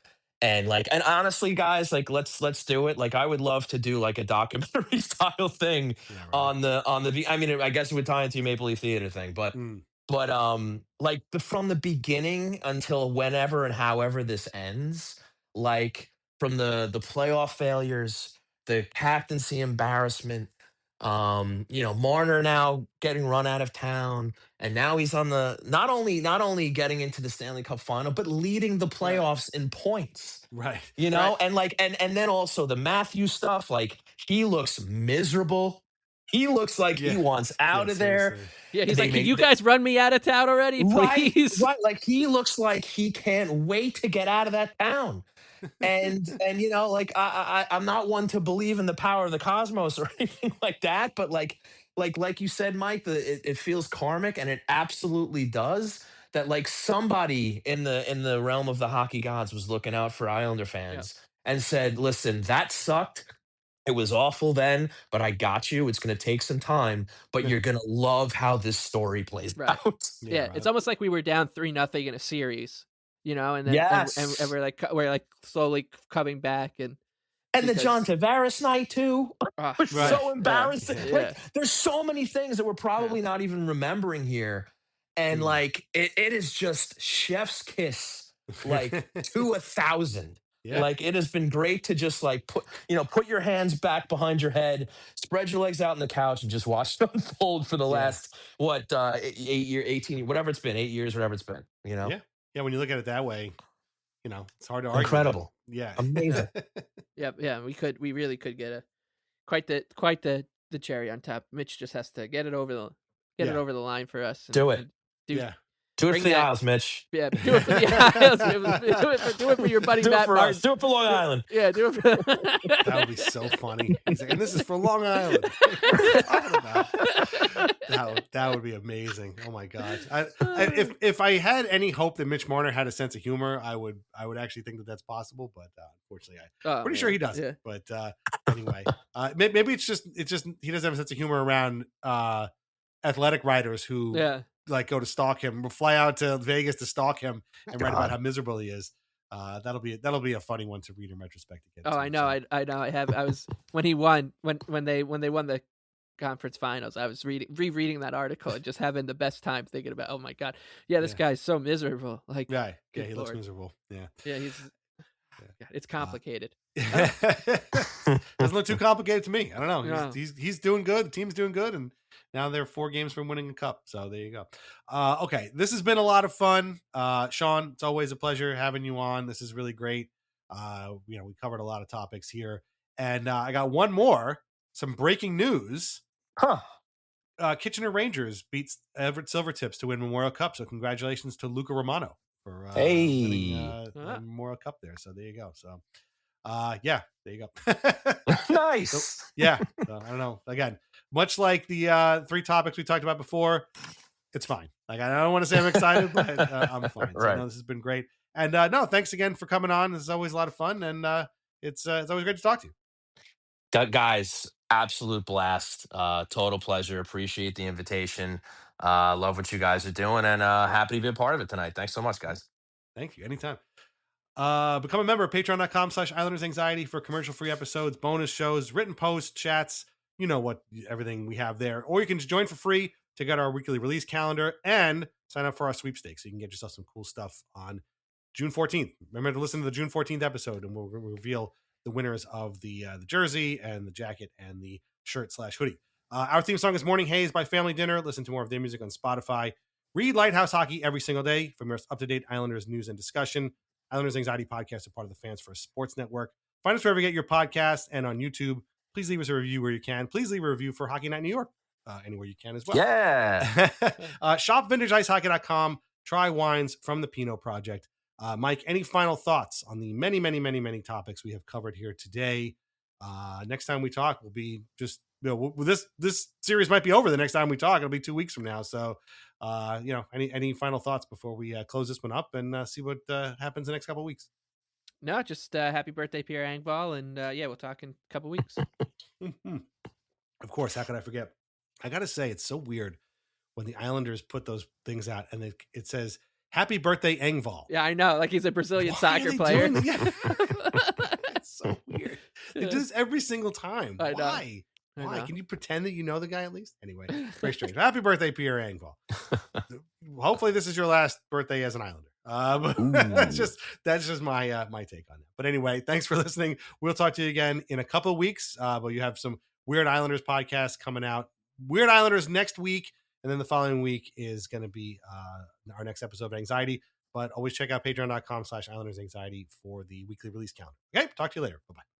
Speaker 7: and honestly, guys, like let's do it. Like, I would love to do like a documentary style thing on the. I mean, I guess it would tie into your Maple Leaf Theater thing, but like from the beginning until whenever and however this ends, like from the playoff failures, the captaincy embarrassment, Marner now getting run out of town, and now he's on the not only getting into the Stanley Cup final, but leading the playoffs in points.
Speaker 5: Right.
Speaker 7: And like and then also the Matthews stuff, like he looks miserable. He looks like he wants out of there.
Speaker 6: Yeah, he's like, can you guys run me out of town already, please?
Speaker 7: Right. Like he looks like he can't wait to get out of that town. And like I'm not one to believe in the power of the cosmos or anything like that, but like you said, Mike, it feels karmic, and it absolutely does. That like somebody in the realm of the hockey gods was looking out for Islander fans and said, "Listen, that sucked. It was awful then, but I got you. It's going to take some time, but you're going to love how this story plays out."
Speaker 6: Yeah, it's almost like we were down 3-0 in a series, and then and we're like slowly coming back, and
Speaker 7: the John Tavares night too was so embarrassing.
Speaker 6: Yeah.
Speaker 7: Like, there's so many things that we're probably not even remembering here, and like it is just chef's kiss, like to 1,000. Yeah. Like it has been great to just like put your hands back behind your head, spread your legs out on the couch, and just watch it unfold for the last 8 years, 18, whatever it's been, 8 years, whatever it's been.
Speaker 5: Yeah. When you look at it that way, it's hard to argue.
Speaker 7: Incredible.
Speaker 5: Yeah.
Speaker 7: Amazing.
Speaker 6: Yeah. We really could get quite the cherry on top. Mitch just has to get it over the line for us.
Speaker 7: Do it. Do it for the Isles, Mitch.
Speaker 6: Yeah, do it for the Isles. Do it for your buddy Matt Martin.
Speaker 7: Do it for Long Island.
Speaker 6: Yeah, do it for
Speaker 5: that would be so funny. And this is for Long Island. That would be amazing. Oh my God. If I had any hope that Mitch Marner had a sense of humor, I would actually think that that's possible. But unfortunately, I'm pretty sure he doesn't. Yeah. But anyway, maybe it's just he doesn't have a sense of humor around athletic writers who like go to stalk him. We'll fly out to Vegas to stalk him and write about how miserable he is. That'll be a funny one to read in retrospect again.
Speaker 6: I know. I know. I was when he won when they won the conference finals. I was rereading that article and just having the best time thinking about. Oh my God, this guy's so miserable. Like,
Speaker 5: he looks miserable. Yeah,
Speaker 6: he's. It's complicated.
Speaker 5: Doesn't look too complicated to me. I don't know. He's doing good. The team's doing good, and now they're 4 games from winning a cup. So there you go. Okay, this has been a lot of fun. Sean, it's always a pleasure having you on. This is really great. We covered a lot of topics here, and I got one more. Some breaking news. Kitchener Rangers beats Everett Silvertips to win Memorial Cup. So congratulations to Luca Romano for winning the Memorial Cup there. So there you go. So yeah, there you go.
Speaker 7: Nice.
Speaker 5: So, yeah. So, I don't know. Again, much like the 3 topics we talked about before, it's fine. Like, I don't want to say I'm excited, but I'm fine. So no, this has been great. And no, thanks again for coming on. This is always a lot of fun, and it's always great to talk to you.
Speaker 7: Guys, absolute blast. Total pleasure. Appreciate the invitation. Love what you guys are doing, and happy to be a part of it tonight. Thanks so much, guys.
Speaker 5: Thank you. Anytime. Become a member of patreon.com/IslandersAnxiety for commercial-free episodes, bonus shows, written posts, chats. You know what, everything we have there. Or you can just join for free to get our weekly release calendar and sign up for our sweepstakes so you can get yourself some cool stuff on June 14th. Remember to listen to the June 14th episode, and we'll reveal the winners of the jersey and the jacket and the shirt/hoodie. Our theme song is Morning Haze by Family Dinner. Listen to more of their music on Spotify. Read Lighthouse Hockey every single day for most up-to-date Islanders news and discussion. Islanders Anxiety Podcast are part of the Fans First Sports Network. Find us wherever you get your podcasts and on YouTube. Please leave us a review where you can. Please leave a review for Hockey Night New York anywhere you can as well.
Speaker 7: Yeah.
Speaker 5: Shop vintageIceHockey.com. Try wines from the Pinot Project. Mike, any final thoughts on the many, many, many, many topics we have covered here today? Next time we talk will be just, this series might be over the next time we talk. It'll be 2 weeks from now. So, any final thoughts before we close this one up and see what happens the next couple of weeks?
Speaker 6: No, just happy birthday, Pierre Engvall. And we'll talk in a couple of weeks.
Speaker 5: Of course. How could I forget? I got to say, it's so weird when the Islanders put those things out and it says, Happy birthday, Engvall.
Speaker 6: Yeah, I know. Like he's a Brazilian soccer player.
Speaker 5: It's so weird. They do this every single time.
Speaker 6: I know.
Speaker 5: Why? Why? Can you pretend that you know the guy at least? Anyway, very strange. Happy birthday, Pierre Engvall. Hopefully this is your last birthday as an Islander. That's just my take on that. But anyway, thanks for listening. We'll talk to you again in a couple of weeks. But you have some Weird Islanders podcasts coming out. Weird Islanders next week. And then the following week is going to be our next episode of Anxiety. But always check out patreon.com/IslandersAnxiety for the weekly release calendar. Okay, talk to you later. Bye-bye.